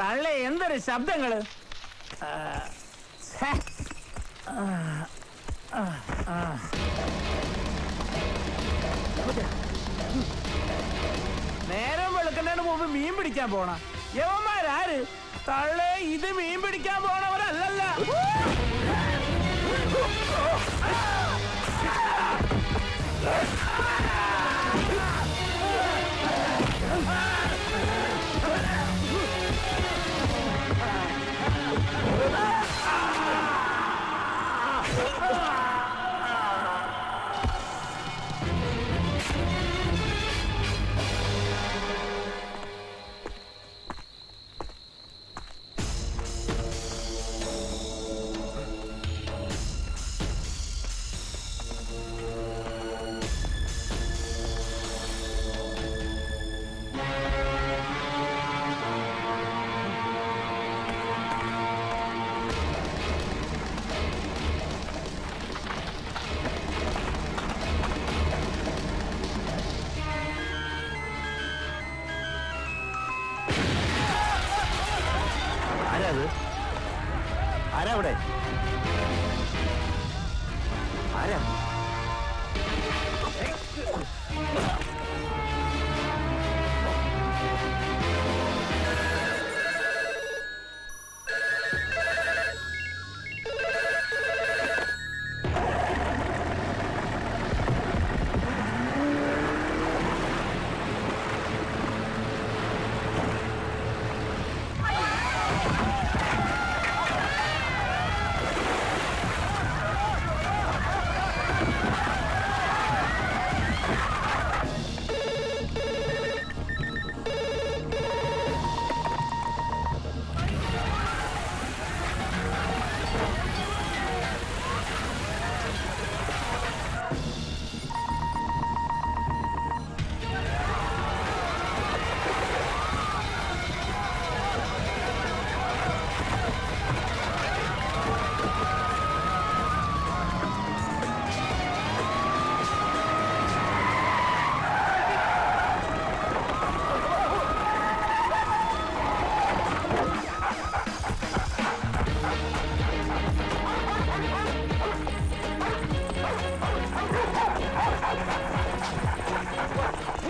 തള്ളേ എന്തൊരു ശബ്ദങ്ങള്. നേരം വെളുക്കുന്നതിന് മുമ്പ് മീൻ പിടിക്കാൻ പോണ യവന്മാരാര്? തള്ളേ ഇത് മീൻ പിടിക്കാൻ പോണവരല്ലല്ല. ആരാ അവിടെ? ആരാ?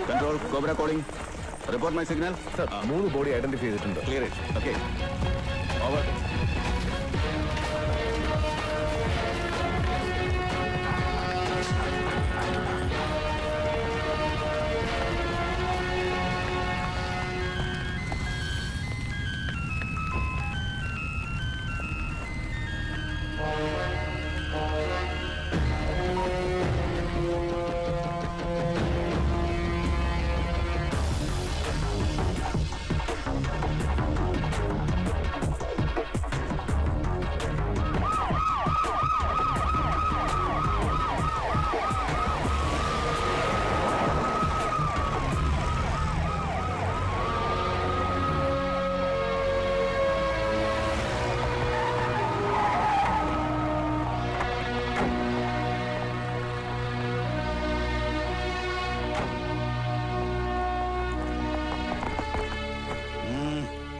Control, Cobra calling. Report my signal. Sir, 3 body identify ചെയ്തിട്ടുണ്ട്. Clear it. Okay. Over.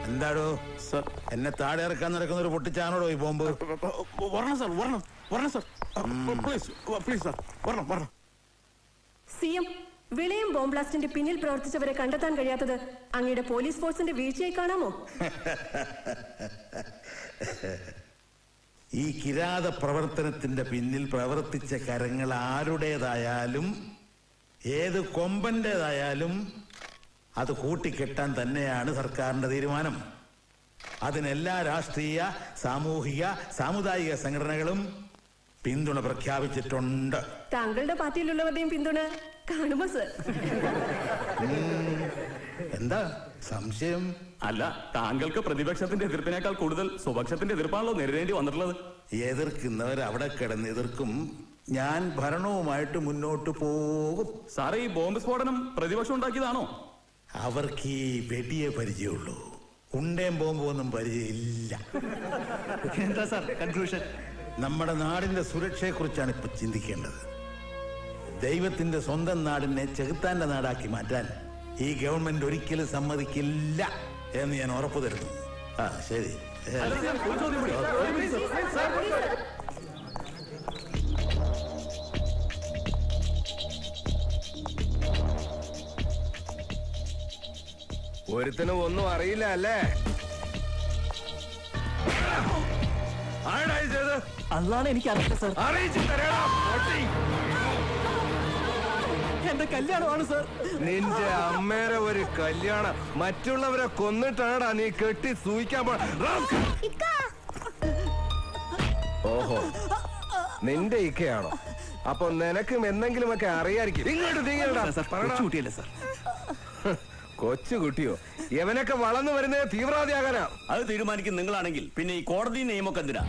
എന്താടോ എന്നെ താഴെ ഇറക്കാൻ നടക്കുന്ന ഒരു പൊട്ടിച്ചാണോടോ ഈ ബോംബ്? വരണം സാർ, വരണം സാർ. പ്ലീസ് സാർ, വരണം. സിഎം, വിളയും ബോംബ് ബ്ലാസ്റ്റിന്റെ പിന്നിൽ പ്രവർത്തിച്ചവരെ കണ്ടെത്താൻ കഴിയാത്തത് അങ്ങയുടെ പോലീസ് ഫോഴ്സിന്റെ വീഴ്ചയായി കാണാമോ? ഈ കിരാത പ്രവർത്തനത്തിന്റെ പിന്നിൽ പ്രവർത്തിച്ച കരങ്ങൾ ആരുടേതായാലും ഏത് കൊമ്പന്റേതായാലും അത് കൂട്ടിക്കെട്ടാൻ തന്നെയാണ് സർക്കാരിന്റെ തീരുമാനം. അതിനെല്ലാ രാഷ്ട്രീയ, സാമൂഹിക, സാമുദായിക സംഘടനകളും പിന്തുണ പ്രഖ്യാപിച്ചിട്ടുണ്ട്. താങ്കളുടെ പാർട്ടിയിലുള്ളവരുടെയും പിന്തുണ കാണുമോ സർ? എന്താ സംശയം? അല്ല, താങ്കൾക്ക് പ്രതിപക്ഷത്തിന്റെ എതിർപ്പിനേക്കാൾ കൂടുതൽ സ്വപക്ഷത്തിന്റെ എതിർപ്പാണല്ലോ നേരിടേണ്ടി വന്നിട്ടുള്ളത്. എതിർക്കുന്നവർ അവിടെ കിടന്ന് എതിർക്കും. ഞാൻ ഭരണവുമായിട്ട് മുന്നോട്ട് പോകും. സാറേ, ഈ ബോംബ് സ്ഫോടനം പ്രതിപക്ഷം ഉണ്ടാക്കിയതാണോ? അവർക്ക് ഈ വെടിയെ പരിചയമുള്ളൂ, ഉണ്ടേം ബോംബും ഒന്നും പരിചയമില്ല. എന്താ സാർ കൺക്ലൂഷൻ? നമ്മുടെ നാടിന്റെ സുരക്ഷയെക്കുറിച്ചാണ് ഇപ്പൊ ചിന്തിക്കേണ്ടത്. ദൈവത്തിന്റെ സ്വന്തം നാടിനെ ചെകുത്താന്റെ നാടാക്കി മാറ്റാൻ ഈ ഗവൺമെന്റ് ഒരിക്കലും സമ്മതിക്കില്ല എന്ന് ഞാൻ ഉറപ്പു തരുന്നു. ആ ശരി. ഒരുത്തനും ഒന്നും അറിയില്ല അല്ലേ? ആരായി ചെയ്ത്? അതാണ് എനിക്ക് അറിയില്ല സാർ. അറിയിച്ചു തരാടാ, പൊട്ടി. എന്റെ കല്യാണമാണ് സാർ. നിന്റെ അമ്മേരെ ഒരു കല്യാണം മറ്റുള്ളവരെ കൊന്നിട്ടാടാ നീ കെട്ടി സൂയിക്കാൻ പോ. ഓഹോ, നിന്റെ ഇക്കയാണോ? അപ്പൊ നിനക്കും എന്തെങ്കിലുമൊക്കെ അറിയായിരിക്കും. ഇങ്ങോട്ട് കുട്ടിയല്ലേ സാർ? കൊച്ചുകുട്ടിയോ? എവനൊക്കെ വളർന്നു വരുന്നത് തീവ്രവാദിയാകാനാ. അത് തീരുമാനിക്കും നിങ്ങളാണെങ്കിൽ പിന്നെ ഈ കോടതി നിയമമൊക്കെ എന്തിനാ?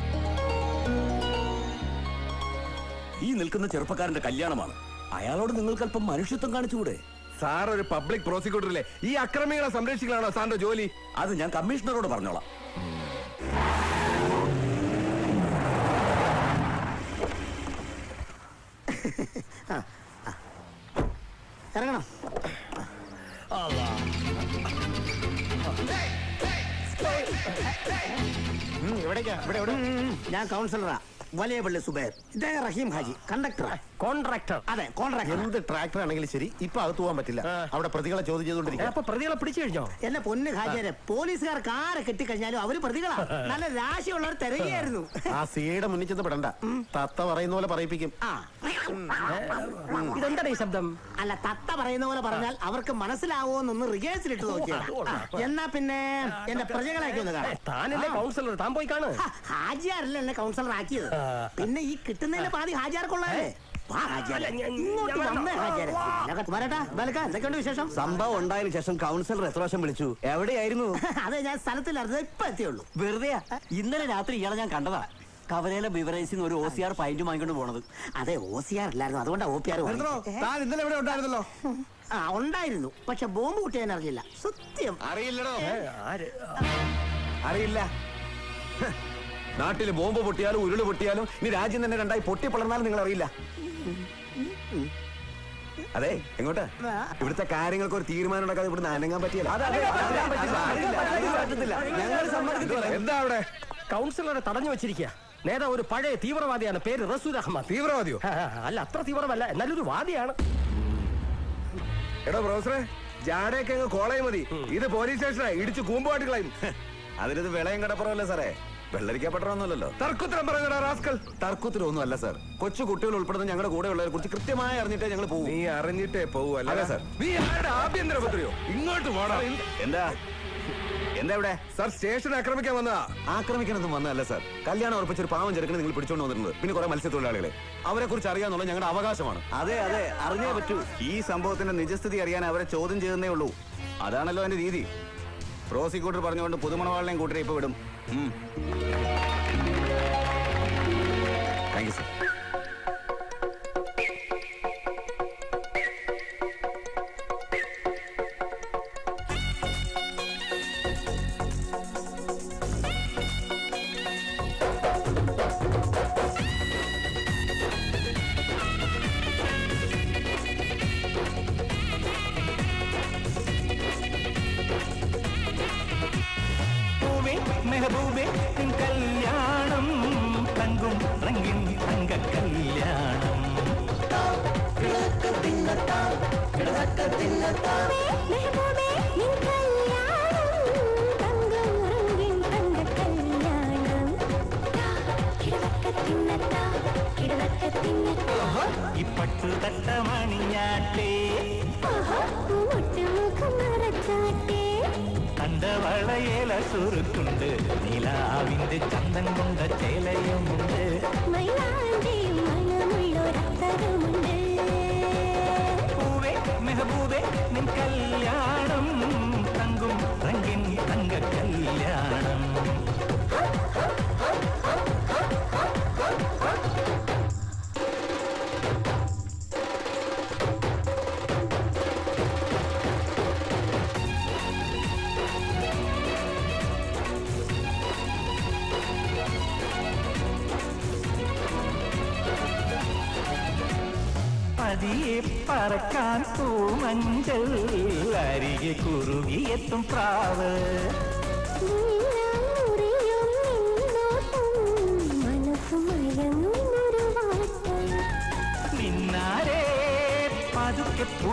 ഈ നിൽക്കുന്ന ചെറുപ്പക്കാരന്റെ കല്യാണമാണ്. അയാളോട് നിങ്ങൾക്ക് അല്പം മനുഷ്യത്വം കാണിച്ചുകൂടെ? സാർ ഒരു പബ്ലിക് പ്രോസിക്യൂട്ടർ അല്ലേ? ഈ അക്രമികളെ സംരക്ഷിക്കലാണോ സാറിന്റെ ജോലി? അത് ഞാൻ കമ്മീഷണറോട് പറഞ്ഞോളാം. ഇറങ്ങണം. ഞാൻ കൗൺസിലറാ, വലിയ പള്ളി സുബൈർ. ഇദ്ദേഹം റഹീം ഹാജി, കണ്ടക്ടർ. കോൺട്രാക്ടർ. അതെ, കോൺട്രാക്ടർ. എന്ത് ട്രാക്ടർ ആണെങ്കിലും ശരി, ഇപ്പൊ അകത്ത് പോകാൻ പറ്റില്ല. അവിടെ പ്രതികളെ ചോദ്യം ചെയ്തോണ്ടിരിക്കുക. അപ്പൊ പ്രതികളെ പിടിച്ചു കഴിഞ്ഞോ? എന്നെ പൊന്ന് ഹാജിയാരെ, പോലീസുകാർ കാറ് കെട്ടിക്കഴിഞ്ഞാലും അവര് പ്രതികളാ. നല്ല രാശിയുള്ളവർ തിരകിയായിരുന്നു. ആ സിയുടെ മുന്നിൽ ചെന്ന് പെടണ്ട. തത്ത പറയുന്ന പോലെ പറയിപ്പിക്കും. ആ, ഇതെന്താണ് ഈ ശബ്ദം? അല്ല, തത്ത പറയുന്ന പോലെ പറഞ്ഞാൽ അവർക്ക് മനസ്സിലാവോന്നൊന്ന് റിഹേഴ്സൽ നോക്കിയാ. എന്നാ പിന്നെ എന്റെ പ്രജകളാക്കി ഒന്ന് കാണാം. താനല്ലേ കൗൺസിലർ, താൻ പോയി കാണും. ഹാജിയാരല്ലേ എന്നെ കൗൺസിലർ ആക്കിയത്? പിന്നെ ഈ കിട്ടുന്നതിന്റെ പാതി ഹാജിയാർക്കുള്ളതല്ലേ? എന്തൊക്കെയുണ്ട് വിശേഷം? സംഭവം ഉണ്ടായതിനു ശേഷം കൗൺസിലർ എത്ര പ്രാവശ്യം വിളിച്ചു? എവിടെയായിരുന്നു? അതെ, ഞാൻ സ്ഥലത്തിലായിരുന്നു, ഇപ്പൊ എത്തിയുള്ളൂ. വെറുതെ ഇന്നലെ രാത്രി ഇയാളെ ഞാൻ കണ്ടതാ. കവലയിലെ ബിവറേജിൽ ഒരു OCR പൈന്റ് വാങ്ങിക്കൊണ്ട് പോണത്. അതെ, OCR ഇല്ലായിരുന്നു, അതുകൊണ്ടാ OPR. ഇന്നലെ ഇവിടെ ഉണ്ടായിരുന്നല്ലോ. ആ, ഉണ്ടായിരുന്നു, പക്ഷെ ബോംബ് കുട്ടിയാൻ അറിയില്ല. സത്യം അറിയില്ലടോ. അറിയില്ല. നാട്ടില് ബോംബ് പൊട്ടിയാലും ഉരുള് പൊട്ടിയാലും ഇനി രാജ്യം തന്നെ രണ്ടായി പൊട്ടിപ്പിളർന്നാലും നിങ്ങൾ അറിയില്ല. അതെ, എങ്ങോട്ടാ? ഇവിടുത്തെ കാര്യങ്ങൾക്ക് ഒരു തീരുമാനം ഉണ്ടാക്കാതെ ഇവിടുന്ന് അനങ്ങാൻ പറ്റിയല്ല. എന്താ അവിടെ? കൗൺസിലറെ തടഞ്ഞു വെച്ചിരിക്കുക. നേതാവ് ഒരു പഴയ തീവ്രവാദിയാണ്, പേര് റസൂൽ അഹമ്മദ്. തീവ്രവാദിയോ? അല്ല, അത്ര തീവ്രമല്ല, എന്നാലൊരു വാദിയാണ്. എടോ പ്രൊഫസറെ, ജാടയൊക്കെ അങ്ങ് കോളയും മതി. ഇത് പോലീസ് സ്റ്റേഷനാ, ഇടിച്ച് കൂമ്പുമായിട്ട് കളയും. അതിനത് വിളയം കടപ്പുറമല്ലേ സാറേ? വെള്ളരിക്കപ്പെട്ടൊന്നുമല്ലോ. തർക്കുത്തരം പറയണ റാസ്കൽ. തർക്കുത്തരൊന്നും അല്ല സാർ. കൊച്ചു കുട്ടികൾ ഉൾപ്പെടുന്ന ഞങ്ങളുടെ കൂടെ ഉള്ളവരെ കുറിച്ച് കൃത്യമായി അറിഞ്ഞിട്ടേ ഞങ്ങൾ പോകും. നീ അറിഞ്ഞിട്ടേ പോവല്ലേ? അതെ സാർ. നീ ആരുടെ ആഭ്യന്തര പത്രിയോ? ഇങ്ങോട്ട് വാടാ. എന്താ ഇവിടെ? സാർ, സ്റ്റേഷൻ ആക്രമിക്കാൻ വന്നതാ. ആക്രമിക്കാനൊന്നും വന്നതല്ല സാർ. കല്യാണം ഉറപ്പിച്ചൊരു പാവം ചെറുക്കിനെ നിങ്ങൾ പിടിച്ചോണ്ട് വന്നിട്ടുണ്ട്. പിന്നെ കുറെ മത്സ്യത്തൊഴിലാളികളെ. അവരെ കുറിച്ച് അറിയാന്നുള്ള ഞങ്ങളുടെ അവകാശമാണ്. അതെ അതെ, അറിഞ്ഞേ പറ്റൂ. ഈ സംഭവത്തിന്റെ നിജസ്ഥിതി അറിയാൻ അവരെ ചോദ്യം ചെയ്യുന്നേ ഉള്ളൂ. അതാണല്ലോ അതിന്റെ രീതി. പ്രോസിക്യൂട്ടർ പറഞ്ഞുകൊണ്ട് പുതുമണവാളിനെയും കൂട്ടരെ ഇപ്പൊ വിടും. Thank you sir. മെഹബൂബേ, നിൻ കല്യാണം തങ്കും റംഗിൻ തങ്ക കല്യാണം. ഇപ്പട്ടു തട്ട മണിഞ്ഞാട്ടേ, കണ്ടവളയേല സുറുക്കുണ്ട്, നിലാവിന്റെ ചന്തം കൊണ്ട ചേലയുമുണ്ട്. പൂവേ മെഹബൂബേ, നിൻ കല്യാണം തങ്കും റംഗിൻ തങ്ക കല്യാണം. പതിയെ പറക്കാൻ പൂമഞ്ചൽ, അരികെ കുറുകിയെത്തും പ്രാവ്.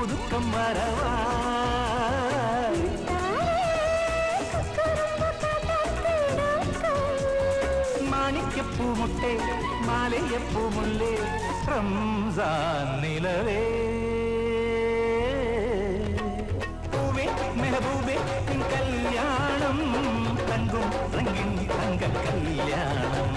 പുതുക്കം വരവായി മാണിക്യപ്പൂമുട്ടേ മാലയപ്പൂമുല്ലേ റംസാൻ നിലവേ പൂവേ മെഹബൂബേ നിൻ കല്യാണം തങ്കും റംഗിൻ തങ്ക കല്യാണം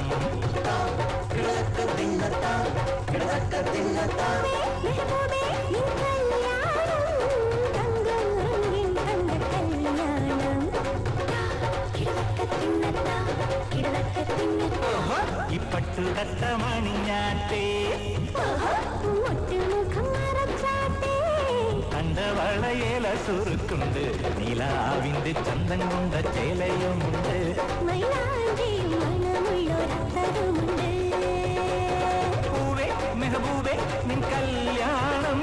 ഇപ്പട്ടു കട്ടമണിഞ്ഞാട്ടേ കണ്ടവളയേല സുറുക്കുണ്ട് നിലാവിന്റെ ചന്തം കൊണ്ട ചേലയുമുണ്ട് പൂവേ മെഹബൂബേ നിൻ കല്യാണം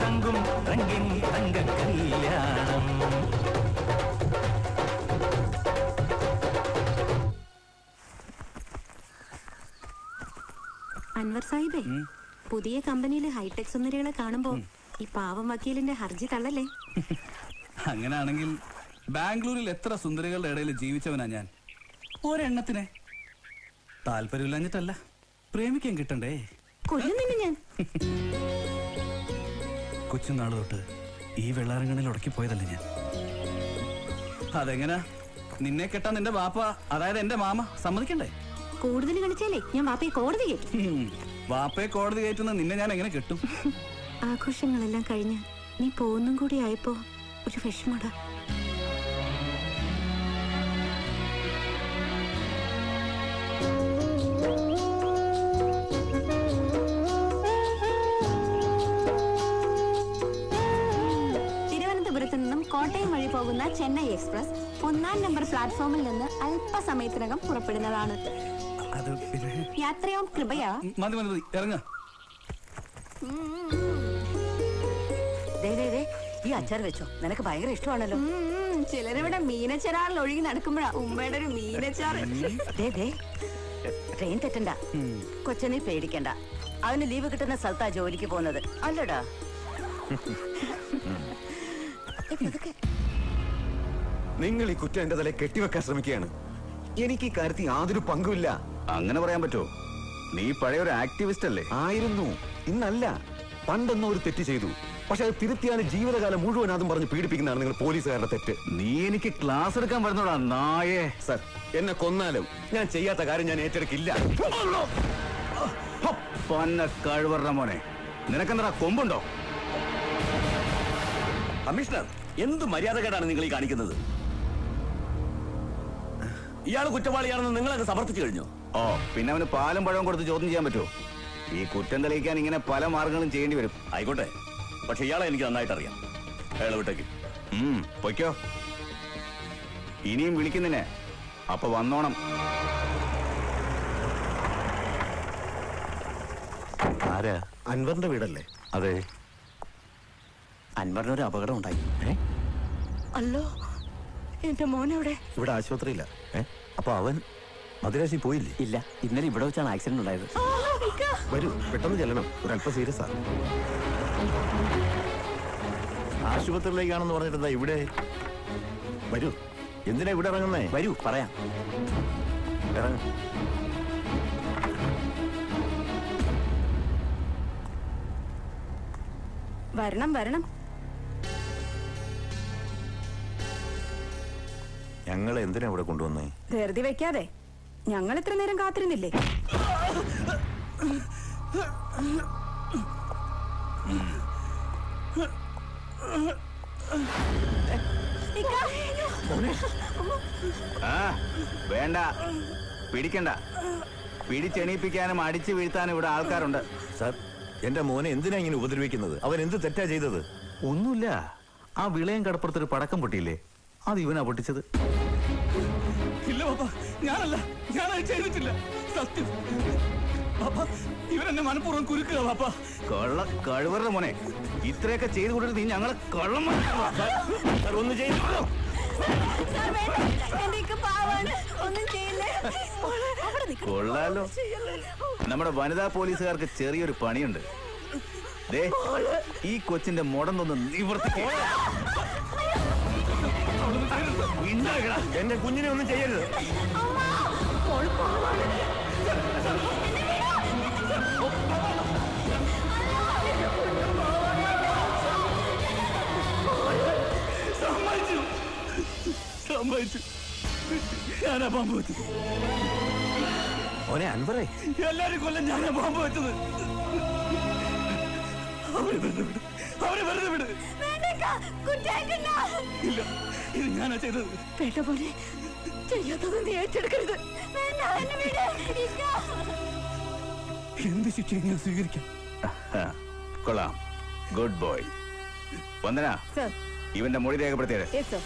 തങ്കും റംഗിൻ തങ്ക കല്യാണം അൻവർ സാഹിബേ, പുതിയ കമ്പനിയിലെ ഹൈടെക് സുന്ദരികളെ കാണുമ്പോ ഈ പാവം വക്കീലിന്റെ ഹർജി തള്ളല്ലേ? അങ്ങനാണെങ്കിൽ ബാംഗ്ലൂരിൽ എത്ര സുന്ദരികളുടെ ഇടയിൽ ജീവിച്ചവനാ ഞാൻ. ഒരെണ്ണത്തിനെ താല്പര്യമില്ലാഞ്ഞിട്ടല്ല, പ്രേമിക്കാൻ കിട്ടണ്ടേ. കൊല്ലുന്നില്ല ഞാൻ. കൊച്ചുനാള് തൊട്ട് ഈ വെള്ളാരങ്ങളിൽ ഉടക്കി പോയതല്ലേ ഞാൻ. അതെങ്ങനാ നിന്നെ കെട്ടാൻ നിന്റെ ബാപ്പ, അതായത് എന്റെ മാമ സമ്മതിക്കണ്ടേ? കൂടുതൽ കളിച്ചാലേ ഞാൻ വാപ്പയെ കോടതി കയറ്റും. വാപ്പയെ കോടതി കയറ്റുന്ന നിന്നെ ഞാൻ എങ്ങനെ കെട്ടും? ആഘോഷങ്ങളെല്ലാം കഴിഞ്ഞ് നീ പോകുന്നും കൂടി ആയപ്പോ ഒരു വിഷമടാ. തിരുവനന്തപുരത്ത് നിന്നും കോട്ടയം വഴി പോകുന്ന ചെന്നൈ എക്സ്പ്രസ് 1-ാം നമ്പർ പ്ലാറ്റ്ഫോമിൽ നിന്ന് അല്പസമയത്തിനകം പുറപ്പെടുന്നതാണ്. യാത്രയോ കൃപയാ. മതി മതി മതി, ഇറങ്ങ. ഈ അച്ചാർ വെച്ചോ, നിനക്ക് ഭയങ്കര ഇഷ്ടമാണല്ലോ. ചിലരിവിടെ മീനച്ചാറിൽ ഒഴുകി നടക്കുമ്പോഴാ ഉമ്മയുടെ ഒരു മീനച്ചാറ്. ട്രെയിൻ തെറ്റണ്ട, കൊച്ചനെ പേടിക്കണ്ട. അവന് ലീവ് കിട്ടുന്ന സ്ഥലത്താ ജോലിക്ക് പോകുന്നത് അല്ലടാ. നിങ്ങൾ ഈ കുറ്റം എന്റെ തലയിൽ കെട്ടിവെക്കാൻ ശ്രമിക്കുകയാണ്. എനിക്ക് ഈ കാര്യത്തിൽ യാതൊരു പങ്കുമില്ല. അങ്ങനെ പറയാൻ പറ്റുമോ? നീ പഴയ ഒരു ആക്ടിവിസ്റ്റ് അല്ലേ? ആയിരുന്നു, ഇന്നല്ല. പണ്ടെന്നോ ഒരു തെറ്റ് ചെയ്തു. പക്ഷെ അത് തിരുത്തിയാണ് ജീവിതകാലം മുഴുവൻ അതും പറഞ്ഞ് പീഡിപ്പിക്കുന്നതാണ് നിങ്ങൾ പോലീസുകാരുടെ തെറ്റ്. നീ എനിക്ക് ക്ലാസ് എടുക്കാൻ വരുന്നോടാ നായേ. സർ, എന്നെ കൊന്നാലും ഞാൻ ചെയ്യാത്ത കാര്യം ഞാൻ ഏറ്റെടുക്കില്ല. കഴിവറ മോനെ, നിനക്കെന്താ കൊമ്പുണ്ടോ? കമ്മീഷണർ, എന്ത് മര്യാദകേടാണ് നിങ്ങൾ ഈ കാണിക്കുന്നത്? ഇയാൾ കുറ്റവാളിയാണെന്ന് നിങ്ങളങ്ങ് സമർത്ഥിച്ചു കഴിഞ്ഞു. ഓ, പിന്നെ അവന് പാലും പഴവും കൊടുത്ത് ചോദ്യം ചെയ്യാൻ പറ്റുമോ? ഈ കുറ്റം തെളിയിക്കാൻ ഇങ്ങനെ പല മാർഗങ്ങളും ചെയ്യേണ്ടി വരും. ആയിക്കോട്ടെ, പക്ഷെ ഇയാളെ എനിക്ക് നന്നായിട്ട് അറിയാം. അയാളെ വിട്ടേക്ക്. പൊയ്ക്കോ. ഇനിയും വിളിക്കുന്നിനെ, അപ്പൊ വന്നോണം. ആരാ? അൻവറിന്റെ വീടല്ലേ? അതെ. അൻവറിനൊരു അപകടം ഉണ്ടായി. അല്ലോ, എന്റെ മോനെവിടെ? ഇവിടെ ആശുപത്രിയില്ല. അപ്പൊ അവൻ മദിരാശി പോയില്ലേ? ഇല്ല, ഇന്നലെ ഇവിടെ വെച്ചാണ് ആക്സിഡന്റ് ഉണ്ടായത്. വരൂ, പെട്ടെന്ന് ചെല്ലണം, ഒരല്പം സീരിയസ് ആണ്. ആശുപത്രിയിലേക്കാണെന്ന് പറഞ്ഞിട്ടെന്താ ഇവിടെ? വരൂ, എന്തിനാ ഇവിടെ ഇറങ്ങുന്നേ? വരൂ, പറയാം. ഇറങ്ങ. വരണം വരണം. ഞങ്ങളെ എന്തിനാ ഇവിടെ കൊണ്ടുവന്നേ? ധൃതി വെക്കാതെ, ഞങ്ങൾ ഇത്ര നേരം കാത്തിരുന്നില്ലേ? വേണ്ട, പിടിക്കണ്ട. പിടിച്ചെണീപ്പിക്കാനും അടിച്ചു വീഴ്ത്താനും ഇവിടെ ആൾക്കാരുണ്ട്. സാർ, എന്റെ മോനെ എന്തിനാ ഇങ്ങനെ ഉപദ്രവിക്കുന്നത്? അവൻ എന്ത് തെറ്റാ ചെയ്തത്? ഒന്നുമില്ല, ആ വിളയം കടപ്പുറത്തൊരു പടക്കം പൊട്ടിയില്ലേ, അത് ഇവനാ പൊട്ടിച്ചത്. ഇല്ല പാപ്പ, ഞാനല്ല, ഞാനത് ചെയ്തിട്ടില്ല, സത്യം. പാപ്പ, ഇവരെന്നെ മനഃപൂർവ്വം കുരുക്കുക പാപ്പ. കള്ള കഴിവറുടെ മോനെ, ഇത്രയൊക്കെ ചെയ്തു കൊടുത്ത് നീ ഞങ്ങളെ കള്ളം ഒന്ന് ചെയ്തു. കൊള്ളാലോ, നമ്മുടെ വനിതാ പോലീസുകാർക്ക് ചെറിയൊരു പണിയുണ്ട്. ഈ കൊച്ചിന്റെ മുടന്നൊന്ന് നിവർത്തി. എന്റെ കുഞ്ഞിനെ ഒന്നും ചെയ്യരുത്. സമ്മതിച്ചു. ഞാനാ പാമ്പ് വെച്ചത്. ഓനെ അൻവറേ, എല്ലാരും കൊല്ലം ഞാനാ പാമ്പ് വെച്ചത്. അവരെ വെറുതെ വിട്. ഇല്ല, ഇത് ഞാനാ ചെയ്തത്. പേട്ട പോലെ ചെയ്യാത്തത് നീ ഏറ്റെടുക്കരുത്. എന്ത് ശിക്ഷ ഞാൻ സ്വീകരിക്കാം? കൊള്ളാം. Good boy. വന്ദന, സർ. ഇവന്റെ മൊഴി രേഖപ്പെടുത്തിയത്. Yes sir.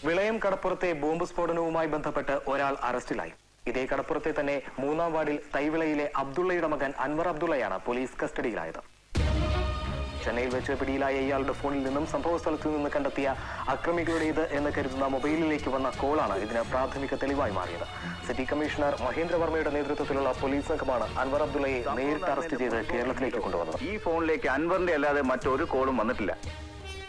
വിളയം കടപ്പുറത്തെ ബോംബ് സ്ഫോടനവുമായി ബന്ധപ്പെട്ട് ഒരാൾ അറസ്റ്റിലായി. ഇതേ കടപ്പുറത്തെ തന്നെ 3-ാം വാർഡിൽ തൈവിളയിലെ അബ്ദുള്ളയുടെ മകൻ അൻവർ അബ്ദുള്ളയാണ് പോലീസ് കസ്റ്റഡിയിലായത്. ചെന്നൈയിൽ വെച്ച് പിടിയിലായ ഇയാളുടെ ഫോണിൽ നിന്നും സംഭവ സ്ഥലത്തു നിന്ന് കണ്ടെത്തിയ അക്രമികളുടേത് എന്ന് കരുതുന്ന മൊബൈലിലേക്ക് വന്ന കോളാണ് ഇതിന് പ്രാഥമിക തെളിവായി മാറിയത്. സിറ്റി കമ്മീഷണർ മഹേന്ദ്രവർമ്മയുടെ നേതൃത്വത്തിലുള്ള പോലീസ് സംഘമാണ് അൻവർ അബ്ദുള്ളയെ നേരിട്ട് അറസ്റ്റ് ചെയ്ത് കേരളത്തിലേക്ക് കൊണ്ടുവന്നത്. ഈ ഫോണിലേക്ക് അൻവറിന്റെ അല്ലാതെ മറ്റൊരു കോളും വന്നിട്ടില്ല.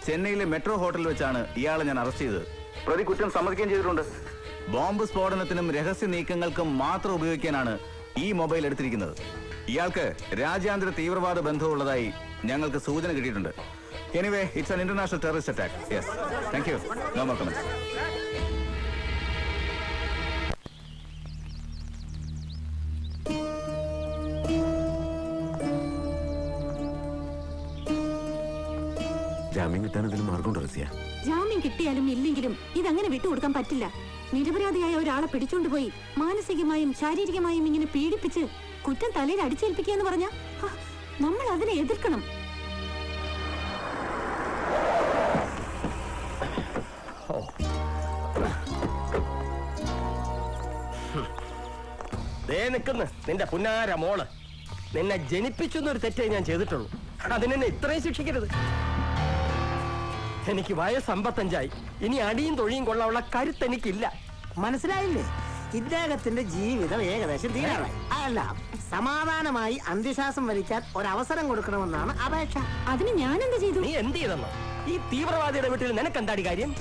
ചെന്നൈയിലെ മെട്രോ ഹോട്ടലിൽ വെച്ചാണ് ഇയാളെ ഞാൻ അറസ്റ്റ് ചെയ്തത്. പ്രതി കുറ്റം സമ്മതിക്കുകയും ചെയ്തിട്ടുണ്ട്. ബോംബ് സ്ഫോടനത്തിനും രഹസ്യ നീക്കങ്ങൾക്കും മാത്രം ഉപയോഗിക്കാനാണ് ഈ മൊബൈൽ എടുത്തിരിക്കുന്നത്. ഇയാൾക്ക് രാജ്യാന്തര തീവ്രവാദ ബന്ധമുള്ളതായി ഞങ്ങൾക്ക് സൂചന കിട്ടിയിട്ടുണ്ട്. Anyway, it's an international terrorist attack. Yes, thank you. No more comments. ജാമ്യം കിട്ടാൻ എന്തെങ്കിലും മാർഗമുണ്ടോ റസിയ? ജാമ്യം കിട്ടിയാലും ഇല്ലെങ്കിലും ഇതങ്ങനെ വിട്ടുകൊടുക്കാൻ പറ്റില്ല. നിരപരാധിയായ ഒരാളെ പിടിച്ചോണ്ടുപോയി മാനസികമായും ശാരീരികമായും ഇങ്ങനെ പീഡിപ്പിച്ച് കുറ്റം തലയിൽ അടിച്ചേൽപ്പിക്കുക എന്ന് പറഞ്ഞാ നമ്മൾ അതിനെ എതിർക്കണം. നിന്റെ പുന്നാര മോള് നിന്നെ ജനിപ്പിച്ചൊന്നൊരു തെറ്റേ ഞാൻ ചെയ്തിട്ടുള്ളൂ. അതിനെന്നെ ഇത്രയും ശിക്ഷിക്കരുത്. എനിക്ക് വയസ്സ് 55. ഇനി അടിയും തൊഴിയും കൊള്ളാനുള്ള കരുത്ത് എനിക്കില്ല. മനസ്സിലായില്ലേ? ഇദ്ദേഹത്തിന്റെ ജീവിതം ഏകദേശം തീരാറായി. അല്ല, സമാധാനമായി അന്ത്യശ്വാസം വലിക്കാൻ ഒരവസരം കൊടുക്കണമെന്നാണ് അപേക്ഷ. അതിന് ഞാൻ എന്ത് ചെയ്തു? നീ എന്ത് ചെയ്തെന്നോ? ഈ തീവ്രവാദിയുടെ വീട്ടിൽ നിനക്കെന്താടി കാര്യം?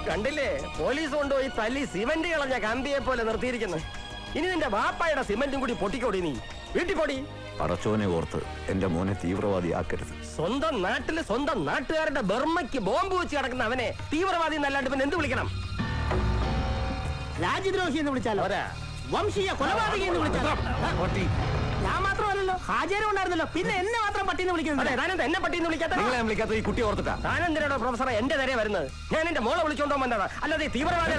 കണ്ടില്ലേ, പോലീസ് കൊണ്ടുപോയി തല്ലി സിമന്റ് കളഞ്ഞ കമ്പിയെ പോലെ നിർത്തിയിരിക്കുന്നത്. ഇനി നിന്റെ വാപ്പായുടെ സിമന്റും കൂടി പൊട്ടിക്കോടി. നീ വീട്ടിൽ പോടി. പടച്ചോനെ ഓർത്ത് എന്റെ മോനെ തീവ്രവാദിയാക്കരുത്. സ്വന്തം നാട്ടില് സ്വന്തം നാട്ടുകാരുടെ ബർമ്മയ്ക്ക് ബോംബ് വെച്ച് കിടക്കുന്ന അവനെ തീവ്രവാദി എന്നല്ലാണ്ട് പിന്നെ എന്ത് വിളിക്കണം? രാജ്യദ്രോഹി എന്ന് വിളിച്ചാലോ? വംശീയ കൊലപാതകി എന്ന് വിളിച്ചാലോ? ഞാൻ മാത്രമല്ലല്ലോ, ഹാജരും ഉണ്ടായിരുന്നല്ലോ. പിന്നെ എന്നെ മാത്രം പട്ടിന്ന് വിളിക്കുന്നത്? താനെന്താ എന്നെ പട്ടിന്ന് വിളിക്കാത്ത? നിങ്ങളെ വിളിക്കാത്ത ഈ കുട്ടി ഓർത്തിട്ടാ? താനെന്തിനാണോ പ്രൊഫസറെ എന്റെ നേരെ വരുന്നത്? ഞാൻ എന്റെ മോളെ വിളിച്ചോണ്ടോ വന്നതാ, അല്ലാതെ തീവ്രവാദി.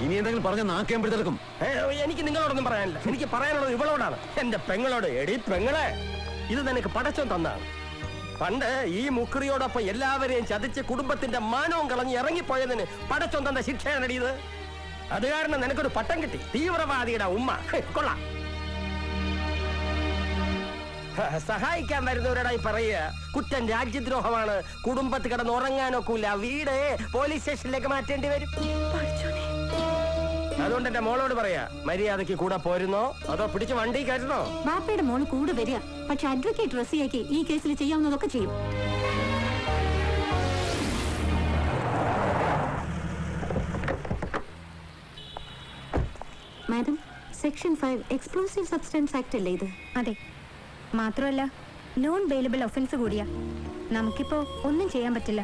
ഇനി എന്തെങ്കിലും പറഞ്ഞ നാക്കേമ്പെടുത്തെടുക്കും. എനിക്ക് നിങ്ങളോടൊന്നും പറയാനില്ല. എനിക്ക് പറയാനുള്ളത് ഇവളോടാണ്, എന്റെ പെങ്ങളോട്. എടി പെങ്ങളെ, ഇത് നിനക്ക് പടച്ചോൻ തന്നാണ്. പണ്ട് ഈ മുക്രിയോടൊപ്പം എല്ലാവരെയും ചതിച്ച് കുടുംബത്തിന്റെ മാനവും കളഞ്ഞ് ഇറങ്ങിപ്പോയതിന് പടച്ചോൻ തന്ന ശിക്ഷയാണ് ഇത്. അത് കാരണം നിനക്കൊരു പട്ടം കിട്ടി, തീവ്രവാദിയുടെ ഉമ്മ. കൊള്ളാം. സഹായിക്കാൻ വരുന്നവരോടായി പറയുക കുറ്റം രാജ്യദ്രോഹമാണ്. കുടുംബത്തിൽ കിടന്ന് ഉറങ്ങാനൊക്കില്ല. വീട് പോലീസ് സ്റ്റേഷനിലേക്ക് മാറ്റേണ്ടി വരും. അതുകൊണ്ട് എന്റെ മോളോട് പറയാ, മര്യാദക്ക് കൂടെ പോരുന്നോ അതോ പിടിച്ച് വണ്ടി കയറ്റണോ? ബാപ്പയുടെ മോള് കൂടെ വരിക. പക്ഷെ അഡ്വക്കേറ്റ് റസിയയ്ക്ക് ഈ കേസിൽ ചെയ്യാവുന്നതൊക്കെ ചെയ്യും. Madam, section 5 explosive substance act അല്ലേ ഇത്? അതെ. മാത്രമല്ല നോൺ ബെയിലബിൾ ഒഫൻസ് കൂടിയാ. നമുക്കിപ്പോ ഒന്നും ചെയ്യാൻ പറ്റില്ല.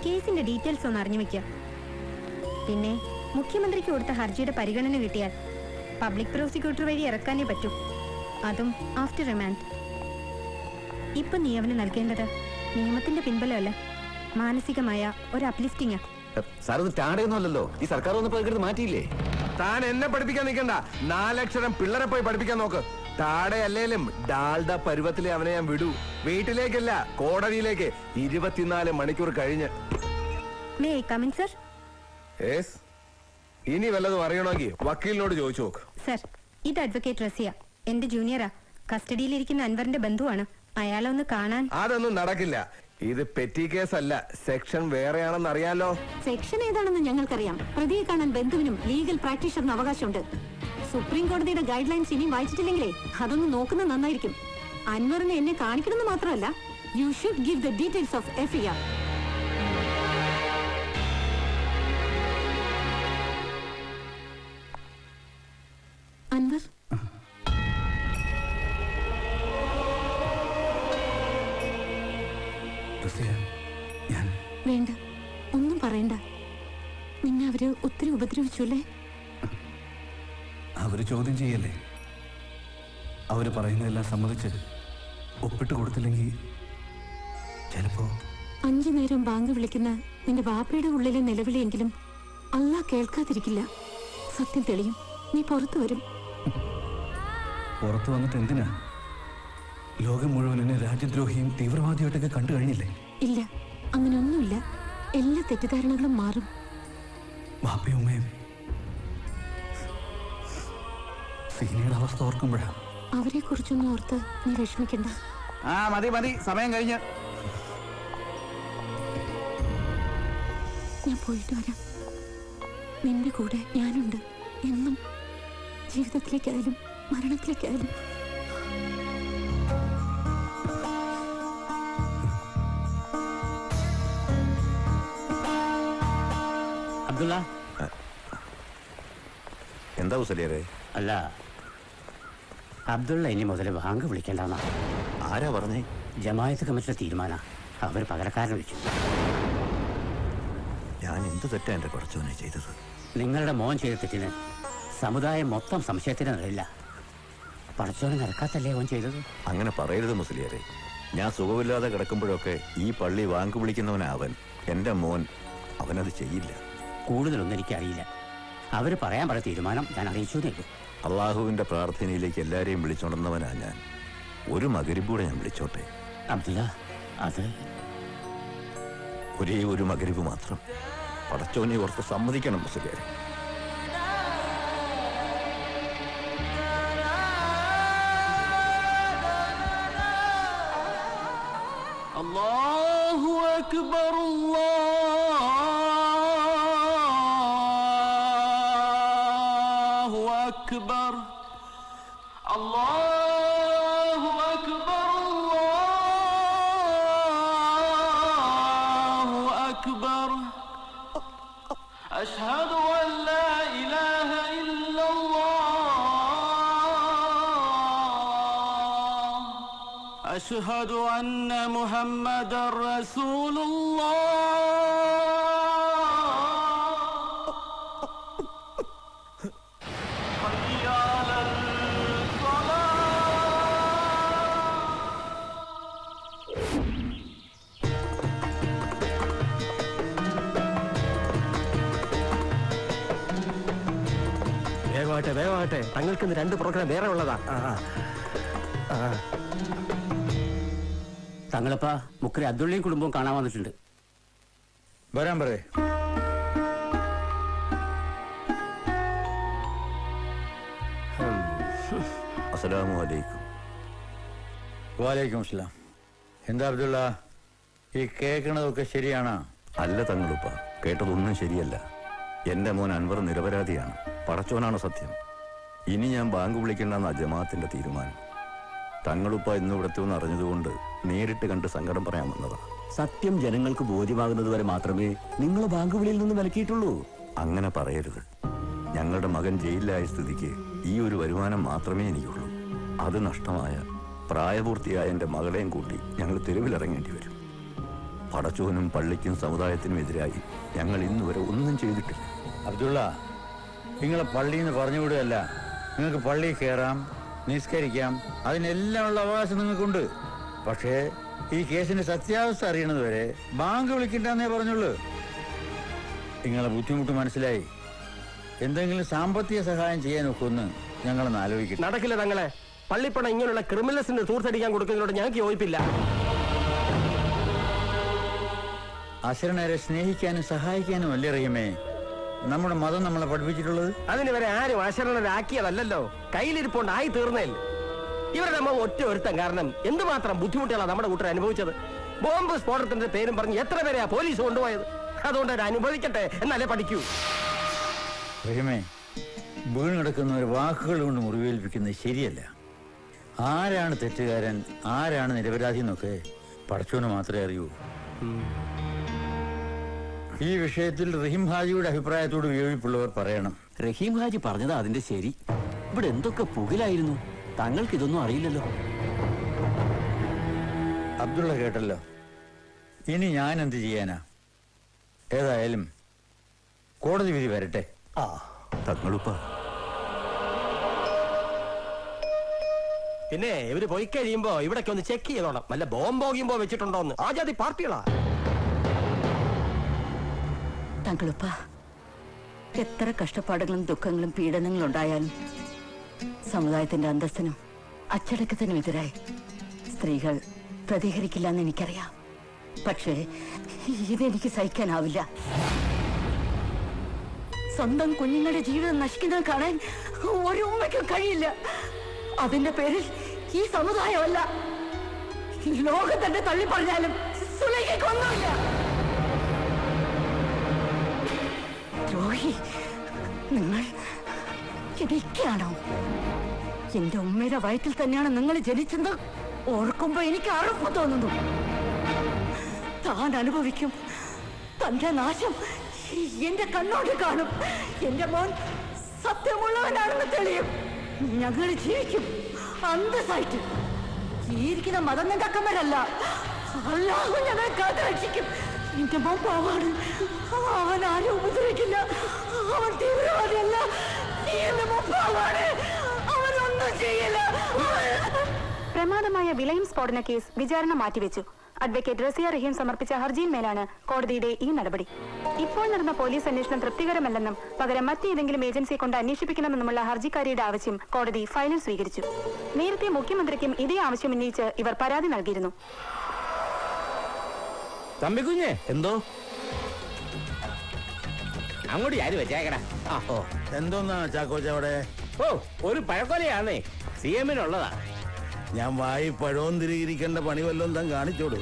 കേസിന്റെ ഡീറ്റെയിൽസ് ഒന്ന് അറിഞ്ഞു വെക്കുക. പിന്നെ മുഖ്യമന്ത്രിക്ക് കൊടുത്ത ഹർജിയുടെ പരിഗണന കിട്ടിയാൽ പബ്ലിക് പ്രോസിക്യൂട്ടർ വഴി ഇറക്കാനേ പറ്റൂ. അതും ആഫ്റ്റർ റിമാൻഡ്. ഇപ്പൊ നീ അവന് നൽകേണ്ടത് നിയമത്തിന്റെ പിൻബലമല്ല, മാനസികമായ ഒരു അപ്ലിഫ്റ്റിംഗ്. സാർ ഇത് ടാടയൊന്നുമല്ലല്ലോ. ഈ സർക്കാർ വന്നപ്പോ മാറ്റിയില്ലേ? താൻ എന്നെ പഠിപ്പിക്കാൻ നിൽക്കണ്ട. 4 അക്ഷരം പിള്ളേരെ പോയി പഠിപ്പിക്കാൻ നോക്ക്. താടയല്ലേലും ഡാൽഡ പരുവത്തിലെ അവനെ ഞാൻ വിടൂ. വീട്ടിലേക്കല്ല, കോടതിയിലേക്ക്. 24 മണിക്കൂർ കഴിഞ്ഞ്. May I come in sir? Yes. ഇനി വല്ലതും അറിയണമെങ്കിൽ വക്കീലിനോട് ചോദിച്ചു നോക്ക്. സർ, ഇത് അഡ്വക്കേറ്റ് റസിയ, എന്റെ ജൂനിയറാ. കസ്റ്റഡിയിലിരിക്കുന്ന അൻവറിന്റെ ബന്ധുവാണ്. അയാളെ ഒന്ന് കാണാൻ. അതൊന്നും നടക്കില്ല. ഇത് പെറ്റി കേസല്ല, സെക്ഷൻ വേറെയാണെന്ന് അറിയാലോ. സെക്ഷൻ ഏതാണെന്ന് ഞങ്ങൾക്കറിയാം. പ്രതിയെ കാണാൻ ബന്ധുവിനും ലീഗൽ പ്രാക്ടീഷണറിന് അവകാശമുണ്ട്. സുപ്രീം കോടതിയുടെ ഗൈഡ് ലൈൻസ് ഇനിയും വായിച്ചിട്ടില്ലെങ്കിലേ അതൊന്ന് നോക്കുന്നത് നന്നായിരിക്കും. അൻവറിനെ എന്നെ കാണിക്കണമെന്ന് മാത്രമല്ല, you should give the details of FIR. Anwar, വേണ്ട, ഒന്നും പറയണ്ട. നിന്നെ അവര് ഒത്തിരി ഉപദ്രവിച്ചു അല്ലേ? അവര് ചോദ്യം ചെയ്യല്ലേ? അവര് പറയുന്നതെല്ലാം സമ്മതിച്ച് ഒപ്പിട്ട് കൊടുത്തില്ലെങ്കിൽ ചിലപ്പോ 5 നേരം ബാങ്ക് വിളിക്കുന്ന നിന്റെ ബാപ്പയുടെ ഉള്ളിലെ നിലവിളിയെങ്കിലും അല്ലാഹ് കേൾക്കാതിരിക്കില്ല. സത്യം തെളിയും. നീ പുറത്തു വരും. പുറത്തു വന്നിട്ട് എന്തിനാ? ലോകം മുഴുവൻ എന്നെ രാജ്യദ്രോഹിയും തീവ്രവാദിയായിട്ടൊക്കെ കണ്ടു കഴിഞ്ഞില്ലേ? ഇല്ല, അങ്ങനെയൊന്നുമില്ല. എല്ലാ തെറ്റിദ്ധാരണകളും മാറും. ബാപ്പയും ഉമ്മയും സീനിയുടെ അവസ്ഥ ഓർക്കുമ്പോഴാ. അവരെ കുറിച്ചൊന്നും ഓർത്ത് നീ വിഷമിക്കണ്ട. മതി മതി, സമയം കഴിഞ്ഞ്. ഞാൻ പോയിട്ട് വരാം. നിന്റെ കൂടെ ഞാനുണ്ട് എന്നും, ജീവിതത്തിലേക്കായാലും മരണത്തിലേക്കായാലും. അബ്ദുള്ള, എന്താ മുസലിയാരെ? അല്ല, അബ്ദുള്ള ഇനി മുതൽ ബാങ്ക് വിളിക്കേണ്ടെന്നാ. ആരാ പറഞ്ഞേ? ജമായത്ത് കമ്മിറ്റിയുടെ തീരുമാനം. അവർ പകരക്കാരനെ വിളിച്ചു. ഞാൻ എന്ത് തെറ്റാ എന്റെ കുറച്ചോനെ ചെയ്തത്? നിങ്ങളുടെ മോൻ ചെയ്ത തെറ്റിന് സമുദായം മൊത്തം സംശയത്തിന് നിലയില്ല. പടച്ചോനെ നിരക്കാത്തല്ലേ ഓൻ ചെയ്തത്? അങ്ങനെ പറയരുത് മുസ്ലിയാരെ. ഞാൻ സുഖമില്ലാതെ കിടക്കുമ്പോഴൊക്കെ ഈ പള്ളി വാങ്ക് വിളിക്കുന്നവനാ അവൻ. എന്റെ മോൻ അവനത് ചെയ്യില്ല. കൂടുതലൊന്നും എനിക്കറിയില്ല. അവർ പറയാൻ പറഞ്ഞ തീരുമാനം ഞാൻ അറിയിച്ചു തരുള്ളൂ. അള്ളാഹുവിന്റെ പ്രാർത്ഥനയിലേക്ക് എല്ലാരെയും വിളിച്ചുണർന്നവനാ ഞാൻ. ഒരു മകരിബൂടെ ഞാൻ വിളിച്ചോട്ടെ? അബ്ദുള്ള, അത് ഒരേ ഒരു മകരിബ് മാത്രം. പടച്ചോനെ ഓർത്ത് സമ്മതിക്കണം മുസ്ലിയാരെ. അല്ലാഹു അക്ബർ, അല്ലാഹു അക്ബർ, അല്ലാഹു അക്ബർ, അല്ലാഹു അക്ബർ. അശ്ഹദു അൻ ലാ ഇലാഹ ഇല്ലല്ലാഹ്, അശ്ഹദു അന്ന മുഹമ്മദർ റസൂലുള്ളാഹ്. വേഗമാട്ടെ, വേഗമാട്ടെ. തങ്ങൾക്ക് ഇന്ന് 2 പ്രോഗ്രാം വേറെ ഉള്ളതാ. തങ്ങളിപ്പ മുക്കരി അബ്ദുള്ളയും കുടുംബവും കാണാൻ വന്നിട്ടുണ്ട്. വരാൻ പറയേ. അസ്സലാമു അലൈക്കും. വാലൈക്കും അസ്സലാം. എന്താ അബ്ദുള്ള, ഈ കേൾക്കണതൊക്കെ ശരിയാണോ? അല്ല തങ്ങളുപ്പ, കേട്ടതൊന്നും ശരിയല്ല. എന്റെ മോൻ അൻവർ നിരപരാധിയാണ്. പടച്ചോനാണ് സത്യം. ഇനി ഞാൻ ബാങ്ക് വിളിക്കേണ്ടെന്ന ജമാഅത്തിന്റെ തീരുമാനം. തങ്ങളുപ്പ ഇന്ന് ഇവിടത്തെ ഒന്ന് അറിഞ്ഞതുകൊണ്ട് നേരിട്ട് കണ്ട് സങ്കടം പറയാൻ വന്നതാ. സത്യം ജനങ്ങൾക്ക് ബോധ്യമാകുന്നത് വരെ മാത്രമേ നിങ്ങൾ ബാങ്ക് വിളിയിൽ നിന്ന് വിലക്കിയിട്ടുള്ളൂ. അങ്ങനെ പറയരുത്. ഞങ്ങളുടെ മകൻ ജയിലിലായ സ്ഥിതിക്ക് ഈ ഒരു വരുമാനം മാത്രമേ എനിക്കുള്ളൂ. അത് നഷ്ടമായ പ്രായപൂർത്തിയായ എൻ്റെ മകളെയും കൂട്ടി ഞങ്ങൾ തെരുവിലിറങ്ങേണ്ടി വരും. പടച്ചോനും പള്ളിക്കും സമുദായത്തിനും എതിരായി ഞങ്ങൾ ഇന്ന് വരെ ഒന്നും ചെയ്തിട്ടില്ല. അബ്ദുള്ള, നിങ്ങളെ പള്ളിയിൽ നിന്ന് പറഞ്ഞു വിടുകയല്ല. നിങ്ങൾക്ക് പള്ളിയിൽ കയറാം, നിസ്കരിക്കാം, അതിനെല്ലാം ഉള്ള അവകാശം നിങ്ങൾക്കുണ്ട്. പക്ഷേ ഈ കേസിന്റെ സത്യാവസ്ഥ അറിയണത് വരെ ബാങ്ക് വിളിക്കണ്ടെന്നേ പറഞ്ഞുള്ളൂ. നിങ്ങളെ ബുദ്ധിമുട്ട് മനസ്സിലായി. എന്തെങ്കിലും സാമ്പത്തിക സഹായം ചെയ്യാൻ ഒക്കുമെന്ന് ഞങ്ങളൊന്ന് ആലോചിക്കും. നടക്കില്ല തങ്ങളെ. പള്ളിപ്പണം ഇങ്ങനെയുള്ള ക്രിമിനൽസിന് തൂർത്തടിക്കാൻ കൊടുക്കുന്നതിനോട് ഞങ്ങൾക്ക് യോജിപ്പില്ല. അശരണരെ സ്നേഹിക്കാനും സഹായിക്കാനും അല്ലേ റഹീമേ നമ്മുടെ മതം നമ്മളെ പഠിപ്പിച്ചിട്ടുള്ളത്? അതിന് വരെ ആരും അശരണരാക്കിയതല്ലോ, കയ്യിലിരിപ്പോണ്ടായി തീർന്നേൽ. ഇവരുടെ ഒറ്റ ഒരുത്തം കാരണം എന്തുമാത്രം ബുദ്ധിമുട്ടുകളാണ് നമ്മുടെ കൂട്ടർ അനുഭവിച്ചത്. ബോംബ് സ്ഫോടനത്തിന്റെ പേരും പറഞ്ഞ് എത്ര പേരെയാ പോലീസ് കൊണ്ടുപോയത്? അതുകൊണ്ട് അത് അനുഭവിക്കട്ടെ, എന്നാലേ പഠിക്കൂ. റഹീമേ, വീണ് കിടക്കുന്ന ഒരു വാക്കുകൾ കൊണ്ട് മുറിവേൽപ്പിക്കുന്നത് ശരിയല്ല. ആരാണ് തെറ്റുകാരൻ, ആരാണ് നിരപരാധി എന്നൊക്കെ പടച്ചോന് മാത്രമേ അറിയൂ. ഈ വിഷയത്തിൽ റഹീം ഹാജിയുടെ അഭിപ്രായത്തോട് വിയോജിപ്പുള്ളവർ പറയണം. റഹീം ഹാജി പറഞ്ഞത് അതിന്റെ ശരി. ഇവിടെ എന്തൊക്കെ പുകിലായിരുന്നു, തങ്ങൾക്ക് ഇതൊന്നും അറിയില്ലല്ലോ. അബ്ദുള്ള കേട്ടല്ലോ, ഇനി ഞാൻ എന്ത് ചെയ്യാനാ? ഏതായാലും കോടതി വിധി വരട്ടെ. തങ്ങളുപ്പ പിന്നെ ഇവര് പോയി കഴിയുമ്പോ ഇവിടൊക്കെ ഒന്ന് ചെക്ക് ചെയ്തോണം, വല്ല ബോംബോഗിയുമ്പോ വെച്ചിട്ടുണ്ടോന്ന്. ആ ജാതി പാർട്ടികളാ. തങ്ങളുപ്പ, എത്ര കഷ്ടപ്പാടുകളും ദുഃഖങ്ങളും പീഡനങ്ങളും ഉണ്ടായാലും സമുദായത്തിന്റെ അന്തസ്സിനും അച്ചടക്കത്തിനും എതിരായി സ്ത്രീകൾ പ്രതികരിക്കില്ല എന്ന് എനിക്കറിയാം. പക്ഷേ ഇതെനിക്ക് സഹിക്കാനാവില്ല. സ്വന്തം കുഞ്ഞുങ്ങളുടെ ജീവിതം നശിക്കുന്നത് കാണാൻ ഒരു ഉമ്മയ്ക്കും കഴിയില്ല. അതിന്റെ പേരിൽ ഈ സമുദായമല്ല, ലോകം തന്നെ തള്ളി പറഞ്ഞാലും സുലൈഖയ്ക്കൊന്നുമില്ല. ദ്രോഹി, നിങ്ങൾ ഇടിക്കുകയാണോ? എന്റെ ഉമ്മയുടെ വയറ്റിൽ തന്നെയാണ് നിങ്ങൾ ജനിച്ചത്. ഓർക്കുമ്പോ എനിക്ക് അറപ്പ് തോന്നുന്നു. താൻ അനുഭവിക്കും തന്റെ നാശം എന്റെ കണ്ണോട് കാണും. എന്റെ മോൻ സത്യമുള്ളവനാണെന്ന് തെളിയും. ഞങ്ങൾ ജീവിക്കും അന്തസ്സായിട്ട്. ജീവിക്കുന്ന മതം തക്കന്മാരല്ല, അല്ലാഹു ഞങ്ങളെ കാത്തു രക്ഷിക്കും. എന്റെ മോൻ പാവാണ്, അവൻ ആരും ഉപദ്രവിക്കില്ല. അവൻ തീവ്രവാദിയല്ല. എന്റെ മോൻ പാവാണ്, അവനൊന്നും ചെയ്യില്ല. പ്രമാദമായ വിലയും സ്ഫോടന കേസ് വിചാരണ മാറ്റിവെച്ചു. അഡ്വക്കേറ്റ് റസിയ റഹീം സമർപ്പിച്ച ഹർജിയിന്മേലാണ് കോടതിയുടെ ഈ നടപടി. ഇപ്പോൾ നടന്ന പോലീസ് അന്വേഷണം തൃപ്തികരമല്ലെന്നും പകരം മറ്റേതെങ്കിലും ഏജൻസിയെ കൊണ്ട് അന്വേഷിപ്പിക്കണമെന്നുമുള്ള ഹർജിക്കാരിയുടെ ആവശ്യം കോടതി ഫയലിൽ സ്വീകരിച്ചു. നേരത്തെ മുഖ്യമന്ത്രിക്കും ഇതേ ആവശ്യം ഉന്നയിച്ച് ഇവർ പരാതി നൽകിയിരുന്നു. തമ്പിക്കുഞ്ഞേ, എന്തോ അങ്ങോട്ട് ആര് വെച്ചേക്കടാ? എന്തോന്നാ ചാക്കോച്ചവിടെ? ഓ, ഒരു പഴക്കൊലയാണേ, CM-നുള്ളതാ. ഞാൻ വായി പഴവും തിരിയിരിക്കേണ്ട പണി വല്ലതും താൻ കാണിച്ചോടൂ.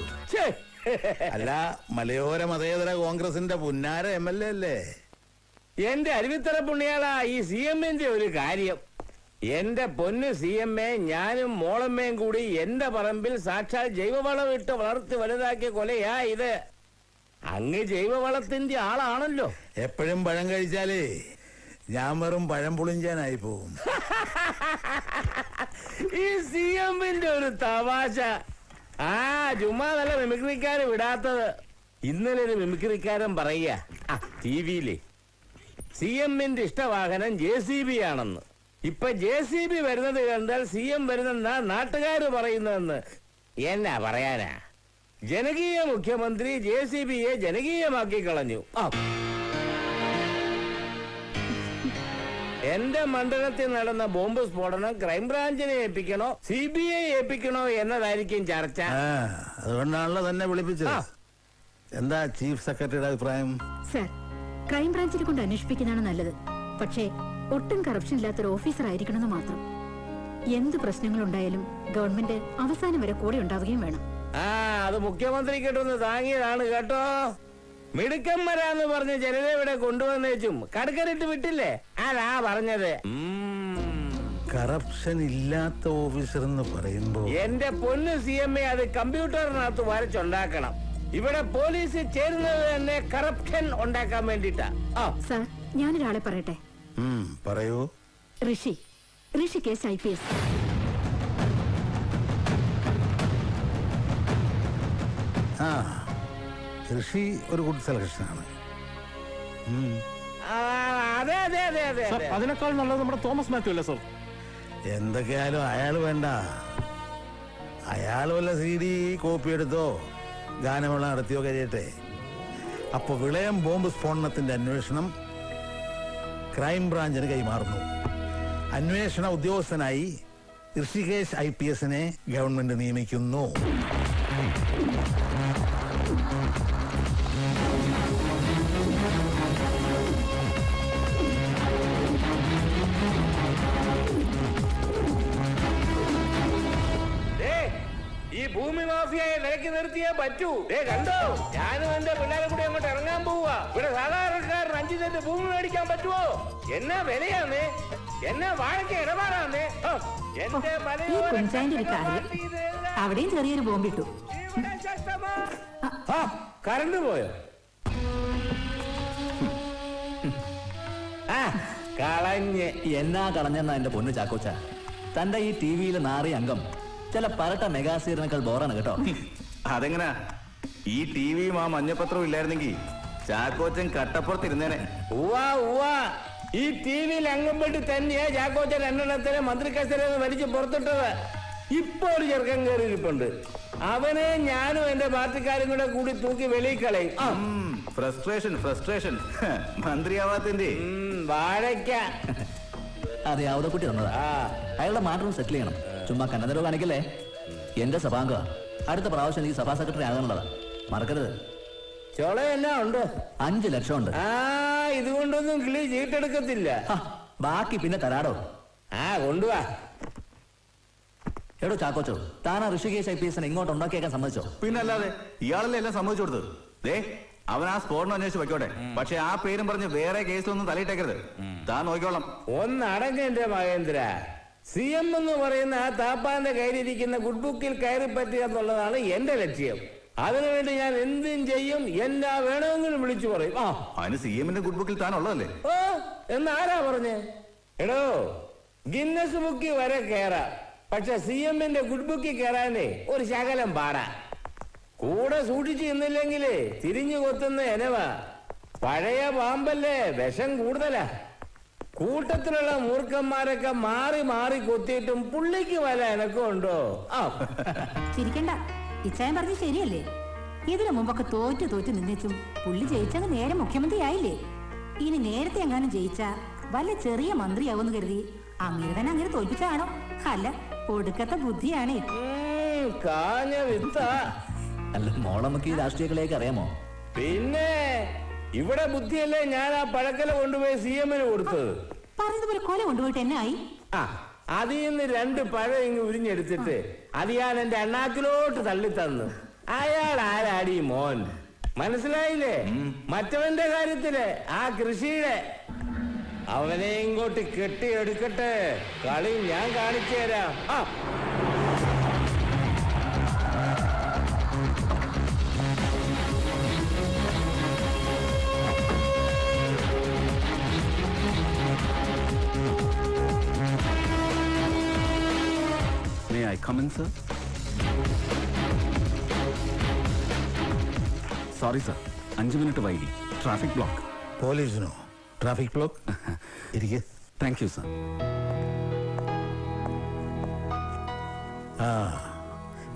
അല്ല, മലയോര മതേതര കോൺഗ്രസിന്റെ പുന്നാര MLA അല്ലേ? എന്റെ അരുവിത്തറ പുണ്യാളാ ഈ CM-ന്റെ ഒരു കാര്യം. എന്റെ പൊന്ന് CM-എ, ഞാനും മോളമ്മയും കൂടി എന്റെ പറമ്പിൽ സാക്ഷാൽ ജൈവവളം ഇട്ട് വളർത്തി വലുതാക്കിയ കൊലയാ ഇത്. അങ്ങ് ജൈവവളത്തിന്റെ ആളാണല്ലോ. എപ്പോഴും പഴം കഴിച്ചാലേ ഞാൻ വെറും പഴം പുളിഞ്ചാനായി പോവും. ഈ CM-ന്റെ ഒരു തമാശ. ചുമ്മാ നല്ല മിമിക്രിക്കാര് വിടാത്തത്. ഇന്നലെ ഒരു മിമിക്രിക്കാരൻ പറയുക TV-യില് CM-ന്റെ ഇഷ്ടവാഹനം JCB ആണെന്ന്. ഇപ്പൊ JCB വരുന്നത് കണ്ടാൽ CM വരുന്നെന്നാ നാട്ടുകാര് പറയുന്നതെന്ന്. എന്നാ പറയാനാ? ജനകീയ മുഖ്യമന്ത്രി JCB-യെ ജനകീയമാക്കി കളഞ്ഞു. എന്റെ മണ്ഡലത്തിൽ നടന്ന ബോംബ് സ്ഫോടനം ക്രൈംബ്രാഞ്ചിനെ ഏൽപ്പിക്കണോ CBI ഏൽപ്പിക്കണോ എന്നതായിരിക്കും ചർച്ച. അതുകൊണ്ടാണല്ലോ തന്നെ വിളിപ്പിച്ചത്. എന്താ ചീഫ് സെക്രട്ടറിയുടെ അഭിപ്രായം? സർ, ക്രൈംബ്രാഞ്ചിനെ കൊണ്ട് അന്വേഷിപ്പിക്കുന്നതാണ് നല്ലത്. പക്ഷേ ഒട്ടും കറപ്ഷൻ ഇല്ലാത്തൊരു ഓഫീസർ ആയിരിക്കണമെന്ന് മാത്രം. എന്ത് പ്രശ്നങ്ങളുണ്ടായാലും ഗവൺമെന്റ് അവസാനം വരെ കൂടെ ഉണ്ടാവുകയും വേണം. അത് മുഖ്യമന്ത്രി കിട്ടുന്ന താങ്ങിയതാണ് കേട്ടോ. മിടുക്കന്മാരാന്ന് പറഞ്ഞ് ജനത ഇവിടെ കൊണ്ടുവന്നേച്ചും കടുക്കറിട്ട് വിട്ടില്ലേ? അതാ പറഞ്ഞത്. കറപ്ഷൻ ഇല്ലാത്ത ഓഫീസർ എന്ന് പറയുമ്പോ എന്റെ പൊന്ന് CM-എ, അത് കമ്പ്യൂട്ടറിനകത്ത് വരച്ചുണ്ടാക്കണം. ഇവിടെ പോലീസ് ചേരുന്നത് തന്നെ കറപ്ഷൻ ഉണ്ടാക്കാൻ വേണ്ടിട്ടാ. സർ, ഞാനൊരാളെ പറയട്ടെ. പറയൂ. ഋഷികേശ് IPS. ഋഷി ഒരു ഗുഡ് സെലക്ഷനാണ്. അതെ അതെ അതെ അതെ. അതിനേക്കാൾ നല്ലത് നമ്മുടെ തോമസ് മാത്യു അല്ലേ സർ? എന്തൊക്കെയായാലും അയാൾ വേണ്ട. അയാൾ വല്ല CD കോപ്പി എടുത്തോ ഗാനമേള നടത്തിയോ കഴിയട്ടെ. അപ്പൊ വിളയം ബോംബ് സ്ഫോടനത്തിന്റെ അന്വേഷണം ക്രൈംബ്രാഞ്ചിന് കൈമാറുന്നു. അന്വേഷണ ഉദ്യോഗസ്ഥനായി ഋഷികേശ് IPS-നെ ഗവൺമെന്റ് നിയമിക്കുന്നു. ഈ ഭൂമി മാഫിയ മാഫിയയെ നിലയ്ക്ക് നിർത്തിയേ പറ്റൂ. കണ്ടോ, ഞാനും എന്റെ പിള്ളേരെ കൂടി അങ്ങോട്ട് ഇറങ്ങാൻ പോവാ. ഇവിടെ സാധാരണക്കാരൻ 5 സെന്റ് ഭൂമി മേടിക്കാൻ പറ്റുമോ? എന്നാ വിലയാന്നേ, എന്നാ വാഴയ്ക്ക് ഇടപാടാന്നേ. എന്റെ ഈ കുഞ്ചാന്റെ ഒരു കാര്യം, അവിടെയും ചെറിയൊരു ബോംബിട്ടു. കറണ്ട് പോയോ? കളഞ്ഞ്. എന്നാ കളഞ്ഞെന്നാ എന്റെ പൊന്നു ചാക്കോച്ച. തന്റെ ഈ ടി വിയിലെ നാറി അംഗം ചില പരട്ട മെഗാസീറിനേക്കാൾ ബോറാണ് കേട്ടോ. അതെങ്ങനാ? ഈ ടിവിയും ആ മഞ്ഞപ്പത്രവും ഇല്ലായിരുന്നെങ്കിൽ ചാക്കോച്ചൻ കട്ടപ്പുറത്തിരുന്നേനെ. ഈ ടി വിയിൽ അംഗം പെട്ട് തന്നെയാ ചാക്കോച്ചൻ രണ്ടെണ്ണത്തിനെ മന്ത്രിക്കസേരന്ന് വലിച്ച് പുറത്തിട്ടത്. ഇപ്പൊ ഒരു ചെറുക്കൻ കയറിയിരിപ്പുണ്ട്. അവനെ ഞാനും എന്റെ പാർട്ടിക്കാരും കൂടി തൂക്കി വെളിയിൽ കളയും. ഫ്രസ്ട്രേഷൻ മന്ത്രിയാവാത്തിന്റെ വാഴയ്ക്ക. അതെ, അവതക്കുട്ടി തന്നതാ. അയാളുടെ മാറ്റം സെറ്റിൽ ചെയ്യണം. ചുമ്മാ കന്നതരോ കാണിക്കല്ലേ. എന്റെ സഭാംഗ അടുത്ത പ്രാവശ്യം എനിക്ക് സഭാ സെക്രട്ടറി ആകാനുള്ളതാ, മറക്കരുത്. ചോള എന്നാ ഉണ്ട്? 5 ലക്ഷം ഉണ്ട്. ഇതുകൊണ്ടൊന്നും കിളി ചീട്ടെടുക്കത്തില്ല. ബാക്കി പിന്നെ തരാടോ. കൊണ്ടുവാ. എടോ ചാക്കോച്ചോ, താനാ ഋഷികേശ് IPS ഇങ്ങോട്ട് ഉണ്ടാക്കിയേക്കാൻ സമ്മതിച്ചോ? പിന്നല്ലാതെ, ഇയാളല്ലേ എല്ലാം സമ്മതിച്ചു കൊടുത്തത്. അവൻ ആ സ്ഫോടനം അന്വേഷിച്ച് വയ്ക്കോട്ടെ. പക്ഷെ ആ പേരും പറഞ്ഞ് വേറെ കേസിലൊന്നും തലയിട്ടേക്കരുത്. താൻ നോക്കിക്കോളാം. ഒന്നടങ്ങെന്റെ മഹേന്ദ്ര. CM എന്ന് പറയുന്ന ആ താപ്പാന്റെ കയ്യിലിരിക്കുന്ന ഗുഡ് ബുക്കിൽ കയറി പറ്റുക എന്നുള്ളതാണ് എന്റെ ലക്ഷ്യം. അതിനുവേണ്ടി ഞാൻ എന്തും ചെയ്യും. എന്നാ വേണമെങ്കിലും വിളിച്ചു പറയും. അതിന് CM-ന്റെ ഗുഡ് ബുക്കിൽ താൻ ഉള്ളതല്ലേ? എന്നാരാ പറഞ്ഞേ? എടോ, ഗിന്നസ് ബുക്കിൽ വരെ കയറാം. പക്ഷെ CM-ന്റെ ഗുഡ് ബുക്കിൽ കയറാനേ ഒരു ശകലം പാടാ. കൂടെ സൂക്ഷിച്ചു നിന്നില്ലെങ്കിലേ തിരിഞ്ഞു കൊത്തുന്ന എനവാ. പഴയ പാമ്പല്ലേ, വിഷം കൂടുതലാ. കൂട്ടത്തിലുള്ള മൂർഖന്മാരൊക്കെ മാറി മാറി കൊത്തിയിട്ടും പുള്ളിക്ക് വല്ല എനക്കും ഉണ്ടോ? ചിരിക്കണ്ട, ഇച്ചായൻ പറഞ്ഞ് ശരിയല്ലേ. ഇതിനു മുമ്പൊക്കെ തോറ്റു നിന്നിച്ചും പുള്ളി ജയിച്ചങ്ങ് നേരെ മുഖ്യമന്ത്രി ആയില്ലേ. ഇനി നേരത്തെ എങ്ങാനും ജയിച്ചാ വല്ല ചെറിയ മന്ത്രിയാവുമെന്ന് കരുതി അങ്ങനെ തന്നെ അങ്ങനെ തോൽപ്പിച്ചാണോ? അല്ല, ഒടുക്കത്തെ ബുദ്ധിയാണേ. കാഞ്ഞ വിത്ത. അല്ല, മോളമ്മക്ക് ഈ രാഷ്ട്രീയത്തിലേക്ക് അറിയാമോ? പിന്നെ ഇവിടെ ബുദ്ധിയല്ലേ ഞാൻ ആ പഴക്കല കൊണ്ടുപോയി CM-ന് കൊടുത്തത്. പറഞ്ഞതുപോലെ കൊല കൊണ്ടുപോയിട്ട് എന്നെ ആയി. അതിൽ നിന്ന് 2 പഴം ഇങ്ങ് ഉരിഞ്ഞെടുത്തിട്ട് അത് ഞാൻ എന്റെ അണ്ണാക്കിലോട്ട് തള്ളി തന്നു. അയാൾ ആരാടി മോൻ? മനസ്സിലായില്ലേ? മറ്റവന്റെ കാര്യത്തില്, ആ കൃഷിയുടെ. അവനെ ഇങ്ങോട്ട് കെട്ടിയെടുക്കട്ടെ, കളി ഞാൻ കാണിച്ചു തരാം. May I come in, sir? Sorry, sir. 5 minutes വൈകി. Traffic block. പോലീസിനോ? Traffic block? ഇരിക്കെ. Thank you, sir.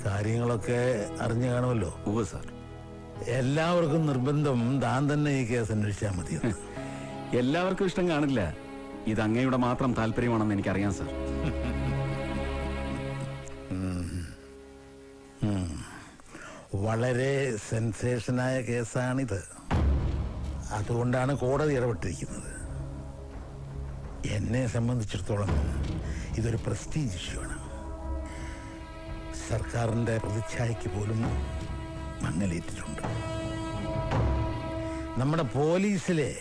കാര്യങ്ങളൊക്കെ അറിഞ്ഞു കാണുമല്ലോ. ഉവ്വ് സർ. എല്ലാവർക്കും നിർബന്ധം താൻ തന്നെ ഈ കേസ് അന്വേഷിച്ചാൽ മതി. എല്ലാവർക്കും ഇഷ്ടം കാണില്ല. ഇത് അങ്ങയുടെ മാത്രം താല്പര്യമാണെന്ന് എനിക്കറിയാം, സർ. വളരെ സെൻസേഷനായ കേസാണിത്. അതുകൊണ്ടാണ് കോടതി ഇടപെട്ടിരിക്കുന്നത്. എന്നെ സംബന്ധിച്ചിടത്തോളം ഇതൊരു പ്രസ്റ്റീജ് ഇഷ്യൂ ആണ്. സർക്കാരിൻ്റെ പ്രതിച്ഛായയ്ക്ക് പോലും മങ്ങലേറ്റിട്ടുണ്ട്. നമ്മുടെ പോലീസിലെ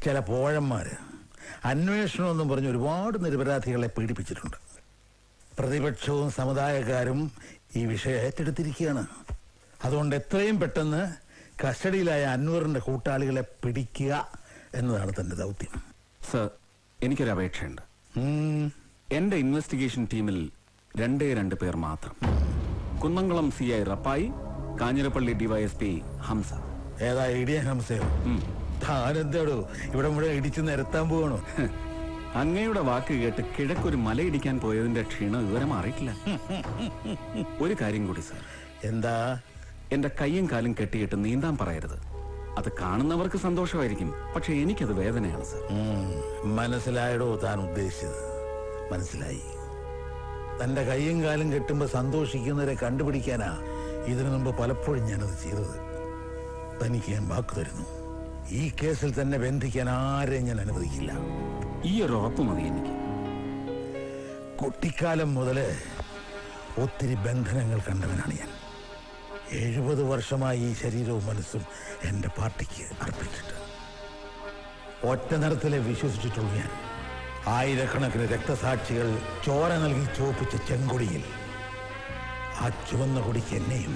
ചില പോഴന്മാർ അന്വേഷണമെന്നും പറഞ്ഞ് ഒരുപാട് നിരപരാധികളെ പീഡിപ്പിച്ചിട്ടുണ്ട്. പ്രതിപക്ഷവും സമുദായക്കാരും ഈ വിഷയം ഏറ്റെടുത്തിരിക്കുകയാണ്. അതുകൊണ്ട് എത്രയും പെട്ടെന്ന് കസ്റ്റഡിയിലായ അൻവറിന്റെ കൂട്ടാളികളെ പിടിക്കുക എന്നതാണ് തന്റെ ദൗത്യം. സർ, എനിക്കൊരു അപേക്ഷയുണ്ട്. എന്റെ ഇൻവെസ്റ്റിഗേഷൻ ടീമിൽ 2 പേർ മാത്രം. Kunnamkulam CI Rappai, Kanjirappally DYSP Hamza. ഏതാ ഇടിയ ഹംസയോ? താനെന്താടോ ഇവിടെ മുഴുവൻ ഇടിച്ചു നിരത്താൻ പോകണോ? അങ്ങയുടെ വാക്ക് കേട്ട് കിഴക്കൊരു മലയിടിക്കാൻ പോയതിന്റെ ക്ഷീണം ഇതുവരെ മാറിയിട്ടില്ല. ഒരു കാര്യം കൂടി സർ. എന്താ? എന്റെ കയ്യും കാലും കെട്ടിയിട്ട് നീന്താൻ പറയരുത്. അത് കാണുന്നവർക്ക് സന്തോഷമായിരിക്കും, പക്ഷെ എനിക്കത് വേദനയാണ് സർ. മനസ്സിലായടോ താൻ ഉദ്ദേശിച്ചത്. മനസ്സിലായി. തന്റെ കയ്യും കാലും കെട്ടുമ്പോ സന്തോഷിക്കുന്നവരെ കണ്ടുപിടിക്കാനാ ഇതിനു മുമ്പ് പലപ്പോഴും ഞാനത് ചെയ്തത്. തനിക്ക് ഞാൻ വാക്ക് തരുന്നു, ഈ കേസിൽ തന്നെ ബന്ധിക്കാൻ ആരെയും ഞാൻ അനുവദിക്കില്ല. ഈ ഒരു ഉറപ്പ് മതി എനിക്ക്. കുട്ടിക്കാലം മുതല് ഒത്തിരി ബന്ധനങ്ങൾ കണ്ടവനാണ് ഞാൻ. 70 വർഷമായി ഈ ശരീരവും മനസ്സും എൻ്റെ പാർട്ടിക്ക് അർപ്പിച്ചിട്ട് ഒറ്റ നിറത്തിലെ വിശ്വസിച്ചിട്ടുള്ളൂ ഞാൻ. ആയിരക്കണക്കിന് രക്തസാക്ഷികൾ ചോര നൽകി ചോപ്പിച്ച ചെങ്കൊടിയിൽ ആ ചുവന്ന കൊടിക്ക് എന്നെയും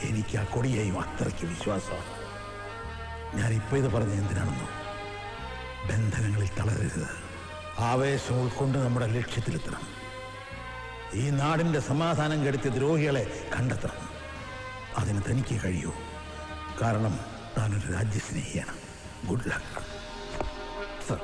എനിക്ക് ആ കൊടിയെയും അത്രയ്ക്ക് വിശ്വാസമാണ്. ഞാനിപ്പോൾ ഇത് പറഞ്ഞ എന്തിനാണെന്നോ, ബന്ധനങ്ങളിൽ തളരരുത്, ആവേശം ഉൾക്കൊണ്ട് നമ്മുടെ ലക്ഷ്യത്തിലെത്തണം. ഈ നാടിൻ്റെ സമാധാനം കെടുത്തിയ ദ്രോഹികളെ കണ്ടെത്തണം. അതിന് തനിക്ക് കഴിയൂ. കാരണം താനൊരു രാജ്യസ്നേഹിയാണ്. Good luck sir.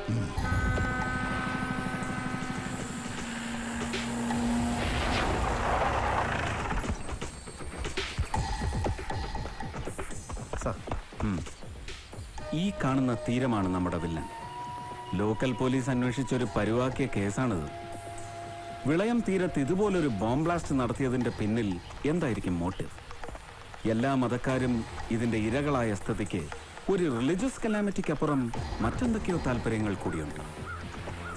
ഈ കാണുന്ന തീരമാണ് നമ്മുടെ വില്ലൻ. ലോക്കൽ പോലീസ് അന്വേഷിച്ചൊരു പരുവാക്കിയ കേസാണിത്. വിളയം തീരത്ത് ഇതുപോലൊരു ബോംബ് ബ്ലാസ്റ്റ് നടത്തിയതിന്റെ പിന്നിൽ എന്തായിരിക്കും മോട്ടീവ്? എല്ലാ മതക്കാരും ഇതിന്റെ ഇരകളായ സ്ഥിതിക്ക് ഒരു റിലീജിയസ് കലാമിറ്റിക്കപ്പുറം മറ്റെന്തൊക്കെയോ താല്പര്യങ്ങൾ കൂടിയുണ്ട്.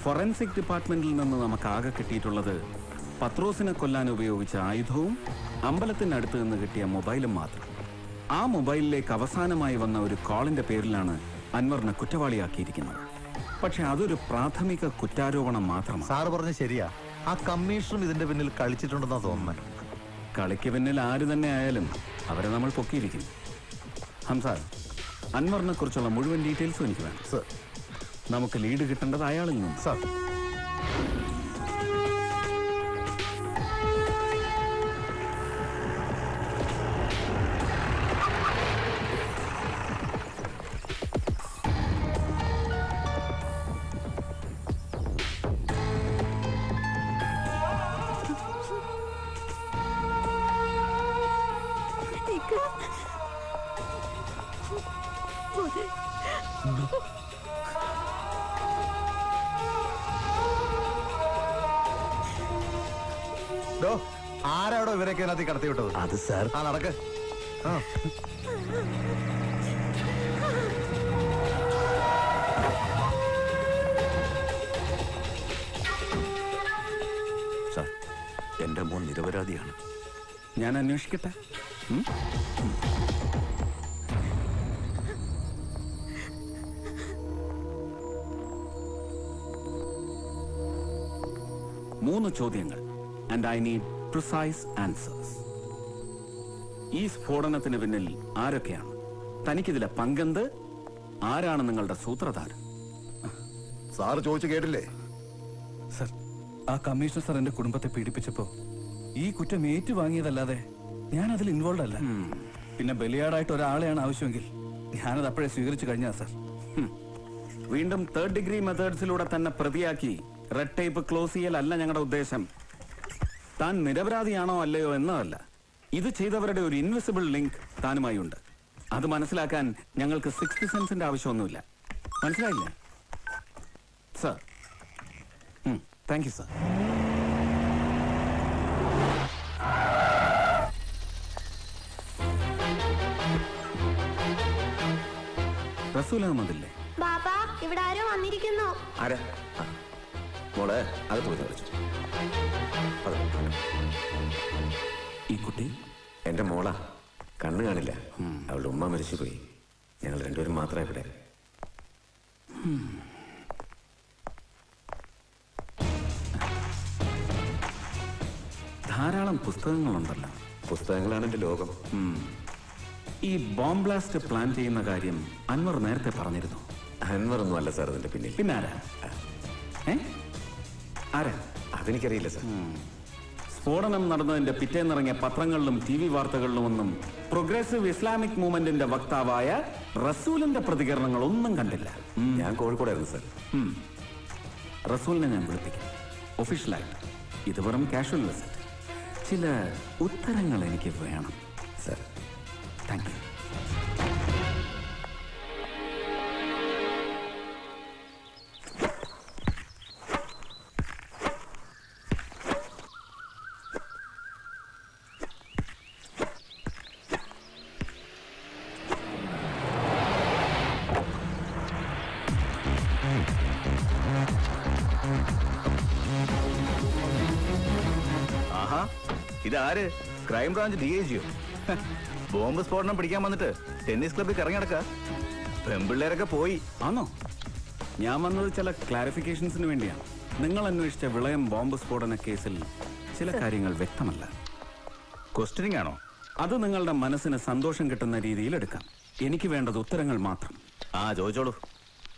ഫോറൻസിക് ഡിപ്പാർട്ട്മെന്റിൽ നിന്ന് നമുക്ക് ആകെ കിട്ടിയിട്ടുള്ളത് പത്രോസിനെ കൊല്ലാൻ ഉപയോഗിച്ച ആയുധവും അമ്പലത്തിനടുത്ത് നിന്ന് കിട്ടിയ മൊബൈലും മാത്രം. ആ മൊബൈലിലേക്ക് അവസാനമായി വന്ന ഒരു കോളിന്റെ പേരിലാണ് അൻവറിനെ കുറ്റവാളിയാക്കിയിരിക്കുന്നത്. പക്ഷെ അതൊരു പ്രാഥമിക കുറ്റാരോപണം മാത്രമാണ്. സാറ് പറഞ്ഞ ശരിയാ. ആ കമ്മീഷണറും ഇതിന്റെ പിന്നിൽ കളിച്ചിട്ടുണ്ടെന്നാ തോന്നുന്നത്. കളിക്ക് പിന്നിൽ ആര് തന്നെ ആയാലും അവരെ നമ്മൾ പൊക്കിയിരിക്കും. ഹംസാർ, അൻവറിനെ കുറിച്ചുള്ള മുഴുവൻ ഡീറ്റെയിൽസും എനിക്ക് വേണം സർ. നമുക്ക് ലീഡ് കിട്ടേണ്ടത് അയാളിൽ നിന്ന് സർ. ആരാടോ ഇവരൊക്കെ അതിനകത്ത് കടത്തി വിട്ടത്? അത് സാർ. ആ നടക്ക്. സാർ, എന്റെ മോൻ നിരപരാധിയാണ്. ഞാൻ അന്വേഷിക്കട്ടെ. മൂന്ന് ചോദ്യങ്ങൾ. And I need precise answers. ഈ സ്ഫോടനത്തിന് പിന്നിൽ ആരൊക്കെയാണ്? തനിക്കിതിലെ പങ്കെന്ത്? ആരാണ് നിങ്ങളുടെ സൂത്രധാരൻ? സാറ് ചോദിച്ചു കേട്ടില്ലേ? സർ, ആ കമ്മീഷണർ സാർ എന്റെ കുടുംബത്തെ പീഡിപ്പിച്ചപ്പോ ഈ കുറ്റം ഏറ്റുവാങ്ങിയതല്ലാതെ ഞാൻ അതിൽ ഇൻവോൾവ് അല്ല. പിന്നെ ബലിയാടായിട്ട് ഒരാളെയാണ് ആവശ്യമെങ്കിൽ ഞാനത് അപ്പോഴേ സ്വീകരിച്ചു കഴിഞ്ഞാ സർ. വീണ്ടും 3rd ഡിഗ്രി മെത്തേഡ്സിലൂടെ തന്നെ പ്രതിയാക്കി റെഡ് ടേപ്പ് ക്ലോസ് ചെയ്യലല്ല ഞങ്ങളുടെ ഉദ്ദേശം. താൻ നിരപരാധിയാണോ അല്ലയോ എന്നതല്ല, ഇത് ചെയ്തവരുടെ ഒരു ഇൻവിസിബിൾ ലിങ്ക് താനുമായി ഉണ്ട്. അത് മനസ്സിലാക്കാൻ ഞങ്ങൾക്ക് 6th സെൻസിന്റെ ആവശ്യമൊന്നുമില്ല. മനസ്സിലായില്ലേ സർ? Thank you sir. റസൂൽ അഹമ്മദില്ലേ? ബാബാ, ഇവിടെ ആരോ വന്നിരിക്കുന്നു. ആരാ? മോളെ അകത്ത് പോയി വിളിച്ചു. ഈ കുട്ടി എന്റെ മോളാ. കണ്ണു കാണില്ല. അവളുടെ ഉമ്മ മരിച്ചു പോയി. ഞങ്ങൾ രണ്ടുപേരും മാത്രമേ ഇവിടെ. ധാരാളം പുസ്തകങ്ങളുണ്ടല്ലോ. പുസ്തകങ്ങളാണ് എന്റെ ലോകം. ഈ ബോംബ് ബ്ലാസ്റ്റ് പ്ലാൻ ചെയ്യുന്ന കാര്യം അൻവർ നേരത്തെ പറഞ്ഞിരുന്നു. അൻവർ ഒന്നും അല്ല സാർ അതിന്റെ പിന്നിൽ. പിന്നെ ആരാ? ആരാ? അതെനിക്കറിയില്ല സാർ. സ്ഫോടനം നടന്നതിന്റെ പിറ്റേന്നിറങ്ങിയ പത്രങ്ങളിലും TV വാർത്തകളിലും ഒന്നും പ്രോഗ്രസീവ് ഇസ്ലാമിക് മൂവ്മെന്റിന്റെ വക്താവായ റസൂലിന്റെ പ്രതികരണങ്ങൾ ഒന്നും കണ്ടില്ല. ഞാൻ കോഴിക്കോടായിരുന്നു സാർ. റസൂലിനെ ഞാൻ വിളിപ്പിക്കും ഒഫീഷ്യലായിട്ട്. ഇത് വെറും കാഷ്വൽ വിസിറ്റ്. ചില ഉത്തരങ്ങൾ എനിക്ക് വേണം സാർ. Thank you. ഇതാര്? ക്രൈംബ്രാഞ്ച് DIGയോ? ബോംബ് സ്ഫോടനം പിടിക്കാൻ വന്നിട്ട് ടെന്നീസ് ക്ലബ്ബിൽ കറങ്ങിടക്ക. പെമ്പിള്ളേരൊക്കെ പോയി. ആണോ? ഞാൻ വന്നത് ചില ക്ലാരിഫിക്കേഷൻസിന് വേണ്ടിയാണ്. നിങ്ങൾ അന്വേഷിച്ച വിളയം ബോംബ് സ്ഫോടന കേസിൽ ചില കാര്യങ്ങൾ വ്യക്തമല്ല. ക്വസ്റ്റ്യനിങ് ആണോ? അത് നിങ്ങളുടെ മനസ്സിന് സന്തോഷം കിട്ടുന്ന രീതിയിൽ എടുക്കാം. എനിക്ക് വേണ്ടത് ഉത്തരങ്ങൾ മാത്രം. ചോദിച്ചോളൂ.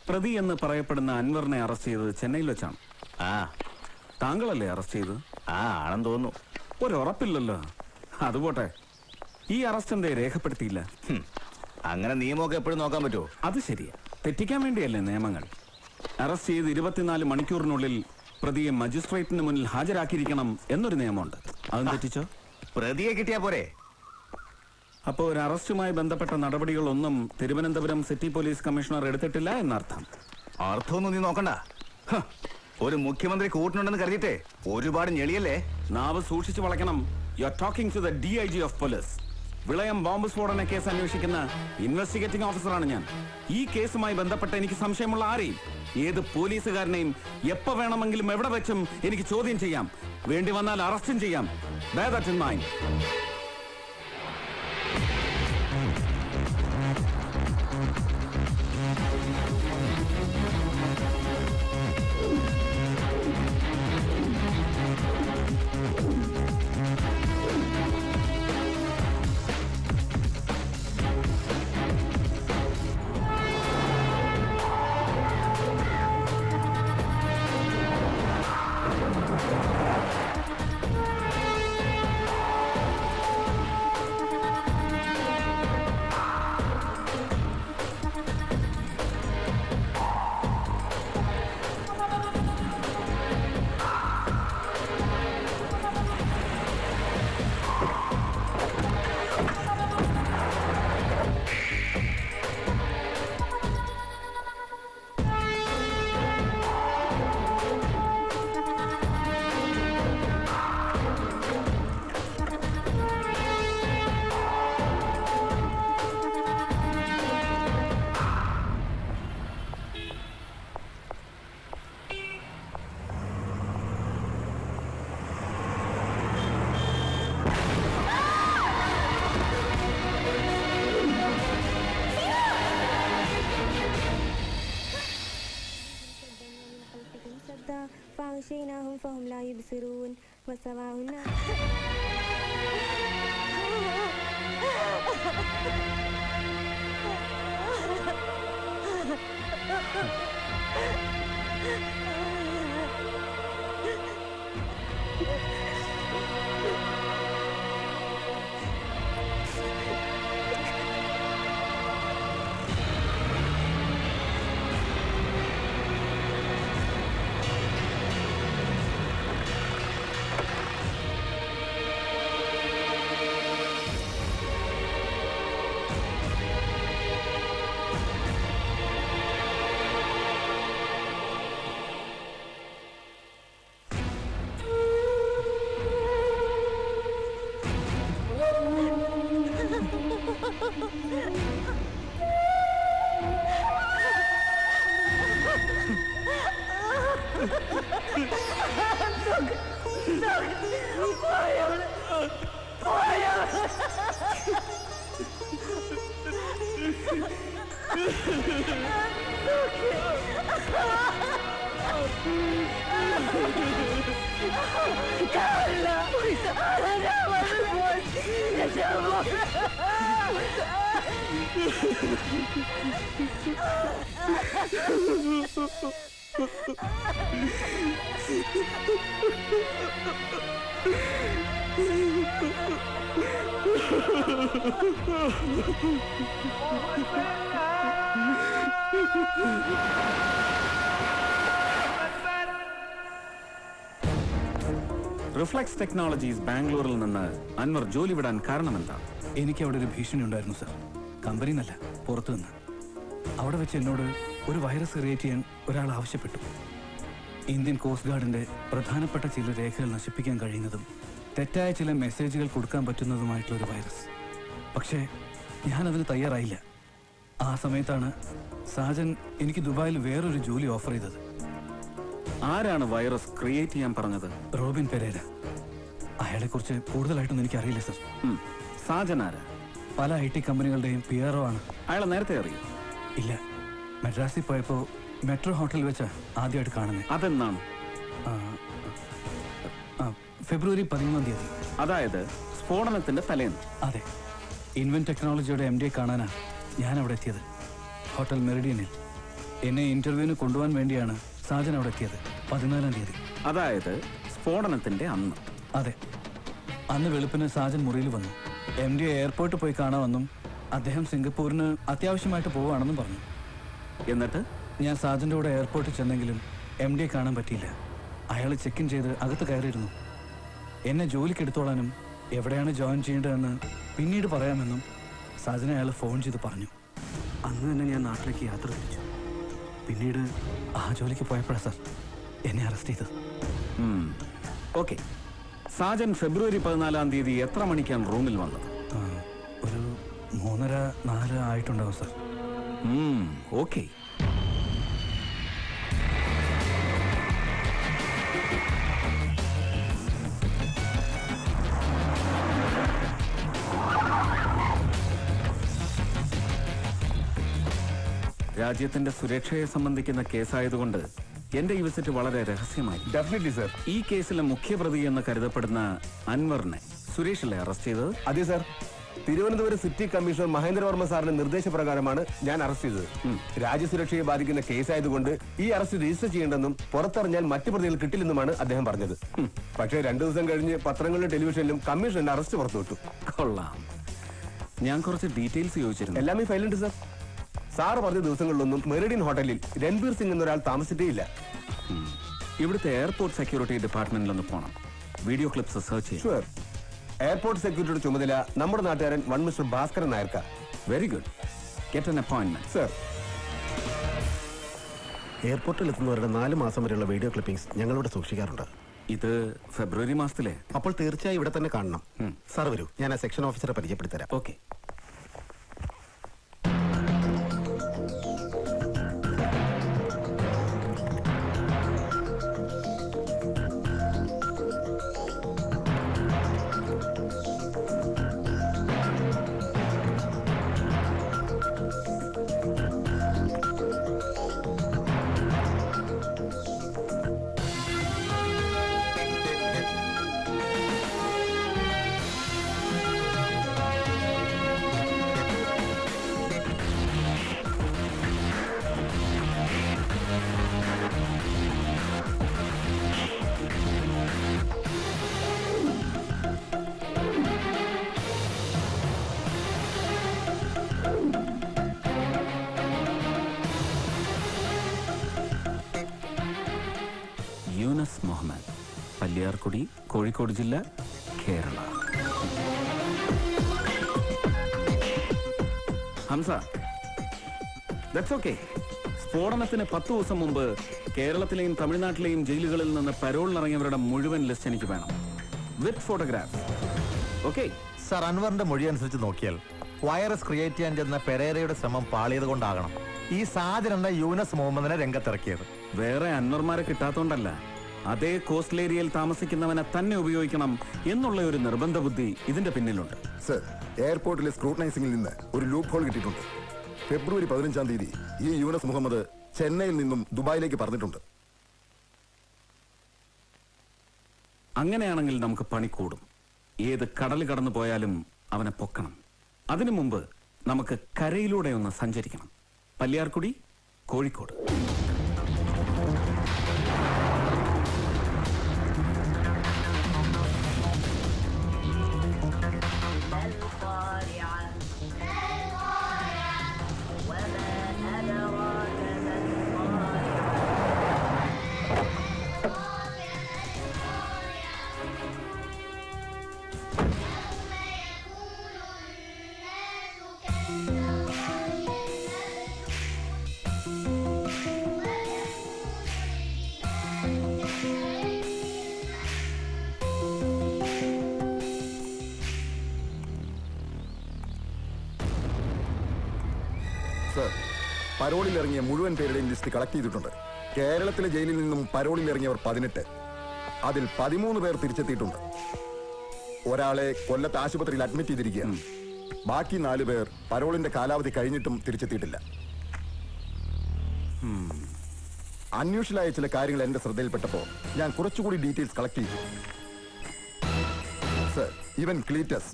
പ്രതി എന്ന് പറയപ്പെടുന്ന അൻവറിനെ അറസ്റ്റ് ചെയ്തത് ചെന്നൈയിൽ വെച്ചാണ്. താങ്കളല്ലേ അറസ്റ്റ് ചെയ്തത്? ആണെന്ന് തോന്നുന്നു. ഒരു ഉറപ്പില്ലല്ലോ. അതുപോട്ടെ, ഈ അറസ്റ്റ് എന്തേ രേഖപ്പെടുത്തിയില്ല? അങ്ങനെ നിയമമൊക്കെ എപ്പോഴും നോക്കാൻ പറ്റുമോ? അത് ശരിയാ, തെറ്റിക്കാൻ വേണ്ടിയല്ലേ നിയമങ്ങൾ. അറസ്റ്റ് ചെയ്ത് 24 മണിക്കൂറിനുള്ളിൽ പ്രതിയെ മജിസ്ട്രേറ്റിന് മുന്നിൽ ഹാജരാക്കിയിരിക്കണം എന്നൊരു നിയമമുണ്ട്. അതും തെറ്റിച്ചോ? പ്രതിയെ കിട്ടിയാ പോരെ? അപ്പോൾ ഒരു അറസ്റ്റുമായി ബന്ധപ്പെട്ട നടപടികളൊന്നും തിരുവനന്തപുരം സിറ്റി പോലീസ് കമ്മീഷണർ എടുത്തിട്ടില്ല എന്നർത്ഥം. അർത്ഥമൊന്നും നീ നോക്കണ്ട. ഒരു മുഖ്യമന്ത്രി കൂട്ടിനുണ്ടെന്ന് കരുതിയിട്ടേ ഒരുപാട് ഞെളിയല്ലേ. നാവ് സൂക്ഷിച്ചു വളയ്ക്കണം. You are talking to the DIG of police. Vilayam bomb സ്ഫോടന കേസ് അന്വേഷിക്കുന്ന ഇൻവെസ്റ്റിഗേറ്റിംഗ് ഓഫീസറാണ് ഞാൻ. ഈ കേസുമായി ബന്ധപ്പെട്ട് എനിക്ക് സംശയമുള്ള ആരെയും, ഏത് പോലീസുകാരനെയും എപ്പോ വേണമെങ്കിലും എവിടെ വെച്ചും എനിക്ക് ചോദ്യം ചെയ്യാം. വേണ്ടി വന്നാൽ അറസ്റ്റും ചെയ്യാം. Bear that in mind. فأغشيناهم فهم لا يبصرون وسواء reflux technologies ബാംഗ്ലൂരിൽ നിന്ന് അൻവർ ജോലി വിടാൻ കാരണമെന്താണ്? എനിക്ക് അവിടെ ഒരു ഭീഷണി ഉണ്ടായിരുന്നു സർ. കമ്പനിന്നല്ല, പുറത്തുനിന്ന്. അവിടെ വെച്ച് എന്നോട് ഒരു വൈറസ് ക്രിയേറ്റ് ചെയ്യാൻ ഒരാൾ ആവശ്യപ്പെട്ടു. ഇന്ത്യൻ കോസ്റ്റ് ഗാർഡിന്റെ പ്രധാനപ്പെട്ട ചില രേഖകൾ നശിപ്പിക്കാൻ കഴിയുന്നതും തെറ്റായ ചില മെസ്സേജുകൾ കൊടുക്കാൻ പറ്റുന്നതുമായിട്ടുള്ള ഒരു വൈറസ്. പക്ഷേ ഞാനതിന് തയ്യാറായില്ല. ആ സമയത്താണ് സാജൻ എനിക്ക് ദുബായിൽ വേറൊരു ജോലി ഓഫർ ചെയ്തത്. ആരാണ് വൈറസ് ക്രിയേറ്റ് ചെയ്യാൻ പറഞ്ഞത്? റോബിൻ പെരേര. അയാളെ കുറിച്ച് കൂടുതലായിട്ടൊന്നും എനിക്കറിയില്ല സർ. സാജൻ ആരാ? പല IT കമ്പനികളുടെയും PRO ആണ്. അയാളെ നേരത്തെ അറിയും? ഇല്ല, മദ്രാസിൽ പോയപ്പോൾ മെട്രോ ഹോട്ടലിൽ വെച്ചാ ആദ്യമായിട്ട് കാണുന്നത്. അതെന്നാണ്? ഫെബ്രുവരി 13 അതായത് സ്ഫോടനത്തിന്റെ തലേന്ന്? അതെ. ഇൻവെൻ ടെക്നോളജിയുടെ MD കാണാനാ ഞാൻ അവിടെ എത്തിയത്, ഹോട്ടൽ മെറിഡിയനിൽ. എന്നെ ഇന്റർവ്യൂവിന് കൊണ്ടുപോകാൻ വേണ്ടിയാണ് സാജൻ അവിടെ എത്തിയത് 14 അതായത് സ്ഫോടനത്തിന്റെ അന്ന്? അതെ. അന്ന് വെളുപ്പിന് സാജൻ മുറിയിൽ വന്നു. MD എയർപോർട്ടിൽ പോയി കാണാമെന്നും അദ്ദേഹം സിംഗപ്പൂരിന് അത്യാവശ്യമായിട്ട് പോവുകയാണെന്നും പറഞ്ഞു. എന്നിട്ട് ഞാൻ സാജന്റെ കൂടെ എയർപോർട്ടിൽ ചെന്നെങ്കിലും MD കാണാൻ പറ്റിയില്ല. അയാൾ ചെക്ക് ഇൻ ചെയ്ത് അകത്ത് കയറിയിരുന്നു. എന്നെ ജോലിക്ക് എടുത്തോളാനും എവിടെയാണ് ജോയിൻ ചെയ്യേണ്ടതെന്ന് പിന്നീട് പറയാമെന്നും സാജനെ അയാൾ ഫോൺ ചെയ്ത് പറഞ്ഞു. അന്ന് തന്നെ ഞാൻ നാട്ടിലേക്ക് യാത്ര തിരിച്ചു. പിന്നീട് ആ ജോലിക്ക് പോയപ്പോഴാണ് സാർ എന്നെ അറസ്റ്റ് ചെയ്തത്. ഓക്കെ. സാജൻ ഫെബ്രുവരി 14 എത്ര മണിക്കാണ് റൂമിൽ വന്നത്? ഒരു 3:30-4 ആയിട്ടുണ്ടാവും സാർ. ഓക്കെ. രാജ്യത്തിന്റെ സുരക്ഷയെ സംബന്ധിക്കുന്ന കേസായതുകൊണ്ട് എന്റെ ഈ വിസിറ്റ് വളരെ രഹസ്യമായി. Definitely sir. ഈ കേസിലെ മുഖ്യപ്രതി എന്ന് കരുതപ്പെടുന്ന അൻവറിനെ സുരേഷല്ലേ അറസ്റ്റ് ചെയ്തത്? അതെ sir. Thiruvananthapuram city commissioner Mahendra Varma സാറിന്റെ നിർദ്ദേശപ്രകാരമാണ് ഞാൻ അറസ്റ്റ് ചെയ്തത്. രാജ്യസുരക്ഷയെ ബാധിക്കുന്ന കേസായതുകൊണ്ട് ഈ അറസ്റ്റ് രജിസ്റ്റർ ചെയ്യേണ്ടെന്നും പുറത്തറിഞ്ഞാൽ മറ്റു പ്രതികൾ കിട്ടില്ലെന്നുമാണ് അദ്ദേഹം പറഞ്ഞത്. പക്ഷേ 2 ദിവസം കഴിഞ്ഞ് പത്രങ്ങളിലും ടെലിവിഷനിലും കമ്മീഷൻ അറസ്റ്റ് പുറത്തുവിട്ടു. കൊള്ളാം. ഞാൻ കുറച്ച് ഡീറ്റെയിൽസ് ചോദിച്ചിരുന്നു. എല്ലാം ഈ ഫയലുണ്ട് സർ. സാറ് പറഞ്ഞ ദിവസങ്ങളിലൊന്നും മെറിഡിയൻ ഹോട്ടലിൽ രൺബീർ സിംഗ് എന്നൊരാൾ താമസിച്ചിട്ടേയില്ല. ഇവിടുത്തെ എയർപോർട്ട് സെക്യൂരിറ്റി ഡിപ്പാർട്ട്മെന്റിലൊന്ന് പോണം. വീഡിയോ ക്ലിപ്സ് സെർച്ച് ചെയ്യും. ഷുവർ. എയർപോർട്ട് സെക്യൂരിറ്റിയുടെ ചുമതല നമ്മുടെ നാട്ടുകാരൻ മിസ്റ്റർ ഭാസ്കരൻ നായർക്ക. Very good. Get an appointment. Sir. എയർപോർട്ടിൽ എത്തുന്നവരുടെ 4 മാസം വരെയുള്ള വീഡിയോ ക്ലിപ്പിംഗ്സ് ഞങ്ങളിവിടെ സൂക്ഷിക്കാറുണ്ട്. ഇത് ഫെബ്രുവരി മാസത്തിലെ? അപ്പോൾ തീർച്ചയായും ഇവിടെ തന്നെ കാണണം. സാർ വരൂ, ഞാൻ ആ സെക്ഷൻ ഓഫീസറെ പരിചയപ്പെടുത്തരാം. ഓക്കെ. യൂനസ് മുഹമ്മദ്, പല്ലിയാർക്കുടി, കോഴിക്കോട് ജില്ല, കേരള. Hamza, that's okay. സ്ഫോടനത്തിന് 10 ദിവസം മുമ്പ് കേരളത്തിലെയും തമിഴ്നാട്ടിലെയും ജയിലുകളിൽ നിന്ന് പരോളിനിറങ്ങിയവരുടെ മുഴുവൻ ലിസ്റ്റ് എനിക്ക് വേണം, വിത്ത് ഫോട്ടോഗ്രാഫ്. Okay sir. അൻവറിന്റെ മൊഴി അനുസരിച്ച് നോക്കിയാൽ വൈറസ് ക്രിയേറ്റ് ചെയ്യാൻ ചെന്ന പെരേരയുടെ ശ്രമം പാളിയത് കൊണ്ടാകണം ഈ സാജൻ എന്ന യൂനസ് മുഹമ്മദിനെ രംഗത്തിറക്കിയത്. വേറെ അൻവർമാരെ കിട്ടാത്തോണ്ടല്ല, അതേ കോസ്റ്റൽ ഏരിയയിൽ താമസിക്കുന്നവനെ തന്നെ ഉപയോഗിക്കണം എന്നുള്ള ഒരു നിർബന്ധ ബുദ്ധി ഇതിന്റെ പിന്നിലുണ്ട്. സർ, എയർപോർട്ടിലെ സ്ക്രൂട്ടനൈസിംഗിൽ നിന്ന് ഒരു ലൂപ്പ് ഹോൾ കിട്ടിയിട്ടുണ്ട്. ഫെബ്രുവരി 15 ഈ യൂനസ് മുഹമ്മദ് ചെന്നൈയിൽ നിന്നും ദുബായിലേക്ക് പറഞ്ഞിട്ടുണ്ട്. അങ്ങനെയാണെങ്കിൽ നമുക്ക് പണി കൂടും. ഏത് കടൽ കടന്നു പോയാലും അവനെ പൊക്കണം. അതിനു മുമ്പ് നമുക്ക് കരയിലൂടെ ഒന്ന് സഞ്ചരിക്കണം. പല്ലിയാർക്കുടി, കോഴിക്കോട്. സർ, പരോളിൽ ഇറങ്ങിയ മുഴുവൻ പേരുടെയും ലിസ്റ്റ് കളക്ട് ചെയ്തിട്ടുണ്ട്. കേരളത്തിലെ ജയിലിൽ നിന്നും പരോളിൽ ഇറങ്ങിയവർ 18. അതിൽ 13 പേർ തിരിച്ചെത്തിയിട്ടുണ്ട്. ഒരാളെ കൊല്ലത്ത് ആശുപത്രിയിൽ അഡ്മിറ്റ് ചെയ്തിരിക്കുകയാണ്. ബാക്കി 4 പേർ പരോളിന്റെ കാലാവധി കഴിഞ്ഞിട്ടും തിരിച്ചെത്തിയിട്ടില്ല. അൺയൂഷ്വലായ ചില കാര്യങ്ങൾ എന്റെ ശ്രദ്ധയിൽപ്പെട്ടപ്പോ ഞാൻ കുറച്ചുകൂടി ഡീറ്റെയിൽസ് കളക്ട് ചെയ്തു. സർ, ഇവൻ ക്ലീറ്റസ്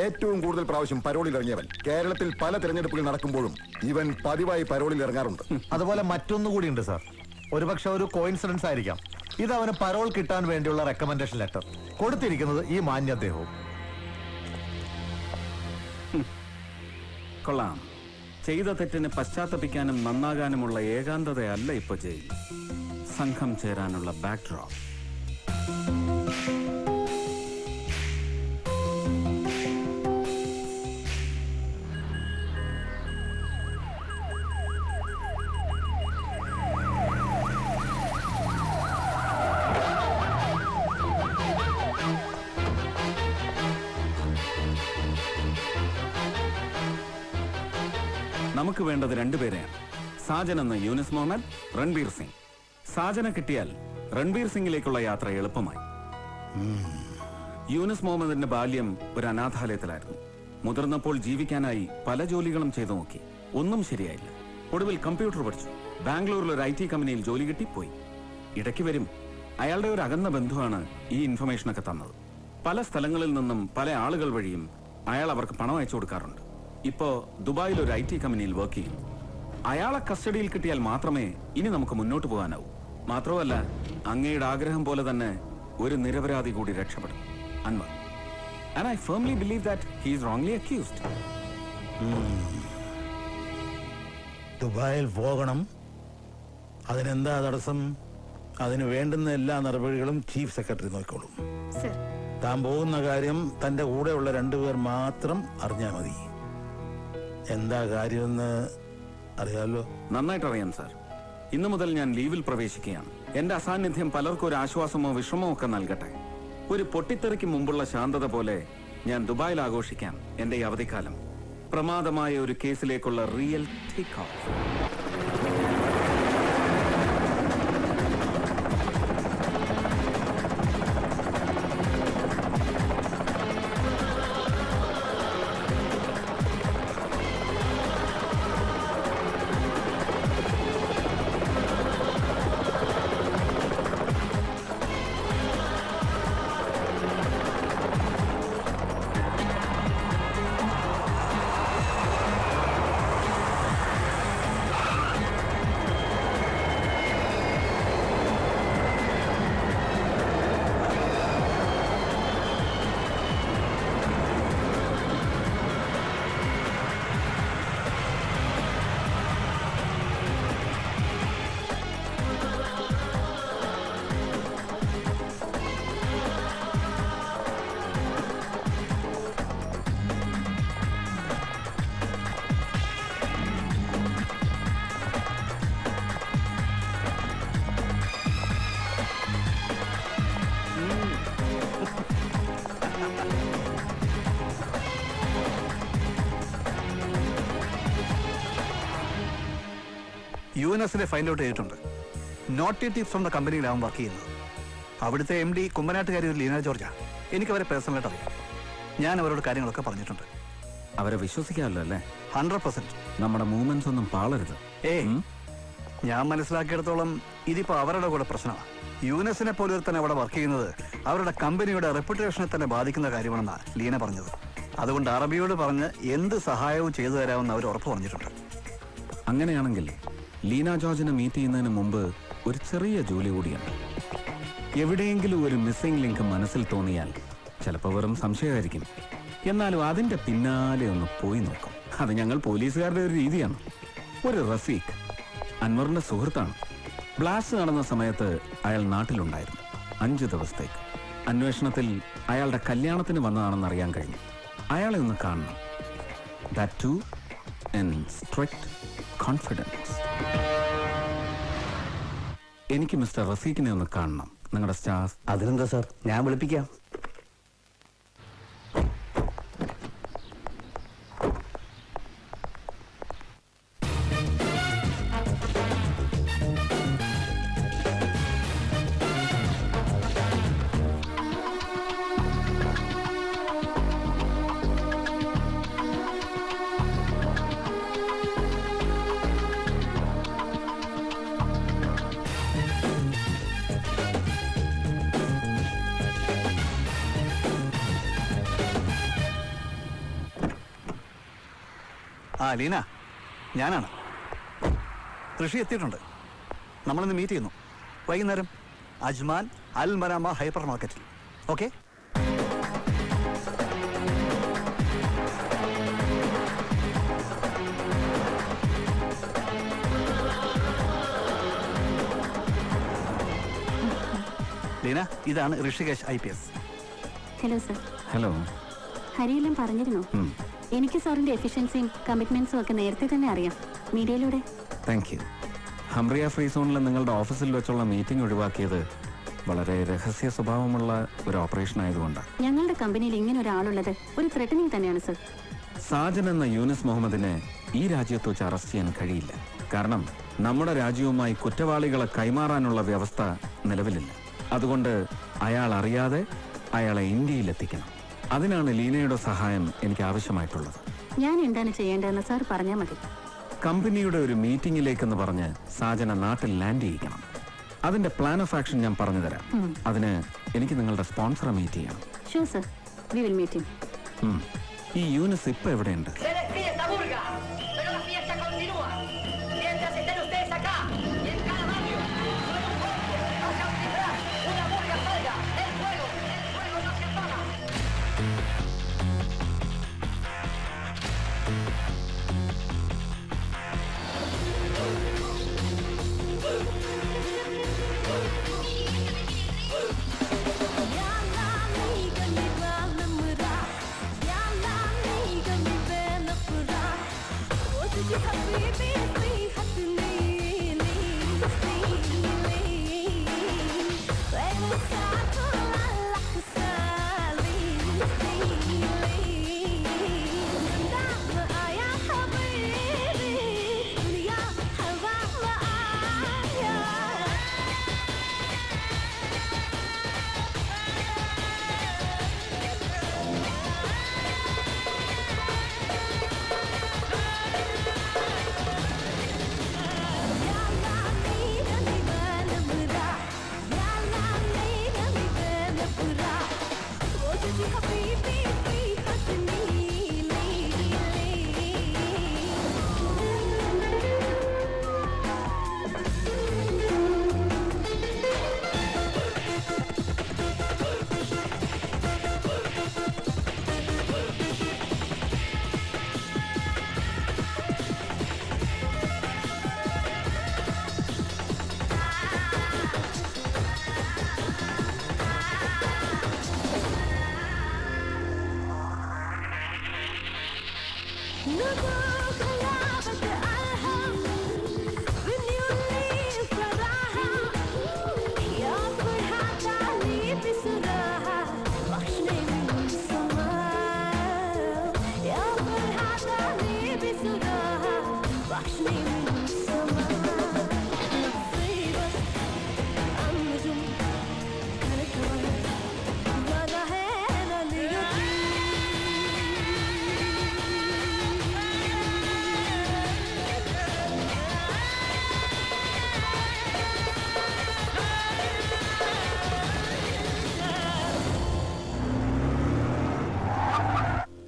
ഏറ്റവും കൂടുതൽ പ്രാവശ്യം പരോളിൽ ഇറങ്ങിയവൻ. കേരളത്തിൽ പല തെരഞ്ഞെടുപ്പുകൾ നടക്കുമ്പോഴും ഇവൻ പതിവായി പരോളിൽ ഇറങ്ങാറുണ്ട്. അതുപോലെ മറ്റൊന്നുകൂടി ഉണ്ട് സാർ. ഒരുപക്ഷെ ഒരു കോയിൻസിഡൻസ് ആയിരിക്കാം. ഇത് അവന് പരോൾ കിട്ടാൻ വേണ്ടിയുള്ള റെക്കമെൻഡേഷൻ ലെറ്റർ കൊടുത്തിരിക്കുന്നത് ഈ മാന്യ അദ്ദേഹവും. കൊള്ളാം. ചെയ്ത തെറ്റിന് പശ്ചാത്തപിക്കാനും നന്നാകാനുമുള്ള ഏകാന്തതയല്ല ഇപ്പൊ ജയിൽ. സംഘം ചേരാനുള്ള ബാക്ക്ഡ്രോപ്പ്. നമുക്ക് വേണ്ടത് 2 പേരെയാണ്. സാജൻ എന്ന യൂനിസ് മുഹമ്മദ്, രൺബീർ സിംഗ്. സാജനെ കിട്ടിയാൽ രൺബീർ സിംഗിലേക്കുള്ള യാത്ര എളുപ്പമായി. യൂനിസ് മുഹമ്മദിന്റെ ബാല്യം ഒരു അനാഥാലയത്തിലായിരുന്നു. മുതിർന്നപ്പോൾ ജീവിക്കാനായി പല ജോലികളും ചെയ്തു നോക്കി. ഒന്നും ശരിയായില്ല. ഒടുവിൽ കമ്പ്യൂട്ടർ പഠിച്ചു. ബാംഗ്ലൂരിൽ ഒരു IT കമ്പനിയിൽ ജോലി കിട്ടി പോയി. ഇടയ്ക്ക് വരും. അയാളുടെ ഒരു അകന്ന ബന്ധുവാണ് ഈ ഇൻഫർമേഷനൊക്കെ തന്നത്. പല സ്ഥലങ്ങളിൽ നിന്നും പല ആളുകൾ വഴിയും അയാൾ അവർക്ക് പണം അയച്ചു കൊടുക്കാറുണ്ട്. ഇപ്പോ ദുബായിൽ ഒരു IT കമ്പനിയിൽ വർക്ക് ചെയ്യുന്നു. അയാളെ കസ്റ്റഡിയിൽ കിട്ടിയാൽ മാത്രമേ ഇനി നമുക്ക് മുന്നോട്ട് പോകാനാവൂ. മാത്രമല്ല, അങ്ങയുടെ ആഗ്രഹം പോലെ തന്നെ ഒരു നിരപരാധി കൂടി രക്ഷപ്പെടും, Anwar. And I firmly believe that he is wrongly accused. ദുബായിൽ പോകണം. അതിനെന്താ തടസ്സം? അതിന് വേണ്ടുന്ന എല്ലാ നടപടികളും ചീഫ് സെക്രട്ടറി നോക്കിക്കോളും. താൻ പോകുന്ന കാര്യം തന്റെ കൂടെയുള്ള 2 പേർ മാത്രം അറിഞ്ഞാൽ മതി. എന്താ കാര്യമെന്ന് അറിയാലോ? നന്നായിട്ട് അറിയാം സാർ. ഇന്നു മുതൽ ഞാൻ ലീവിൽ പ്രവേശിക്കുകയാണ്. എന്റെ അസാന്നിധ്യം പലർക്കും ഒരു ആശ്വാസമോ വിഷമോ ഒക്കെ നൽകട്ടെ. ഒരു പൊട്ടിത്തെറിക്ക് മുമ്പുള്ള ശാന്തത പോലെ ഞാൻ ദുബായിൽ ആഘോഷിക്കാം എന്റെ ഈ അവധിക്കാലം. പ്രമാദമായ ഒരു കേസിലേക്കുള്ള real take off. UNS find out ചെയ്തിട്ടുണ്ട്. നോട്ടി ടിപ്സ് ഫ്രം ദ കമ്പനിയിലാവും വർക്ക് ചെയ്യുന്നത്. അവിടുത്തെ MD കുമ്പനാട്ടുകാരി ഒരു ലീന ജോർജാ. എനിക്ക് അവരെ പേഴ്സണലായിട്ട് അറിയാം. ഞാൻ അവരോട് കാര്യങ്ങളൊക്കെ പറഞ്ഞിട്ടുണ്ട്. അവരെ വിശ്വസിക്കാമല്ലോ അല്ലേ? 100%. നമ്മുടെ മൂവ്മെന്റ്സ് ഒന്നും പാളരുത്. ഞാൻ മനസ്സിലാക്കിയിടത്തോളം ഇതിപ്പോ അവരുടെ കൂടെ പ്രശ്നമാണ്. UNS പോലെ തന്നെ അവിടെ വർക്ക് ചെയ്യുന്നത് അവരുടെ കമ്പനിയുടെ റെപ്യൂട്ടേഷനെ തന്നെ ബാധിക്കുന്ന കാര്യമാണെന്നാണ് ലീന പറഞ്ഞത്. അതുകൊണ്ട് അറബിയോട് പറഞ്ഞ് എന്ത് സഹായവും ചെയ്തു തരാമെന്ന് അവർ ഉറപ്പ് പറഞ്ഞിട്ടുണ്ട്. അങ്ങനെയാണെങ്കിൽ ലീന ജോർജിനെ മീറ്റ് ചെയ്യുന്നതിന് മുമ്പ് ഒരു ചെറിയ ജോലി കൂടിയുണ്ട്. എവിടെയെങ്കിലും ഒരു മിസ്സിംഗ് ലിങ്ക് മനസ്സിൽ തോന്നിയാൽ ചിലപ്പോൾ വെറും സംശയമായിരിക്കും. എന്നാലും അതിന്റെ പിന്നാലെ ഒന്ന് പോയി നോക്കും. അത് ഞങ്ങൾ പോലീസുകാരുടെ ഒരു രീതിയാണ്. ഒരു റഫീഖ് അൻവറിന്റെ സുഹൃത്താണ്. ബ്ലാസ്റ്റ് നടന്ന സമയത്ത് അയാൾ നാട്ടിലുണ്ടായിരുന്നു 5 ദിവസത്തേക്ക്. അന്വേഷണത്തിൽ അയാളുടെ കല്യാണത്തിന് വന്നതാണെന്ന് അറിയാൻ കഴിഞ്ഞു. അയാളെ ഒന്ന് കാണണം. That too in strict confidence. എനിക്ക് മിസ്റ്റർ റഫീഖിനെ ഒന്ന് കാണണം. നിങ്ങളുടെ സ്റ്റാഫ്. അതിനെന്താ സാർ, ഞാൻ വിളിപ്പിക്കാം. ലീന, ഞാനാണ്. ഋഷി എത്തിയിട്ടുണ്ട്. നമ്മളിന്ന് മീറ്റ് ചെയ്യുന്നു വൈകുന്നേരം അജ്മാൻ അൽ മനാമ ഹൈപ്പർ മാർക്കറ്റിൽ. ഓക്കെ? ലീന, ഇതാണ് Rishikesh IPS. Hello sir. Hello. ഹരിയെല്ലാം പറഞ്ഞിരുന്നു. എനിക്ക് സാറിന്റെ എഫിഷ്യൻസിയും കമ്മിറ്റ്മെന്റ്സും ഒക്കെ നേരത്തെ തന്നെ അറിയാം, മീഡിയയിലൂടെ. Thank you. ഹംറിയ ഫ്രീ സോണിൽ നിങ്ങളുടെ ഓഫീസിൽ വെച്ചുള്ള മീറ്റിംഗ് ഒഴിവാക്കിയത് വളരെ രഹസ്യ സ്വഭാവമുള്ള ഒരു ഓപ്പറേഷൻ ആയതുകൊണ്ടാണ്. ഞങ്ങളുടെ കമ്പനിയിൽ ഇങ്ങനെ ഒരാളുള്ളത് ഒരു ത്രെട്ടനിങ് തന്നെയാണ് സർ. സാജൻ എന്ന യൂനിസ് മുഹമ്മദിനെ ഈ രാജ്യത്ത് വെച്ച് അറസ്റ്റ് ചെയ്യാൻ കഴിയില്ല. കാരണം നമ്മുടെ രാജ്യവുമായി കുറ്റവാളികളെ കൈമാറാനുള്ള വ്യവസ്ഥ നിലവിലില്ല. അതുകൊണ്ട് അയാൾ അറിയാതെ അയാളെ ഇന്ത്യയിലെത്തിക്കണം. അതിനാണ് ലീനയുടെ സഹായം എനിക്ക് ആവശ്യമായിട്ടുള്ളത്. ഞാൻ എന്താണ് ചെയ്യേണ്ടതെന്ന് സാർ പറഞ്ഞാൽ മതി. കമ്പനിയുടെ ഒരു മീറ്റിംഗിലേക്കെന്ന് പറഞ്ഞ് സാജന നാട്ടിൽ ലാൻഡ് ചെയ്യിക്കണം. അതിന്റെ പ്ലാൻ ഓഫ് ആക്ഷൻ ഞാൻ പറഞ്ഞു തരാം. അതിന് എനിക്ക് നിങ്ങളുടെ സ്പോൺസറെ മീറ്റ് ചെയ്യണം. Sure sir, we will meet him. ഈ യൂനിസ് ഇപ്പൊ എവിടെയുണ്ട്?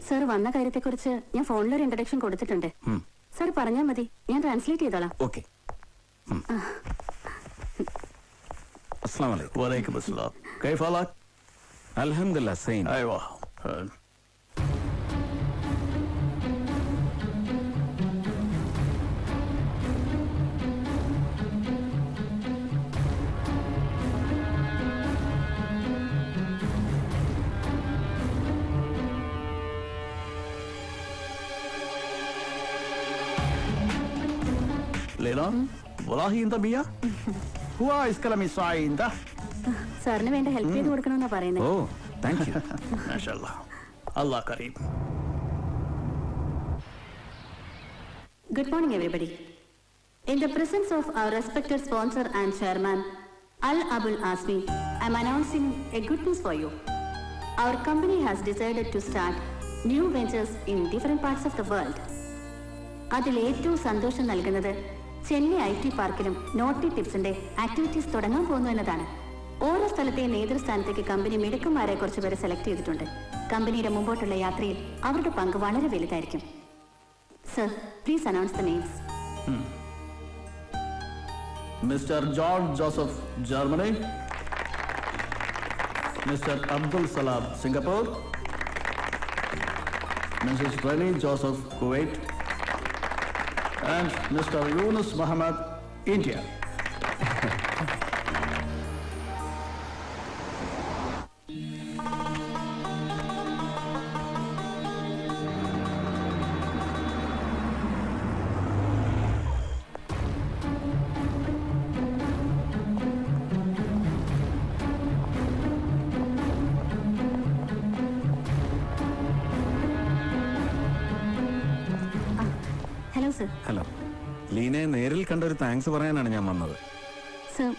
സാർ വന്ന കാര്യത്തെക്കുറിച്ച് ഞാൻ ഫോണിലൊരു ഇൻട്രഡക്ഷൻ കൊടുത്തിട്ടുണ്ട്. സാർ പറഞ്ഞാൽ മതി, ഞാൻ ട്രാൻസ്ലേറ്റ് ചെയ്തോളാം. ഓക്കെ. अस्सलाम वालेकुम। वालेकुम अस्सलाम। कैफ हालात? अल्हम्दुलिल्लाह सही। अयवा। ليلى والله انت بيا هو عايز كلام يساعد ده സാറിന് വേണ്ട ഹെൽപ്പ് ചെയ്ത് കൊടുക്കണമെന്നാ പറയുന്നത്. Oh thank you. മാഷാഅല്ലാഹ് അല്ലാഹ് കരീം. Good morning everybody. In the presence of our respected sponsor and chairman Al Abul Asmi, I am announcing a good news for you. Our company has decided to start new ventures in different parts of the world. അതിൽ ഏറ്റവും സന്തോഷം നൽകുന്നത് Chennai IT പാർക്കിലും naughty ടിപ്സിന്റെ activities തുടങ്ങാൻ പോകുന്നു എന്നതാണ്. ഓരോ സ്ഥലത്തെയും നേതൃസ്ഥാനത്തേക്ക് company മിടുക്കന്മാരെ കുറച്ചുപേരെ select ചെയ്തിട്ടുണ്ട്. കമ്പനിയുടെ മുമ്പോട്ടുള്ള യാത്രയിൽ അവരുടെ പങ്ക് വളരെ വലുതായിരിക്കും. Sir, please announce the names. Mr. George Joseph, Germany. Mr. Abdul Salam, Singapore. Mrs. Rani Joseph, Kuwait. And Mr. Yunus Muhammad, India. Hello, sir. Hello, ലീനയെ നേരിൽ കണ്ട ഒരു താങ്ക്സ് പറയാനാണ് ഞാൻ വന്നത്. Sir,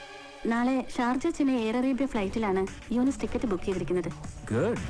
നാളെ ഷാർജ ചെന്നൈ എയർ അറേബ്യ ഫ്ലൈറ്റിലാണ് യൂണിസ് ടിക്കറ്റ് ബുക്ക് ചെയ്തിരിക്കുന്നത്. ഗുഡ്.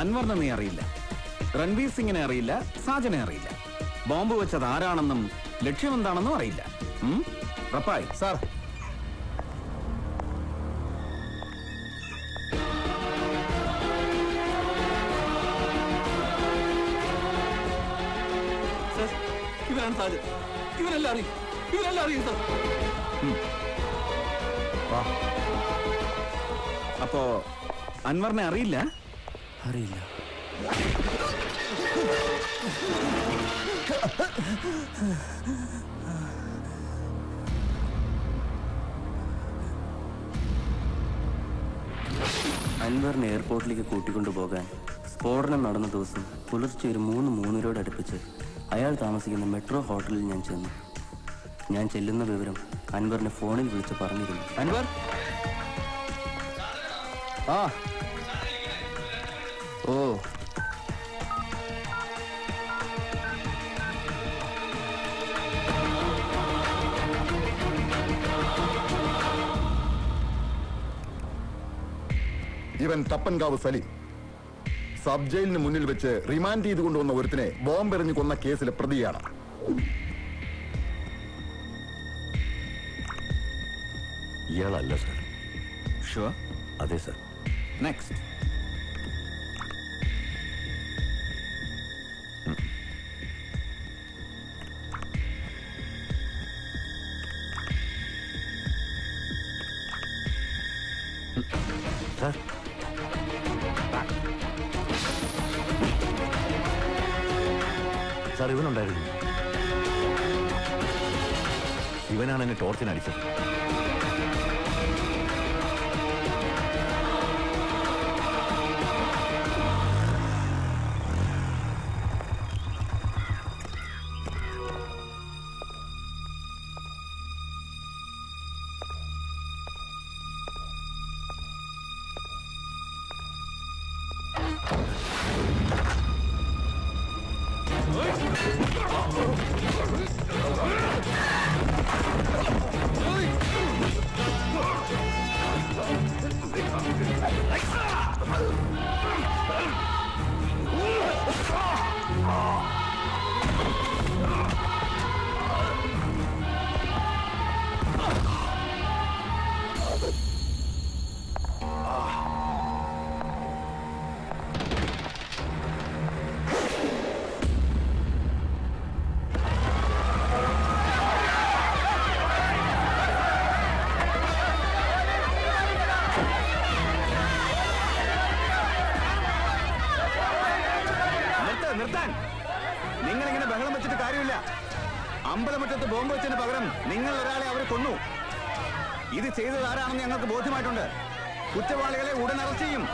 അൻവറിനെ നീ അറിയില്ല, രൺവീർ സിംഗിനെ അറിയില്ല, സാജനെ അറിയില്ല, ബോംബ് വെച്ചത് ആരാണെന്നും ലക്ഷ്യമെന്താണെന്നും അറിയില്ല. റപ്പായി സാർ, ഇവരാണ് സാജൻ. ഇവരെല്ലാം അറിയും, ഇവരെല്ലാം അറിയും സാർ. അപ്പോ അൻവറിനെ അറിയില്ല? അറിയില്ല. അൻവറിനെ എയർപോർട്ടിലേക്ക് കൂട്ടിക്കൊണ്ടുപോകാൻ സ്ഫോടനം നടന്ന ദിവസം പുലർച്ചെ ഒരു 3:03 അടുപ്പിച്ച് അയാൾ താമസിക്കുന്ന മെട്രോ ഹോട്ടലിൽ ഞാൻ ചെന്നു. ഞാൻ ചെല്ലുന്ന വിവരം അൻവറിനെ ഫോണിൽ വിളിച്ച് പറഞ്ഞിരുന്നു. അൻവർ, ആ ഓ ഇവൻ തപ്പൻകാവ് സലീം സബ് ജയിലിന് മുന്നിൽ വെച്ച് റിമാൻഡ് ചെയ്ത് കൊണ്ടുവന്ന ഒരുത്തിനെ ബോംബെറിഞ്ഞു കൊന്ന കേസിലെ പ്രതിയാണ്. ഇയാളല്ല സർ. ഷുവർ? അതെ സർ. നെക്സ്റ്റ്. സാർ, സാർ ഇവനുണ്ടായിരുന്നു. ഇവനാണ് എന്നെ ടോർച്ചിനടിച്ചത്. നിർത്താൻ. നിങ്ങളിങ്ങനെ ബഹളം വെച്ചിട്ട് കാര്യമില്ല. അമ്പലമുറ്റത്ത് ബോംബ് വെച്ചതിന് പകരം നിങ്ങൾ ഒരാളെ അവരെ കൊന്നു. ഇത് ചെയ്തത് ആരാണെന്ന് ഞങ്ങൾക്ക് ബോധ്യമായിട്ടുണ്ട്. കുറ്റവാളികളെ ഉടൻ അറസ്റ്റ് ചെയ്യും.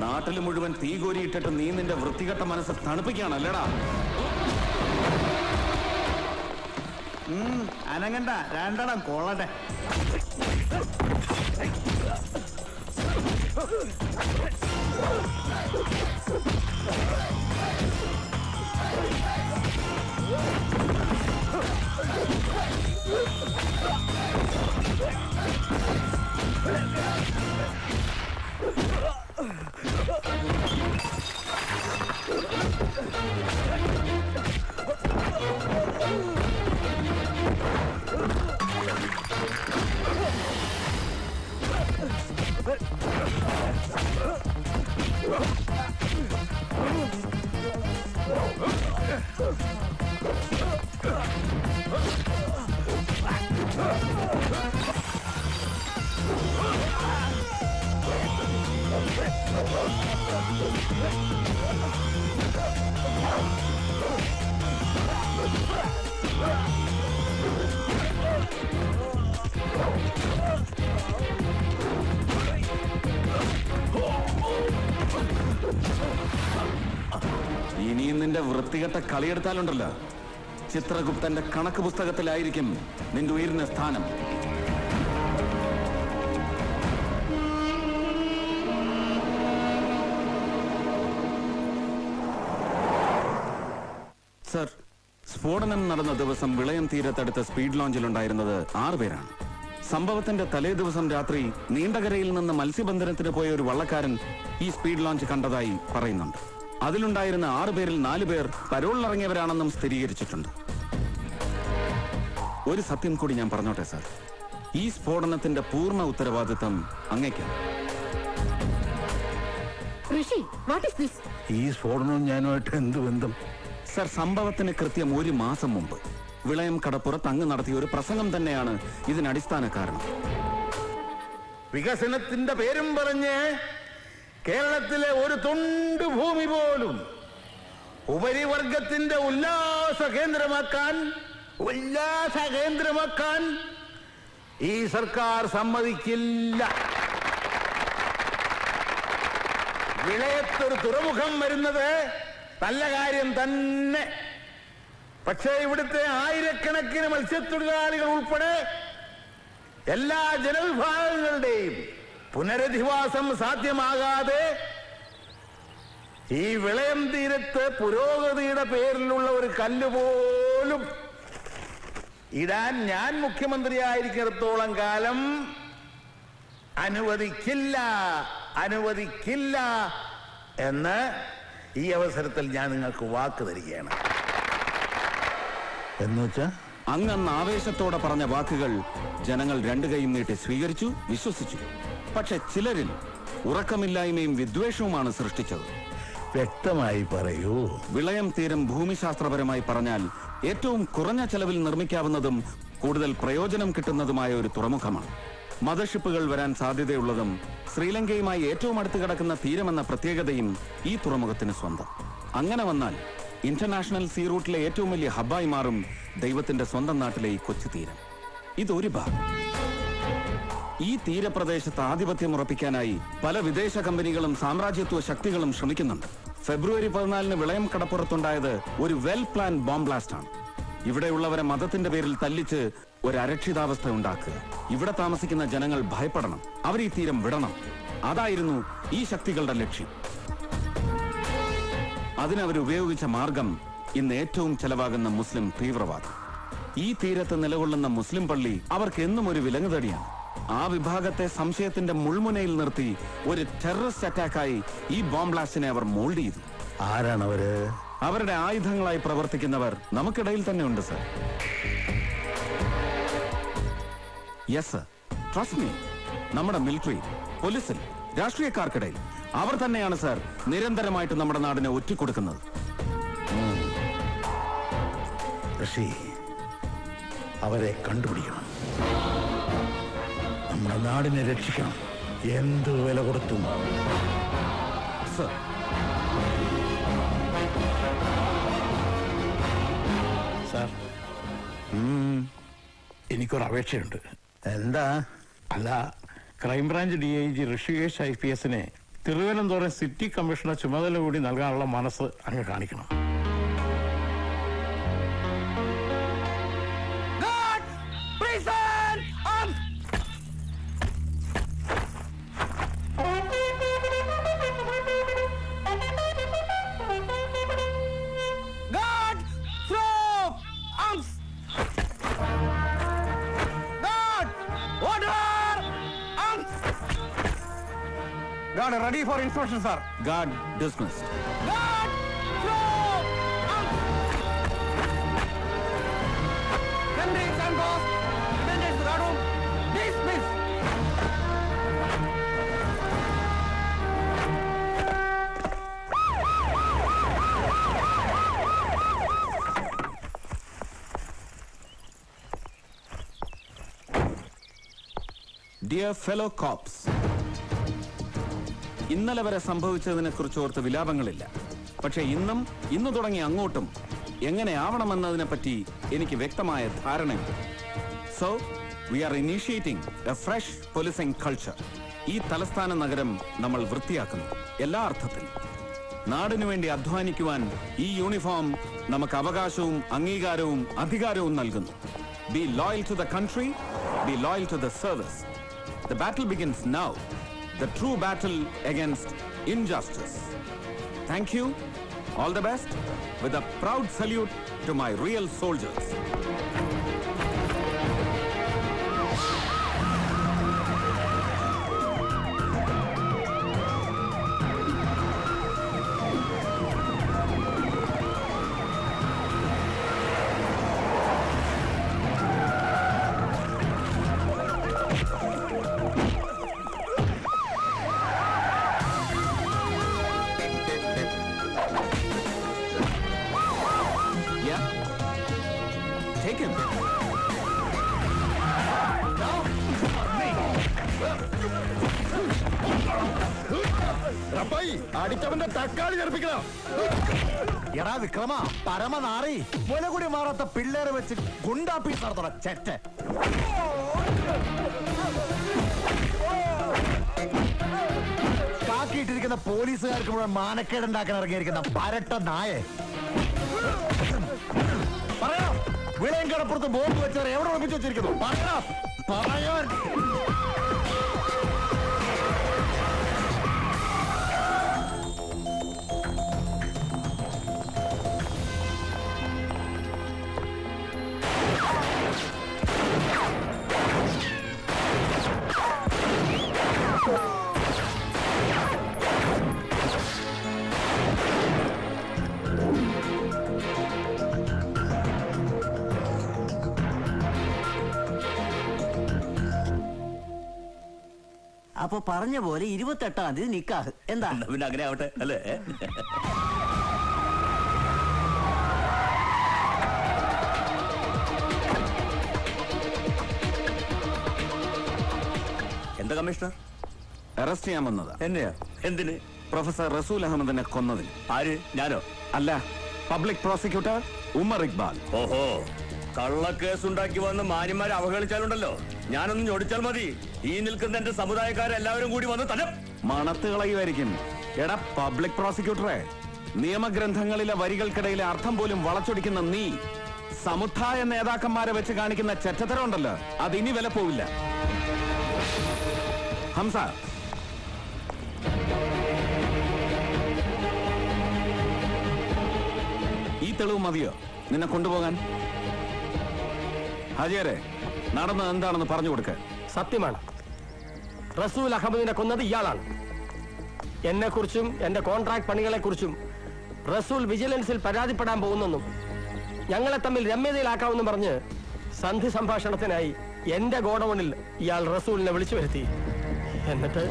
നാട്ടിൽ മുഴുവൻ തീ കോരിയിട്ടിട്ട് നീ നിന്റെ വൃത്തികെട്ട മനസ്സ് തണുപ്പിക്കുകയാണല്ലേടാ? അനങ്ങണ്ട, രണ്ടെണ്ണം കൊള്ളട്ടെ. ഇനിയും നിന്റെ വൃത്തികെട്ട കളിയെടുത്താലുണ്ടല്ലോ, ചിത്രഗുപ്തന്റെ കണക്ക് പുസ്തകത്തിലായിരിക്കും നിന്റെ ഉയർന്ന സ്ഥാനം. സർ, സ്ഫോടനം നടന്ന ദിവസം വിളയം തീരത്തടുത്ത സ്പീഡ് ലോഞ്ചിലുണ്ടായിരുന്നത് 6 പേരാണ്. സംഭവത്തിന്റെ തലേ ദിവസം രാത്രി നീണ്ടകരയിൽ നിന്ന് മത്സ്യബന്ധനത്തിന് പോയ ഒരു വള്ളക്കാരൻ ഈ സ്പീഡ് ലോഞ്ച് കണ്ടതായി പറയുന്നുണ്ട്. അതിലുണ്ടായിരുന്ന 6 പേരിൽ 4 പേർ പരോളിലിറങ്ങിയവരാണെന്നും സ്ഥിരീകരിച്ചിട്ടുണ്ട്. ഒരു സത്യം കൂടി ഞാൻ പറഞ്ഞോട്ടെ സർ, ഈ സ്ഫോടനത്തിന്റെ പൂർണ്ണ ഉത്തരവാദിത്വം അങ്ങേക്കാണ്. ഈ സ്ഫോടനവും ഞാനുമായിട്ട് എന്ത് ബന്ധം? സർ, സംഭവത്തിന് കൃത്യം 1 മാസം മുമ്പ് വിളയം കടപ്പുറത്ത് അങ്ങ് നടത്തിയ ഒരു പ്രസംഗം തന്നെയാണ് ഇതിനടിസ്ഥാന കാരണം. വികസനത്തിന്റെ പേരും പറഞ്ഞ് കേരളത്തിലെ ഒരു തുണ്ട് ഭൂമി പോലും ഉപരിവർഗത്തിന്റെ ഉല്ലാസ കേന്ദ്രമാക്കാൻ ഈ സർക്കാർ സമ്മതിക്കില്ല. വിളയത്തൊരു തുറമുഖം വരുന്നത് നല്ല കാര്യം തന്നെ. പക്ഷേ ഇവിടുത്തെ ആയിരക്കണക്കിന് മത്സ്യത്തൊഴിലാളികൾ ഉൾപ്പെടെ എല്ലാ ജനവിഭാഗങ്ങളുടെയും പുനരധിവാസം സാധ്യമാകാതെ ഈ വിളയം തീരത്ത് പുരോഗതിയുടെ പേരിലുള്ള ഒരു കല്ല് പോലും ഇടാൻ ഞാൻ മുഖ്യമന്ത്രിയായിരിക്കുന്നിടത്തോളം കാലം അനുവദിക്കില്ല എന്ന് ഈ അവസരത്തിൽ ഞാൻ നിങ്ങൾക്ക് വാക്ക് തരികയാണ്. എന്നുവെച്ചാ അങ്ങ് ആവേശത്തോടെ പറഞ്ഞ വാക്കുകൾ ജനങ്ങൾ 2 കൈയും നീട്ടി സ്വീകരിച്ചു, വിശ്വസിച്ചു. പക്ഷെ ചിലരിൽ ഉറക്കമില്ലായ്മയും വിദ്വേഷവുമാണ് സൃഷ്ടിച്ചത്. വ്യക്തമായി പറയൂ. വിളയം തീരം ഭൂമിശാസ്ത്രപരമായി പറഞ്ഞാൽ ഏറ്റവും കുറഞ്ഞ ചെലവിൽ നിർമ്മിക്കാവുന്നതും കൂടുതൽ പ്രയോജനം കിട്ടുന്നതുമായ ഒരു തുറമുഖമാണ്. മദർഷിപ്പുകൾ വരാൻ സാധ്യതയുള്ളതും ശ്രീലങ്കയുമായി ഏറ്റവും അടുത്ത് കിടക്കുന്ന തീരമെന്ന പ്രത്യേകതയും ഈ തുറമുഖത്തിന് സ്വന്തം. അങ്ങനെ വന്നാൽ ഇന്റർനാഷണൽ സീ റൂട്ടിലെ ഏറ്റവും വലിയ ഹബ്ബായി മാറും ദൈവത്തിന്റെ സ്വന്തം നാട്ടിലെ ഈ കൊച്ചു തീരം. ഇതൊരു ഭാഗം. ഈ തീരപ്രദേശത്ത് ആധിപത്യം ഉറപ്പിക്കാനായി പല വിദേശ കമ്പനികളും സാമ്രാജ്യത്വ ശക്തികളും ശ്രമിക്കുന്നുണ്ട്. ഫെബ്രുവരി 14 വിളയം കടപ്പുറത്തുണ്ടായത് ഒരു വെൽ പ്ലാൻ ബോംബ് ബ്ലാസ്റ്റ് ആണ്. ഇവിടെയുള്ളവരെ മതത്തിന്റെ പേരിൽ തല്ലിച്ച് ഒരു അരക്ഷിതാവസ്ഥ ഉണ്ടാക്കുക. ഇവിടെ താമസിക്കുന്ന ജനങ്ങൾ ഭയപ്പെടണം, അവർ ഈ തീരം വിടണം. അതായിരുന്നു ഈ ശക്തികളുടെ ലക്ഷ്യം. അതിനവരുപയോഗിച്ച മാർഗം ഇന്ന് ഏറ്റവും ചെലവാകുന്ന മുസ്ലിം തീവ്രവാദം. ഈ തീരത്ത് നിലകൊള്ളുന്ന മുസ്ലിം പള്ളി അവർക്ക് എന്നും ഒരു വിലങ്ങുതടിയാണ്. ആ വിഭാഗത്തെ സംശയത്തിന്റെ മുൾമുനയിൽ നിർത്തി ഒരു ടെററിസ്റ്റ് അറ്റാക്കായി ഈ ബോംബ് ബ്ലാസ്റ്റിനെ അവർ മോൾഡ് ചെയ്തു. ആരാണവര്? അവരുടെ ആയുധങ്ങളായി പ്രവർത്തിക്കുന്നവർ നമുക്കിടയിൽ തന്നെ ഉണ്ട് sir. Yes sir, trust me. നമ്മുടെ മിലിറ്ററി, പോലീസിൽ, രാഷ്ട്രീയക്കാർക്കിടയിൽ അവർ തന്നെയാണ് സർ നിരന്തരമായിട്ട് നമ്മുടെ നാടിനെ ഒറ്റിക്കൊടുക്കുന്നത്. ഋഷി, അവരെ കണ്ടുപിടിക്കണം. നമ്മുടെ നാടിനെ രക്ഷിക്കണം. എന്ത് വില കൊടുത്തും. സർ, സാർ, എനിക്കൊരു അപേക്ഷയുണ്ട്. എന്താ? അല്ല, ക്രൈംബ്രാഞ്ച് DIG ഋഷികേഷ് IPSനെ തിരുവനന്തപുരം സിറ്റി കമ്മീഷണർ ചുമതല കൂടി നൽകാനുള്ള മനസ്സ് അങ്ങ് കാണിക്കണം. Ready for inspection, sir. Guard dismissed. Guard, throw, Hendricks and Boss, attendants guard room, dismiss. Dear fellow cops, ഇന്നലെ വരെ സംഭവിച്ചതിനെ കുറിച്ച് ഓർത്ത് വിലാപങ്ങളില്ല. പക്ഷെ ഇന്ന് തുടങ്ങി അങ്ങോട്ടും എങ്ങനെയാവണമെന്നതിനെ പറ്റി എനിക്ക് വ്യക്തമായ ധാരണയുണ്ട്. So we are initiating a fresh policing culture. ഈ തലസ്ഥാന നഗരം നമ്മൾ വൃത്തിയാക്കുന്നു, എല്ലാ അർത്ഥത്തിലും. നാടിനു വേണ്ടി അധ്വാനിക്കുവാൻ ഈ യൂണിഫോം നമുക്ക് അവകാശവും അംഗീകാരവും അധികാരവും നൽകുന്നു. Be loyal to the country, be loyal to the service. The battle begins now. The true battle against injustice. Thank you. All the best. With a proud salute to my real soldiers. Take him. അടിച്ചവന്റെ തക്കാളി ചെറുപ്പിക്കണം. എടാ വിക്രമ, പരമനാറി, മുല കൂടി മാറാത്ത പിള്ളേരെ വെച്ച് ഗുണ്ടാപ്പീസ് നടത്തണം. ചെറ്റ കാക്കിയിട്ടിരിക്കുന്ന പോലീസുകാർക്ക് മുഴുവൻ മാനക്കേടുണ്ടാക്കാൻ ഇറങ്ങിയിരിക്കുന്ന പരട്ട നായെ. പറയാം, വിളയം കടപ്പുറത്ത് ബോംബ് വെച്ചവരെ എവിടെ ഉറപ്പിച്ചു വെച്ചിരിക്കുന്നു? പറയാൻ അപ്പൊ പറഞ്ഞ പോലെ 28-ാം തീയതി നിക്കാഹ്. എന്താ? പിന്നെ അങ്ങനെ ആവട്ടെ അല്ലേ? എന്താ കമ്മീഷണർ? അറസ്റ്റ് ചെയ്യാൻ വന്നതാ. എന്നെയാ? എന്തിന്? പ്രൊഫസർ റസൂൽ അഹമ്മദിനെ കൊന്നതിന്. ആര്? ഞാനോ? അല്ല, പബ്ലിക് പ്രോസിക്യൂട്ടർ ഉമർ ഇക്ബാൽ. ഓഹോ, കള്ളക്കേസ് ഉണ്ടാക്കി വന്ന് മാന്യന്മാരെ അവഹേളിച്ചാലുണ്ടല്ലോ, ഞാനൊന്ന് ഞൊടിച്ചാൽ മതി, ഈ നിൽക്കുന്ന എന്റെ സമുദായക്കാരെല്ലാവരും കൂടി വന്ന് തന്നെ മണത്ത് കളയുമായിരിക്കും. എടാ പബ്ലിക് പ്രോസിക്യൂട്ടറെ, നിയമഗ്രന്ഥങ്ങളിലെ വരികൾക്കിടയിലെ അർത്ഥം പോലും വളച്ചൊടിക്കുന്ന നീ സമുദായ നേതാക്കന്മാരെ വെച്ച് കാണിക്കുന്ന ചെറ്റത്തരം ഉണ്ടല്ലോ, അതിനി വില പോവില്ല. ഹംസ, ഈ തെളിവ് മതിയോ നിന്നെ കൊണ്ടുപോകാൻ? ഹാജിയാരെ, നടന്നത് എന്താണെന്ന് പറഞ്ഞു കൊടുക്ക. സത്യമാണ്, റസൂൽ അഹമ്മദിനെ കൊന്നത് ഇയാളാണ്. എന്നെ കുറിച്ചും എന്റെ കോൺട്രാക്ട് പണികളെ കുറിച്ചും റസൂൽ വിജിലൻസിൽ പരാതിപ്പെടാൻ പോകുന്നെന്നും ഞങ്ങളെ തമ്മിൽ രമ്യതയിലാക്കാമെന്നും പറഞ്ഞ് സന്ധി സംഭാഷണത്തിനായി എന്റെ ഗോഡൌണിൽ ഇയാൾ റസൂലിനെ വിളിച്ചു വരുത്തി. എന്നിട്ട്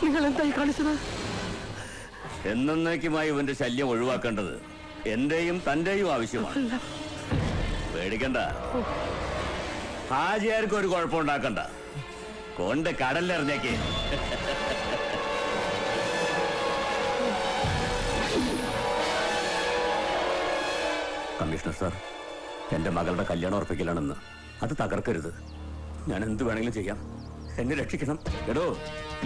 നിങ്ങൾ എന്തായി കാണിച്ചത്? എന്നേക്കുമായി ഇവന്റെ ശല്യം ഒഴിവാക്കേണ്ടത് എന്റെയും തന്റെയും ആവശ്യമാണ്. പേടിക്കണ്ട, ഹാജിയാർക്ക് ഒരു കുഴപ്പമുണ്ടാക്കണ്ട, കൊണ്ട് കടലിലെറിഞ്ഞേക്ക്. കമ്മീഷണർ സാർ, എന്റെ മകളുടെ കല്യാണം ഉറപ്പിക്കലാണെന്ന്, അത് തകർക്കരുത്. ഞാൻ എന്ത് വേണമെങ്കിലും ചെയ്യാം, എന്നെ രക്ഷിക്കണം. എടോ,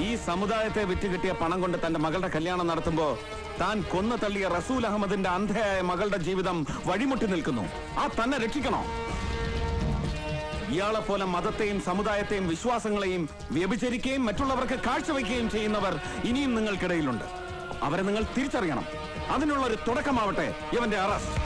ഈ സമുദായത്തെ വിറ്റുകിട്ടിയ പണം കൊണ്ട് തന്റെ മകളുടെ കല്യാണം നടത്തുമ്പോ താൻ കൊന്നു തള്ളിയ റസൂൽ അഹമ്മദിന്റെ അന്ധയായ മകളുടെ ജീവിതം വഴിമുട്ടി നിൽക്കുന്നു. ആ തന്നെ രക്ഷിക്കണോ? ഇയാളെ പോലെ മതത്തെയും സമുദായത്തെയും വിശ്വാസങ്ങളെയും വ്യഭിചരിക്കുകയും മറ്റുള്ളവർക്ക് കാഴ്ചവെക്കുകയും ചെയ്യുന്നവർ ഇനിയും നിങ്ങൾക്കിടയിലുണ്ട്. അവരെ നിങ്ങൾ തിരിച്ചറിയണം. അതിനുള്ള ഒരു തുടക്കമാവട്ടെ ഇവന്റെ അറസ്റ്റ്.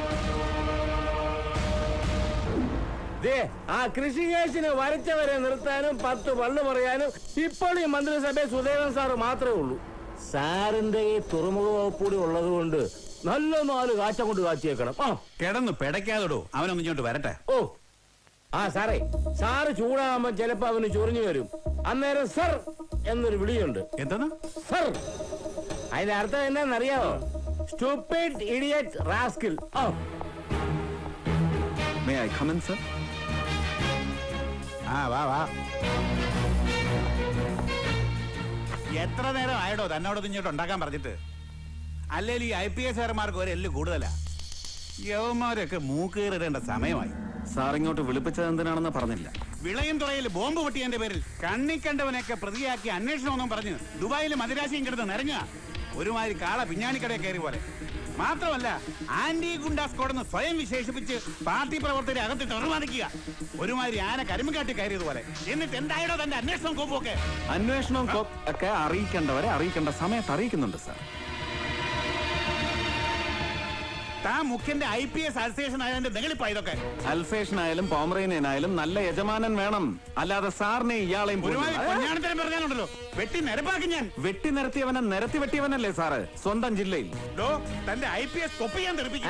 ആ കൃഷി കേസിന് വരച്ചവരെ നിർത്താനും 10 പള്ളു പറയാനും ഇപ്പോൾ ഈ മന്ത്രിസഭയിൽ സുദേവൻ സാറ് മാത്രമേ ഉള്ളൂ. സാറിന്റെ ഈ തുറമുഖ വകുപ്പൂടി ഉള്ളത് കൊണ്ട് നല്ല 4 കാച്ച കൊണ്ട് കാച്ചിയേക്കണം. കിടന്നു പെടയ്ക്കാതോടോ, അവനൊന്നും ഇങ്ങോട്ട് വരട്ടെ. ഓ ആ സാറേ, സാറ് ചൂടാകുമ്പോ ചിലപ്പോ അവന് ചൊറിഞ്ഞു വരും. അന്നേരം സർ എന്നൊരു വിളിയുണ്ട്. എന്താണ് സർ? അതിന്റെ അർത്ഥം എന്നാന്നറിയാമോ? Stupid idiot rascal. May I come in, sir? വാ. എത്ര നേരം ആയടോ തന്നോടൊന്നും ഇങ്ങോട്ട് ഉണ്ടാക്കാൻ പറഞ്ഞിട്ട്? അല്ലെങ്കിൽ ഈ IPS-കാരന്മാർക്ക് ഒരു എല്ല് കൂടുതലാ. യവന്മാരൊക്കെ മൂക്കേറിടേണ്ട സമയമായി. സാർ ഇങ്ങോട്ട് വിളിപ്പിച്ചത് എന്തിനാണെന്ന് പറഞ്ഞില്ല. വിളയും തുറയിൽ ബോംബ് പൊട്ടിയതിന്റെ പേരിൽ കണ്ണിക്കണ്ടവനെയൊക്കെ പ്രതിയാക്കി അന്വേഷണമെന്നും പറഞ്ഞ് ദുബായിലും മദിരാശിയും കിടന്ന് നിറഞ്ഞ ഒരുമാതിരി കാള പിഞ്ഞാണിക്കടയെ കയറി പോലെ. മാത്രമല്ല, ആന്റി ഗുണ്ടാ സ്ക്വാഡെന്ന് സ്വയം വിശേഷിപ്പിച്ച് പാർട്ടി പ്രവർത്തകരെ അകത്തിട്ട് നിർമ്മാണിക്കുക. ഒരുമാതിരി ആന കരിമ്പുകാട്ടി കയറിയതുപോലെ. എന്നിട്ട് എന്തായാലോ തന്റെ അന്വേഷണം കോപ്പൊക്കെ? അന്വേഷണം ഒക്കെ അറിയിക്കേണ്ടവരെ അറിയിക്കേണ്ട സമയത്ത് അറിയിക്കുന്നുണ്ട് സാർ. താൻ മുഖ്യന്റെ IPS അൽസേഷൻ ആയതിന്റെ നെളിപ്പാ ഇതൊക്കെ. അൽസേഷൻ ആയാലും പോമറേനിയനായാലും നല്ല യജമാനൻ വേണം, അല്ലാതെ സാറിനെ ഇയാളെയും കല്യാണത്തിനും പറഞ്ഞാലുണ്ടല്ലോ വെട്ടി നിരപ്പാക്കി ഞാൻ. വെട്ടി നിരത്തിയവനെ നിരത്തി വെട്ടിയവനല്ലേ സാറ് സ്വന്തം ജില്ലയിൽ? തന്റെ IPS തൊപ്പി ഞാൻ തെറിപ്പിക്കും.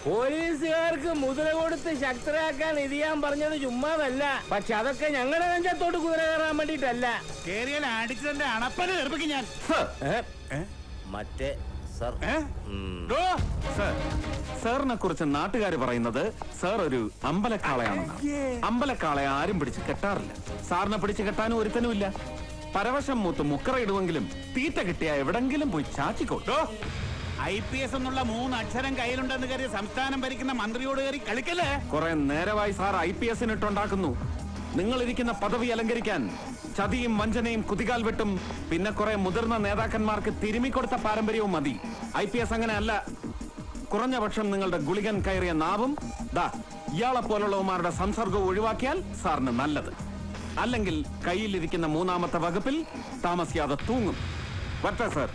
പോലീസുകാർക്ക് മുദ്ര കൊടുത്ത് ശക്തരാക്കാൻ ഇത് ഞാൻ പറഞ്ഞത് ചുമ്മാതല്ല. പക്ഷെ അതൊക്കെ ഞങ്ങളുടെ നെഞ്ചത്തോട്ട് കുതിര കയറാൻ വേണ്ടിട്ടല്ല. കേറിയാൽ അടിച്ചതിന്റെ അണപ്പന് തെറിപ്പിക്കും ഞാൻ. മറ്റേ സാറിനെ കുറിച്ച് നാട്ടുകാർ പറയുന്നത് സാർ ഒരു അമ്പലക്കാളയാണെന്നാണ്. അമ്പലക്കാളയെ ആരും പിടിച്ച് കെട്ടാറില്ല. സാറിനെ പിടിച്ച് കെട്ടാനും ഒരുത്തനുമില്ല. പരവശം മൂത്ത് മുക്കറയിടുമെങ്കിലും തീറ്റ കിട്ടിയ എവിടെങ്കിലും പോയി ചാച്ചിക്കോട്ടോ. IPS എന്നുള്ള 3 അക്ഷരം കയ്യിലുണ്ടെന്ന് കരുതി സംസ്ഥാനം ഭരിക്കുന്ന മന്ത്രിയോട് കയറി കളിക്കല്ലേ? കുറെ നേരമായി സാർ IPS-ന് ഇട്ടുണ്ടാക്കുന്നു. നിങ്ങൾ ഇരിക്കുന്ന പദവി അലങ്കരിക്കാൻ ചതിയും വഞ്ചനയും കുതികാൽ വെട്ടും പിന്നെ കുറെ മുതിർന്ന നേതാക്കന്മാർക്ക് തിരുമിക്കൊടുത്ത പാരമ്പര്യവും മതി. IPS അങ്ങനെ അല്ല. കുറഞ്ഞ പക്ഷം നിങ്ങളുടെ ഗുളികൻ കയറിയ നാവും ഇയാളെ പോലുള്ളവന്മാരുടെ സംസർഗവും ഒഴിവാക്കിയാൽ സാറിന് നല്ലത്. അല്ലെങ്കിൽ കയ്യിലിരിക്കുന്ന 3ാമത്തെ വകുപ്പിൽ താമസിയാതെ തൂങ്ങും. വരട്ടെ സാർ.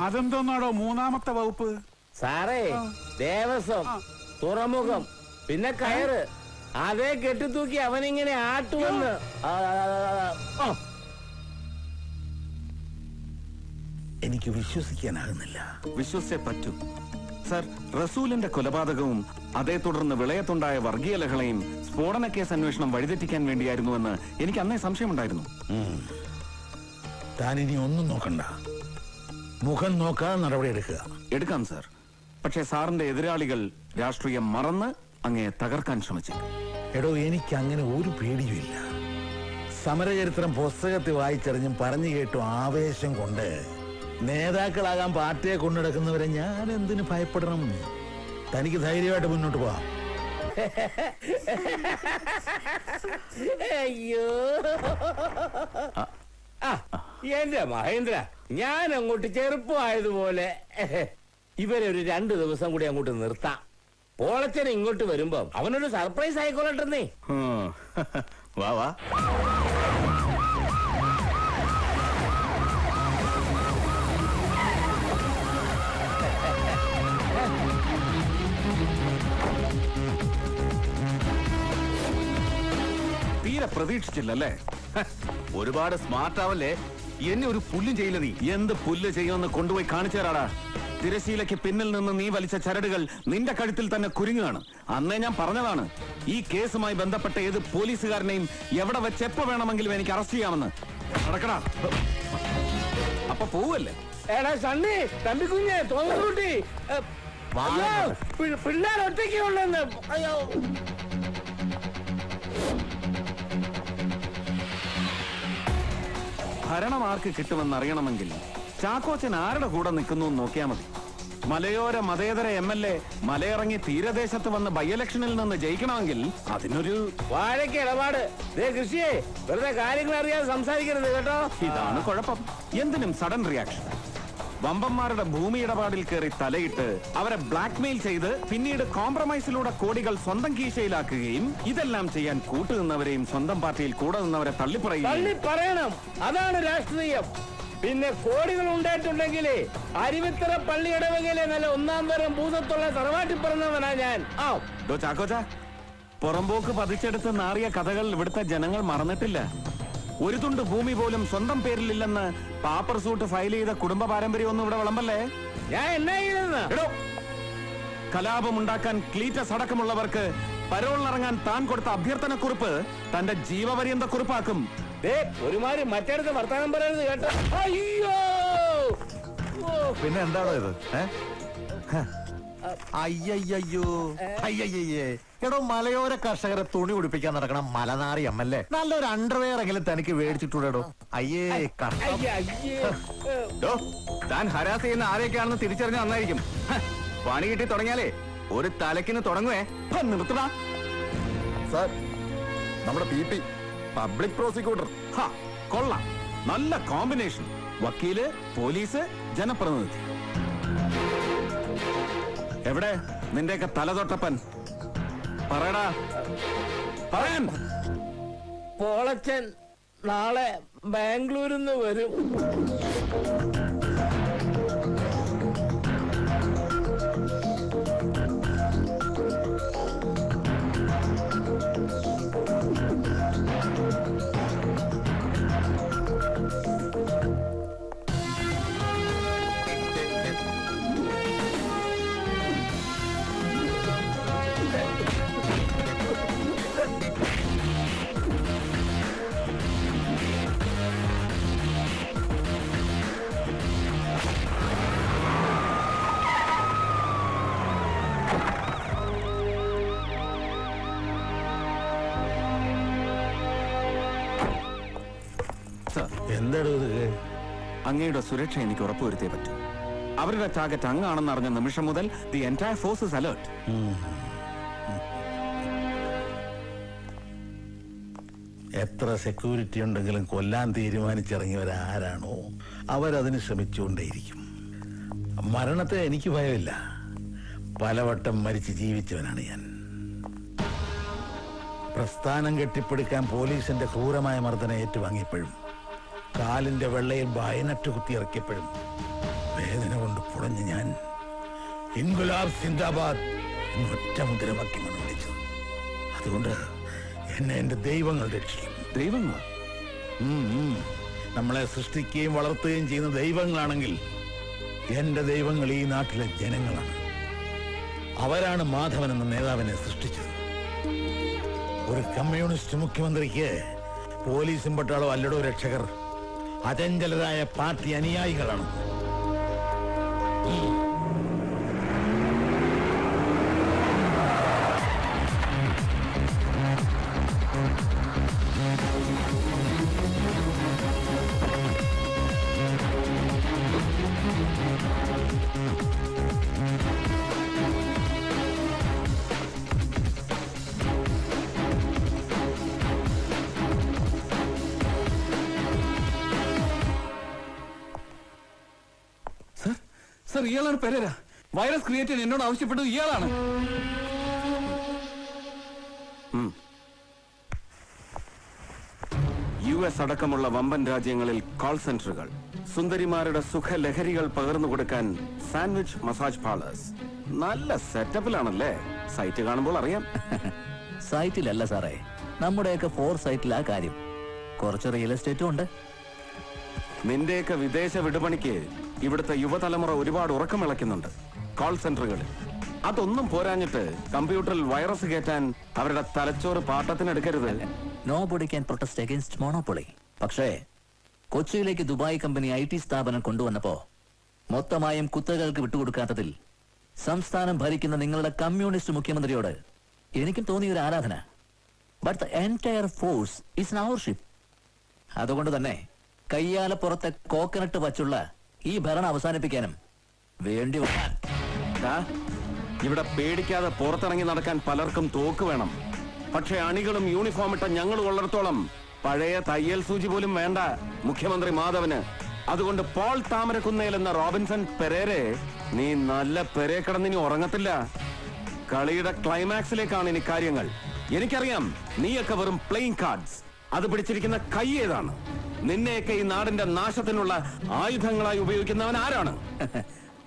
അതെന്തോന്നാടോ 3ാമത്തെ വകുപ്പ്? സാറേ, ദേവസ്വം, തുറമുഖം, പിന്നെ കയറ്, അതേ കെട്ടിത്തൂക്കി അവനിങ്ങനെ ആട്ടുമെന്ന്. എനിക്ക് വിശ്വസിക്കാനാകുന്നില്ല. വിശ്വസിച്ചേ പറ്റൂ സർ. റസൂലിന്റെ കൊലപാതകവും അതേ തുടർന്ന് വിളയത്തുണ്ടായ വർഗീയ ലഹളയും സ്ഫോടന കേസ് അന്വേഷണം വഴിതെറ്റിക്കാൻ വേണ്ടിയായിരുന്നുവെന്ന് എനിക്ക് അന്നേ സംശയമുണ്ടായിരുന്നു. താനിനി ഒന്നും നോക്കണ്ട, മുഖം നോക്കാതെ നടപടി എടുക്കാം സർ. പക്ഷേ സാറിന്റെ എതിരാളികൾ രാഷ്ട്രീയം മറന്ന് അങ്ങയെ തകർക്കാൻ ശ്രമിച്ചു. എടോ, എനിക്ക് അങ്ങനെ ഒരു പേടിയുമില്ല. സമരചരിത്രം പുസ്തകത്തിൽ വായിച്ചറിഞ്ഞും പറഞ്ഞു കേട്ടും ആവേശം കൊണ്ട് നേതാക്കളാകാൻ പാർട്ടിയെ കൊണ്ടുനടക്കുന്നവരെ ഞാൻ എന്തിനു ഭയപ്പെടണം? തനിക്ക് ധൈര്യമായിട്ട് മുന്നോട്ട് പോവാം. അയ്യോ എന്റെ മഹേന്ദ്ര, ഞാൻ അങ്ങോട്ട് ചെറുപ്പമായതുപോലെ ഇവരൊരു 2 ദിവസം കൂടി അങ്ങോട്ട് നിർത്താം. പോളച്ചൻ ഇങ്ങോട്ട് വരുമ്പോ അവനൊരു സർപ്രൈസ് ആയിക്കോളട്ടെന്നേ. വാ വാ. തീരെ പ്രതീക്ഷിച്ചില്ലല്ലേ? ഒരുപാട് സ്മാർട്ട് ആവല്ലേ? എന്നെ ഒരു പുല്ലും ചെയ്യില്ല നീ. എന്ത് പുല്ല് ചെയ്യുമെന്ന് കൊണ്ടുപോയി കാണിച്ചു തരാടാ. തിരശീലയ്ക്ക് പിന്നിൽ നിന്ന് നീ വലിച്ച ചരടുകൾ നിന്റെ കഴുത്തിൽ തന്നെ കുരുങ്ങുകയാണ്. അന്നേ ഞാൻ പറഞ്ഞതാണ്, ഈ കേസുമായി ബന്ധപ്പെട്ട ഏത് പോലീസുകാരനെയും എവിടെ വെച്ച് എപ്പോ വേണമെങ്കിലും എനിക്ക് അറസ്റ്റ് ചെയ്യാമെന്ന്. നടക്കടാ. അപ്പൊ പോവല്ലേ? എടാ സണ്ണി, തമ്പിക്കുഞ്ഞ്, തോന്നുകൂട്ടി, പിള്ളേർ ഒറ്റയ്ക്ക് ഉള്ളെന്ന്. അയ്യോ, ഭരണം ആർക്ക് കിട്ടുമെന്ന് അറിയണമെങ്കിൽ ചാക്കോച്ചൻ ആരുടെ കൂടെ നിൽക്കുന്നു നോക്കിയാ മതി. മലയോര മതേതര MLA മലയിറങ്ങി തീരദേശത്ത് വന്ന് ബൈ ഇലക്ഷനിൽ നിന്ന് ജയിക്കണമെങ്കിൽ അതിനൊരു വാഴയ്ക്ക് ഇടപാട്. കൃഷിയെ വെറുതെ കാര്യങ്ങൾ അറിയാതെ സംസാരിക്കരുത് കേട്ടോ. ഇതാണ് കുഴപ്പം. എന്തിനും സഡൻ റിയാക്ഷൻ. വമ്പന്മാരുടെ ഭൂമി ഇടപാടിൽ കയറി തലയിട്ട് അവരെ ബ്ലാക്ക്മെയിൽ ചെയ്ത് പിന്നീട് കോംപ്രമൈസിലൂടെ കോടികൾ സ്വന്തം കീശയിലാക്കുകയും ഇതെല്ലാം ചെയ്യാൻ കൂട്ടുനിന്നവരെയും സ്വന്തം പാർട്ടിയിൽ കൂടെ നിന്നവരെ തള്ളിപ്പറയണം. അതാണ് രാഷ്ട്രീയം. പിന്നെ കോടികൾ ഉണ്ടായിട്ടുണ്ടെങ്കിലേ അരുവിത്തറ പള്ളി ഇടവകയിലെ നല്ല 1-ാം തരം ഭൂതത്തുള്ള തറവാട്ടിൽ പറഞ്ഞവനാ ഞാൻ. ചാക്കോച്ച, പുറമ്പോക്ക് പതിച്ചെടുത്ത് നാറിയ കഥകൾ ഇവിടുത്തെ ജനങ്ങൾ മറന്നിട്ടില്ല. ഒരു തുണ്ട് ഭൂമി പോലും സ്വന്തം പേരിലില്ലെന്ന് പാപ്പർ സൂട്ട് ഫയൽ ചെയ്ത കുടുംബ പാരമ്പര്യം ഒന്നും ഇവിടെ വിളമ്പല്ലേ. ഞാൻ എന്നാ കലാപമുണ്ടാക്കാൻ ക്ലീറ്റസ് അടക്കമുള്ളവർക്ക് പരോളിനിറങ്ങാൻ താൻ കൊടുത്ത അഭ്യർത്ഥനക്കുറിപ്പ് തന്റെ ജീവപര്യന്ത കുറിപ്പാക്കും. ഒരുമാതിരി മറ്റേടത്ത് വർത്താനം പറയരുത് കേട്ടോ. അയ്യോ, പിന്നെ എന്താണോ ഇത്? അയ്യോ അയ്യയ്യേ. എടോ, മലയോര കർഷകരെ തുണി ഉടിപ്പിക്കാൻ നടക്കണം മലനാറി MLA. നല്ലൊരു അണ്ടർവെയർ എങ്കിലും തനിക്ക് മേടിച്ചിട്ടുണ്ടോ? അയ്യേ, താൻ ഹരാസ് ചെയ്യുന്ന ആരെയൊക്കെയാണെന്ന് തിരിച്ചറിഞ്ഞ നന്നായിരിക്കും. പണി കിട്ടി തുടങ്ങിയാലേ ഒരു തലക്കിന് തുടങ്ങുവേ. നിർത്തടാ സാർ, നമ്മുടെ PP പബ്ലിക് പ്രോസിക്യൂട്ടർ. കൊള്ളാം, നല്ല കോമ്പിനേഷൻ. വക്കീല്, പോലീസ്, ജനപ്രതിനിധി. എവിടെ നിന്റെയൊക്കെ തലതൊട്ടപ്പൻ? പറയടാ, പറയാൻ. പോളച്ചൻ നാളെ ബാംഗ്ലൂരിൽ നിന്ന് വരും. അങ്ങയുടെ സുരക്ഷ എനിക്ക് ഉറപ്പുവരുത്തിയേ പറ്റൂ. അവരുടെ ടാർഗറ്റ് അങ്ങാണെന്ന് അറിഞ്ഞ നിമിഷം മുതൽ the entire force is alert. എത്ര സെക്യൂരിറ്റി ഉണ്ടെങ്കിലും കൊല്ലാൻ തീരുമാനിച്ചിറങ്ങിയവരാരാണോ അവരതിന് ശ്രമിച്ചുകൊണ്ടേയിരിക്കും. മരണത്തെ എനിക്ക് ഭയമില്ല. പലവട്ടം മരിച്ച് ജീവിച്ചവനാണ് ഞാൻ. പ്രസ്ഥാനം കെട്ടിപ്പടുക്കാൻ പോലീസിന്റെ ക്രൂരമായ മർദ്ദനം ഏറ്റുവാങ്ങിയപ്പോഴും കാലിന്റെ വെള്ളയിൽ ബായനറ്റ് കുത്തിയിറക്കിയപ്പോഴും വേദന കൊണ്ട് പുടഞ്ഞ് ഞാൻ ഇൻകുലാബ് സിന്ദാബാദ് എന്നൊറ്റ മുദ്രാവാക്യമാണ് വിളിച്ചത്. അത് അതുകൊണ്ട് എന്നെ എന്റെ ദൈവങ്ങൾ രക്ഷിക്കും. ദൈവങ്ങൾ നമ്മളെ സൃഷ്ടിക്കുകയും വളർത്തുകയും ചെയ്യുന്ന ദൈവങ്ങളാണെങ്കിൽ എന്റെ ദൈവങ്ങൾ ഈ നാട്ടിലെ ജനങ്ങളാണ്. അവരാണ് മാധവൻ എന്ന നേതാവിനെ സൃഷ്ടിച്ചത്. ഒരു കമ്മ്യൂണിസ്റ്റ് മുഖ്യമന്ത്രിക്ക് പോലീസും പട്ടാളോ അല്ലടോ രക്ഷകർ, അചഞ്ചലരായ പാർട്ടി അനുയായികളാണ്. സർ, ഇയാളാണ് പെരേര. വൈറസ് ക്രിയേറ്റ് ചെയ്യാൻ എന്നോട് ആവശ്യപ്പെട്ടത് ഇയാളാണ്. US അടക്കമുള്ള വമ്പൻ രാജ്യങ്ങളിൽ കോൾ സെന്ററുകൾ, സുന്ദരിമാരുടെ സുഖലഹരികൾ പകർന്നു കൊടുക്കാൻ സാൻഡ്വിച്ച് മസാജ് പാർലേഴ്സ്. നല്ല സെറ്റപ്പിലാണല്ലേ? സൈറ്റ് കാണുമ്പോൾ അറിയാം. സൈറ്റിലല്ല സാറേ, നമ്മുടെയൊക്കെ ഫോർ സൈറ്റിലാ കാര്യം. കുറച്ച് റിയൽ എസ്റ്റേറ്റും ഉണ്ട്. നിന്റെയൊക്കെ വിദേശ വിടുപണിക്ക് ഇവിടുത്തെ യുവതലമുറ ഒരുപാട് ഉറക്കമിളക്കുന്നുണ്ട് കോൾ സെന്ററുകളിൽ. അതൊന്നും പോരാഞ്ഞിട്ട് കമ്പ്യൂട്ടറിൽ വൈറസ് കയറ്റാൻ അവരുടെ തലച്ചോറ് പാട്ടത്തിനെടുക്കരുത്. Nobody can protest against monopoly. പക്ഷേ കൊച്ചിയിലേക്ക് ദുബായ് കമ്പനി IT സ്ഥാപനം കൊണ്ടുവന്നപ്പോ മൊത്തമായും കുത്തകൾക്ക് വിട്ടുകൊടുക്കാത്തതിൽ സംസ്ഥാനം ഭരിക്കുന്ന നിങ്ങളുടെ കമ്മ്യൂണിസ്റ്റ് മുഖ്യമന്ത്രിയോട് എനിക്കും തോന്നിയ ഒരു ആരാധന. But the entire force is in worship. അതുകൊണ്ട് തന്നെ കയ്യാലപ്പുറത്തെ കോക്കനട്ട് വച്ചുള്ള ഈ ഭരണം അവസാനിപ്പിക്കാനും വേണ്ടി വന്നാൽ ഇവിടെ പേടിക്കാതെ പുറത്തിറങ്ങി നടക്കാൻ പലർക്കും തോക്ക് വേണം. പക്ഷെ അണികളും യൂണിഫോം ഇട്ട ഞങ്ങൾ ഉള്ളിടത്തോളം പഴയ തയ്യൽ സൂചി പോലും വേണ്ട മുഖ്യമന്ത്രി മാധവന്. അതുകൊണ്ട് പോൾ താമരക്കുന്നേൽ എന്ന റോബിൻസൺ പെരേരെ നീ നല്ല പെരേ കിടന്നിനി ഉറങ്ങത്തില്ല. കളിയുടെ ക്ലൈമാക്സിലേക്കാണ് ഇനി കാര്യങ്ങൾ. എനിക്കറിയാം നീയൊക്കെ വെറും പ്ലേയിങ് കാർഡ്സ്. അത് പിടിച്ചിരിക്കുന്ന കൈ ഏതാണ്? നിന്നെയൊക്കെ ഈ നാടിന്റെ നാശത്തിനുള്ള ആയുധങ്ങളായി ഉപയോഗിക്കുന്നവൻ ആരാണ്?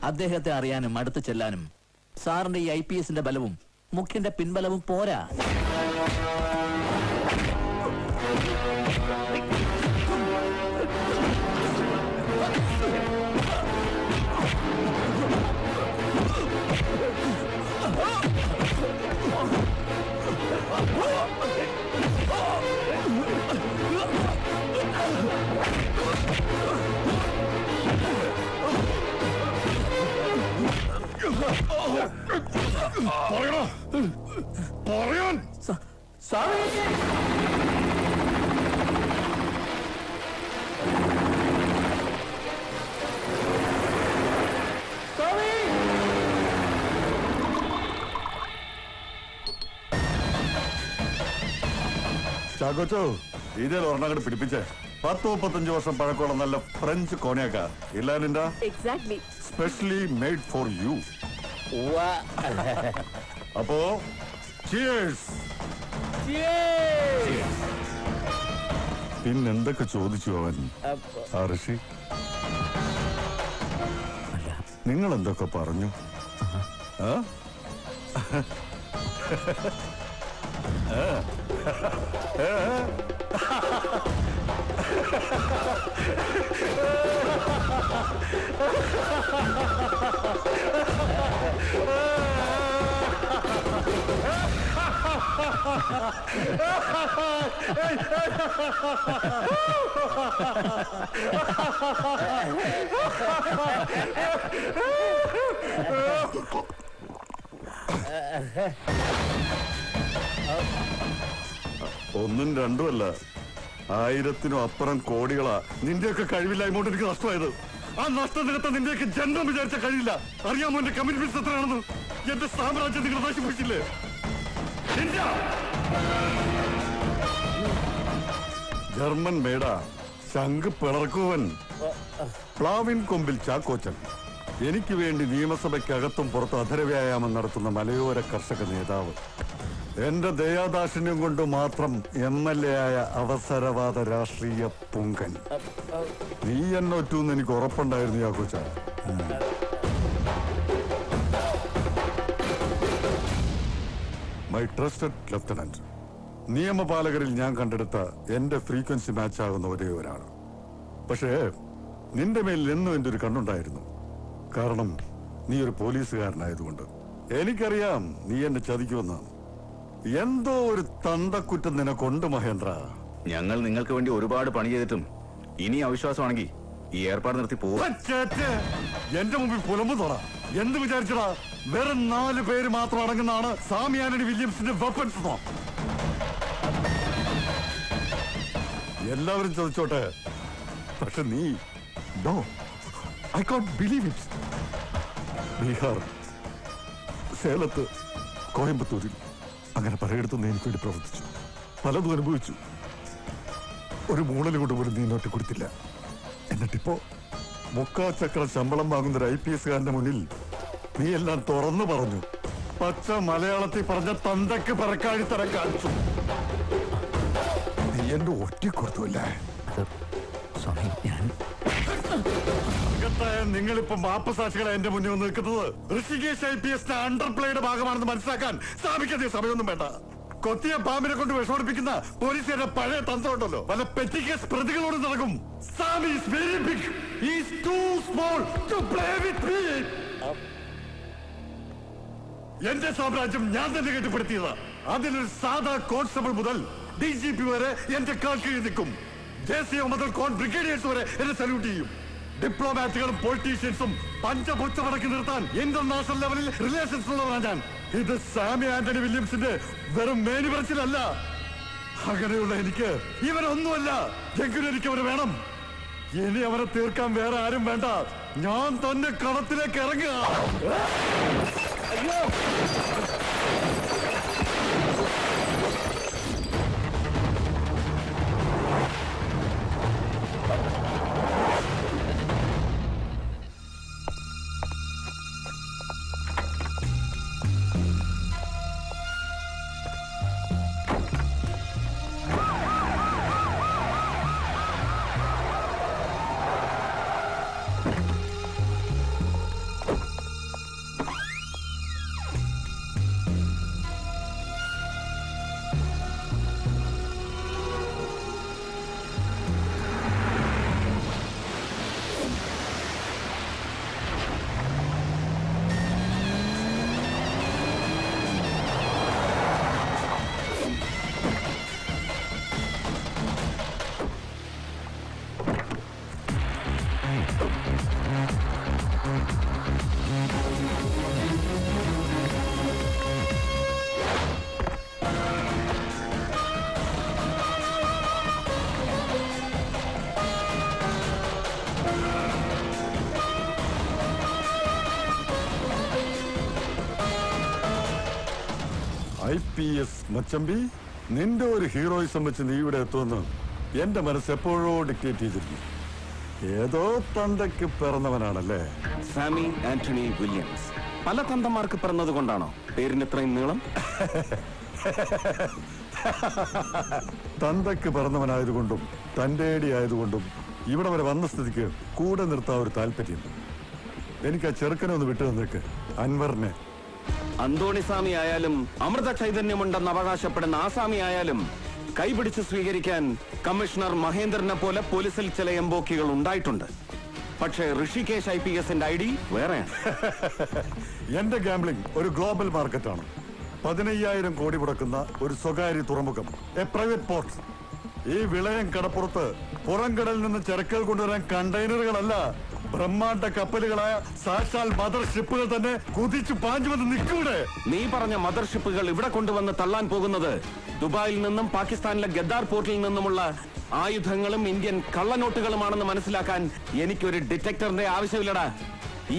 അദ്ദേഹത്തെ അറിയാനും അടുത്ത് ചെല്ലാനും സാറിന്റെ ഈ IPSന്റെ ബലവും മുഖ്യന്റെ പിൻബലവും പോരാ. ചാക്കോച്ചോ, ഇതിൽ ഒരെണ്ണങ്ങട് പിടിപ്പിച്ചേ. 10-35 വർഷം പഴക്കമുള്ള നല്ല ഫ്രഞ്ച് കോണിയാക്ക ഇല്ല നിന്റെ? Exactly. Specially made for you. അപ്പോ cheers. പിന്നെന്തൊക്കെ ചോദിച്ചു അവൻ ആ ഋഷി? നിങ്ങൾ എന്തൊക്കെ പറഞ്ഞു? ഒന്നും രണ്ടുമല്ല, 1000-നും അപ്പുറം കോടികളാ നിന്റെയൊക്കെ കഴിവില്ല ഇങ്ങോട്ട് എനിക്ക് നഷ്ടമായത്. ആ നഷ്ടം നികത്താൻ നിന്റെയൊക്കെ ജന്മം വിചാരിച്ച കഴിയില്ല. അറിയാമോ എന്റെ കമ്മിറ്റ്മെന്റ് എത്രയാണെന്ന്? എന്റെ സാമ്രാജ്യം നിങ്ങൾ നശിപ്പിച്ചില്ലേ? ജർമ്മൻ മേട ശംഖ് പിളർക്കുവൻ, പ്ലാവിൻ കൊമ്പിൽ ചാക്കോച്ചൻ. എനിക്ക് വേണ്ടി നിയമസഭയ്ക്കകത്തും പുറത്ത് അധരവ്യായാമം നടത്തുന്ന മലയോര കർഷക നേതാവ്. എന്റെ ദയാദാക്ഷിണ്യം കൊണ്ട് മാത്രം MLA ആയ അവസരവാദ രാഷ്ട്രീയ പുങ്കൻ. നീ എന്നൊറ്റൂന്ന് എനിക്ക് ഉറപ്പുണ്ടായിരുന്നു ചാക്കോച്ച. മൈ ട്രസ്റ്റഡ് ലെഫ്റ്റനന്റ് നിയമപാലകരിൽ ഞാൻ കണ്ടെടുത്ത എന്റെ ഫ്രീക്വൻസി മാച്ച് ആകുന്ന ഒരേ ഒരാൾ. പക്ഷേ നിന്റെ മേൽ എന്നും എന്റെ ഒരു കണ്ണുണ്ടായിരുന്നു. കാരണം നീ ഒരു പോലീസുകാരനായതുകൊണ്ട്. എനിക്കറിയാം നീ എന്നെ ചതിക്കുമെന്ന്. എന്തോ ഒരു തന്തക്കുറ്റം നിനക്കുണ്ട് മഹേന്ദ്ര. ഞങ്ങൾ നിങ്ങൾക്ക് വേണ്ടി ഒരുപാട് പണി ചെയ്തിട്ടും ഇനി അവിശ്വാസമാണെങ്കിൽ ഈ ഏർപ്പാട് നിർത്തി പോകും. എന്റെ മുമ്പിൽ പുലമ്പ് തോറ. എന്ത് വിചാരിച്ചടാ? വെറും 4 പേര് മാത്രം അടങ്ങുന്നതാണ് സാമി ആന്റണി വില്യംസിന്റെ വെപ്പൺസ്. എല്ലാവരും ചോദിച്ചോട്ടെ, പക്ഷെ നീ no, I can't believe it. Bihar, സേലത്ത്, കോയമ്പത്തൂരിൽ അങ്ങനെ പലയിടത്തും എനിക്ക് വേണ്ടി പ്രവർത്തിച്ചു. പലതും അനുഭവിച്ചു. ഒരു മൂളല് കൊണ്ട് പോലും നീ നോട്ടി കൊടുത്തില്ല. എന്നിട്ടിപ്പോ മുക്കാച്ചക്ര ശമ്പളം വാങ്ങുന്ന ഒരു IPS കാരന്റെ മുന്നിൽ നീ എല്ലാം തുറന്നു പറഞ്ഞു. പച്ച മലയാളത്തിൽ പറഞ്ഞ തന്തക്ക് പറക്കാഴി തരം കാണിച്ചു. നീ എന്റെ ഒറ്റിക്കൊടുത്തുല്ലേ? നിങ്ങളിപ്പോ മാപ്പസാക്ഷികളെ എന്റെ മുന്നിൽ വന്ന് നിൽക്കുന്നത് ഋഷികേശ് IPS അണ്ടർപ്ലേയുടെ ഭാഗമാണെന്ന് മനസ്സിലാക്കാൻ സ്ഥാപിക്കാതെ സമയമൊന്നും വേണ്ട. കൊത്തിയ പാമ്പിനെ കൊണ്ട് വിഷമടിപ്പിക്കുന്ന പോലീസുകാരുടെ പഴയ തന്ത്രം ഉണ്ടല്ലോ, പല പെറ്റി കേസ് പ്രതികളോട് നടക്കും. സാമി is very big. He is too small to play with me. എന്റെ സാമ്രാജ്യം ഞാൻ തന്നെ കെട്ടിപ്പടുത്തിയതാ. അതിലൊരു സാധാ കോൺസ്റ്റബിൾ മുതൽ DGP വരെ എന്റെ കാൽ കീഴിൽ നിൽക്കും. JCO മുതൽ ബ്രിഗേഡിയേഴ്സ് വരെ എന്നെ സല്യൂട്ട് ചെയ്യും. ഡിപ്ലോമാറ്റുകളും പൊളിറ്റീഷ്യൻസും പഞ്ചപുച്ഛമടക്കി നിർത്താൻ ഇന്റർനാഷണൽ ലെവലിൽ റിലേഷൻസ് ഉള്ളവരാണ് ഞാൻ. ഇത് സാമി ആന്റണി വില്യംസിന്റെ വെറും മേനിപറച്ചിലല്ല. അങ്ങനെയുള്ള എനിക്ക് ഇവരൊന്നുമല്ല. എങ്കിലും എനിക്ക് അവരെ വേണം. ഇനി അവരെ തീർക്കാൻ വേറെ ആരും വേണ്ട. ഞാൻ തന്നെ കളത്തിലേക്ക് ഇറങ്ങുക. IPS മച്ചമ്പി, നിന്റെ ഒരു ഹീറോയിസം വെച്ച് നീ ഇവിടെ എത്തുമെന്ന് എന്റെ മനസ്സ് എപ്പോഴോ ഡിക്റ്റേറ്റ് ചെയ്തിരുന്നു. ഏതോ തന്തയ്ക്ക് പിറന്നവനാണല്ലേ സാമി ആന്റണി വില്യംസ്? പല തന്തമാർക്ക് പിറന്നത് കൊണ്ടാണോ പേരിന് ഇത്രയും നീളം? തന്തയ്ക്ക് പിറന്നവനായതുകൊണ്ടും തന്റെ ആയതുകൊണ്ടും ഇവിടെ വരെ വന്ന സ്ഥിതിക്ക് കൂടെ നിർത്താൻ ഒരു താല്പര്യം. എനിക്ക് ആ ചെറുക്കനെ ഒന്ന് വിട്ടു തന്നേക്ക്, അൻവറിനെ. അന്തോണിസ്വാമി ആയാലും അമൃത ചൈതന്യമുണ്ടെന്ന് അവകാശപ്പെടുന്ന ആസാമി ആയാലും കൈപിടിച്ച് സ്വീകരിക്കാൻ കമ്മീഷണർ മഹേന്ദ്രനെ പോലെ പോലീസിൽ ചില എംബോക്കികൾ ഉണ്ടായിട്ടുണ്ട്. പക്ഷേ ഋഷികേശ് IPSന്റെ ID വേറെയാണ്. എന്റെ ഗാംബ്ലിംഗ് ഒരു ഗ്ലോബൽ മാർക്കറ്റാണ്. 15,000 കോടി മുടക്കുന്ന ഒരു സ്വകാര്യ തുറമുഖം, എ പ്രൈവറ്റ് പോർട്ട്. ഈ വിളയം കടപ്പുറത്ത് പുറംകടലിൽ നിന്ന് ചരക്കുകൾ കൊണ്ടുവരാൻ കണ്ടെയ്നറുകളല്ല, ബ്രഹ്മാണ്ഡ കപ്പലുകളായ സാക്ഷാൽ മദർഷിപ്പുകൾ തന്നെ കുതിച്ചു പാഞ്ഞു വന്ന് നിൽക്കൂടെ. നീ പറഞ്ഞ മദർഷിപ്പുകൾ ഇവിടെ കൊണ്ടുവന്ന് തള്ളാൻ പോകുന്നത് ദുബായിൽ നിന്നും പാകിസ്ഥാനിലെ ഗദ്ദാർ പോർട്ടിൽ നിന്നുമുള്ള ആയുധങ്ങളും ഇന്ത്യൻ കള്ളനോട്ടുകളുമാണെന്ന് മനസ്സിലാക്കാൻ എനിക്കൊരു ഡിറ്റക്ടറിന്റെ ആവശ്യമില്ലടാ.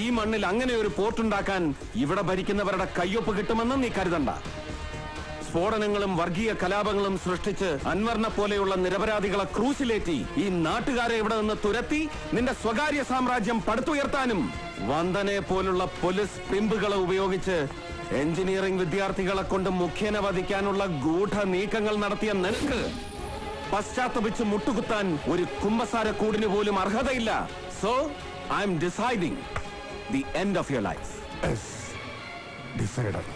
ഈ മണ്ണിൽ അങ്ങനെ ഒരു പോർട്ടുണ്ടാക്കാൻ ഇവിടെ ഭരിക്കുന്നവരുടെ കയ്യൊപ്പ് കിട്ടുമെന്ന് നീ കരുതണ്ട. സ്ഫോടനങ്ങളും വർഗീയ കലാപങ്ങളും സൃഷ്ടിച്ച് അൻവറിനെ പോലെയുള്ള നിരപരാധികളെ ക്രൂശിലേറ്റി ഈ നാട്ടുകാരെ ഇവിടെ നിന്ന് തുരത്തി നിന്റെ സ്വകാര്യ സാമ്രാജ്യം പടുത്തുയർത്താനും വന്ദനെ പോലുള്ള പോലീസ് പിമ്പുകളെ ഉപയോഗിച്ച് എഞ്ചിനീയറിംഗ് വിദ്യാർത്ഥികളെ കൊണ്ട് മുഖ്യനെ വധിക്കാനുള്ള ഗൂഢ നീക്കങ്ങൾ നടത്തിയ നിനക്ക് പശ്ചാത്തപിച്ച് മുട്ടുകുത്താൻ ഒരു കുമ്പസാര കൂടിന് പോലും അർഹതയില്ല. So I'm deciding the end of your life. Decider.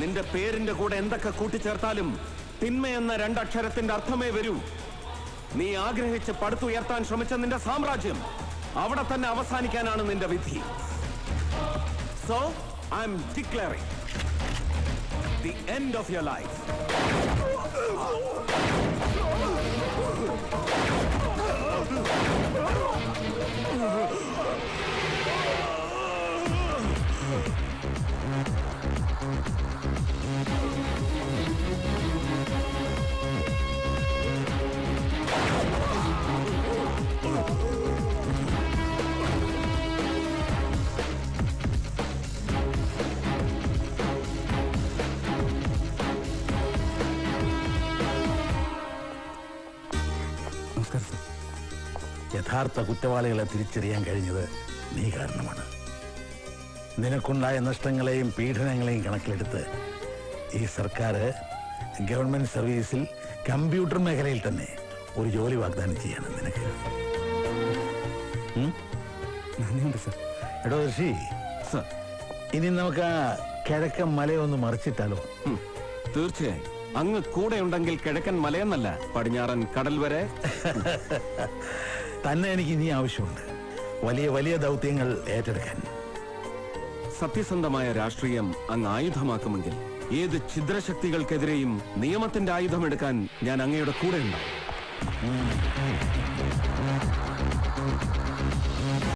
നിന്റെ പേരിന്റെ കൂടെ എന്തൊക്കെ കൂട്ടിച്ചേർത്താലും തിന്മയെന്ന രണ്ടക്ഷരത്തിന്റെ അർത്ഥമേ വരൂ. നീ ആഗ്രഹിച്ച് പടുത്തുയർത്താൻ ശ്രമിച്ച നിന്റെ സാമ്രാജ്യം അവിടെ തന്നെ അവസാനിക്കാനാണ് നിന്റെ വിധി. So I M declaring the end of your life. യഥാർത്ഥ കുറ്റവാളികളെ തിരിച്ചറിയാൻ കഴിഞ്ഞത് നീ കാരണമാണ്. നിനക്കുണ്ടായ നഷ്ടങ്ങളെയും പീഡനങ്ങളെയും കണക്കിലെടുത്ത് ഈ സർക്കാർ ഗവൺമെന്റ് സർവീസിൽ കമ്പ്യൂട്ടർ മേഖലയിൽ തന്നെ ഒരു ജോലി വാഗ്ദാനം ചെയ്യാണ് നിനക്ക്. നന്ദിയുണ്ട് സർ. എടോ ഋഷി, ഇനി നമുക്ക് ആ കിഴക്കൻ മലയൊന്ന് മറിച്ചിട്ടാലോ? തീർച്ചയായും. അങ്ങ് കൂടെ ഉണ്ടെങ്കിൽ കിഴക്കൻ മലയെന്നല്ല, പടിഞ്ഞാറൻ കടൽ വരെ തന്നെ എനിക്ക് ഇനി ആവശ്യമുണ്ട്. വലിയ വലിയ ദൗത്യങ്ങൾ ഏറ്റെടുക്കാൻ. സത്യസന്ധമായ രാഷ്ട്രീയം അങ്ങ് ആയുധമാക്കുമെങ്കിൽ ഏത് ഛിദ്രശക്തികൾക്കെതിരെയും നിയമത്തിന്റെ ആയുധമെടുക്കാൻ ഞാൻ അങ്ങയുടെ കൂടെ ഉണ്ടാവും.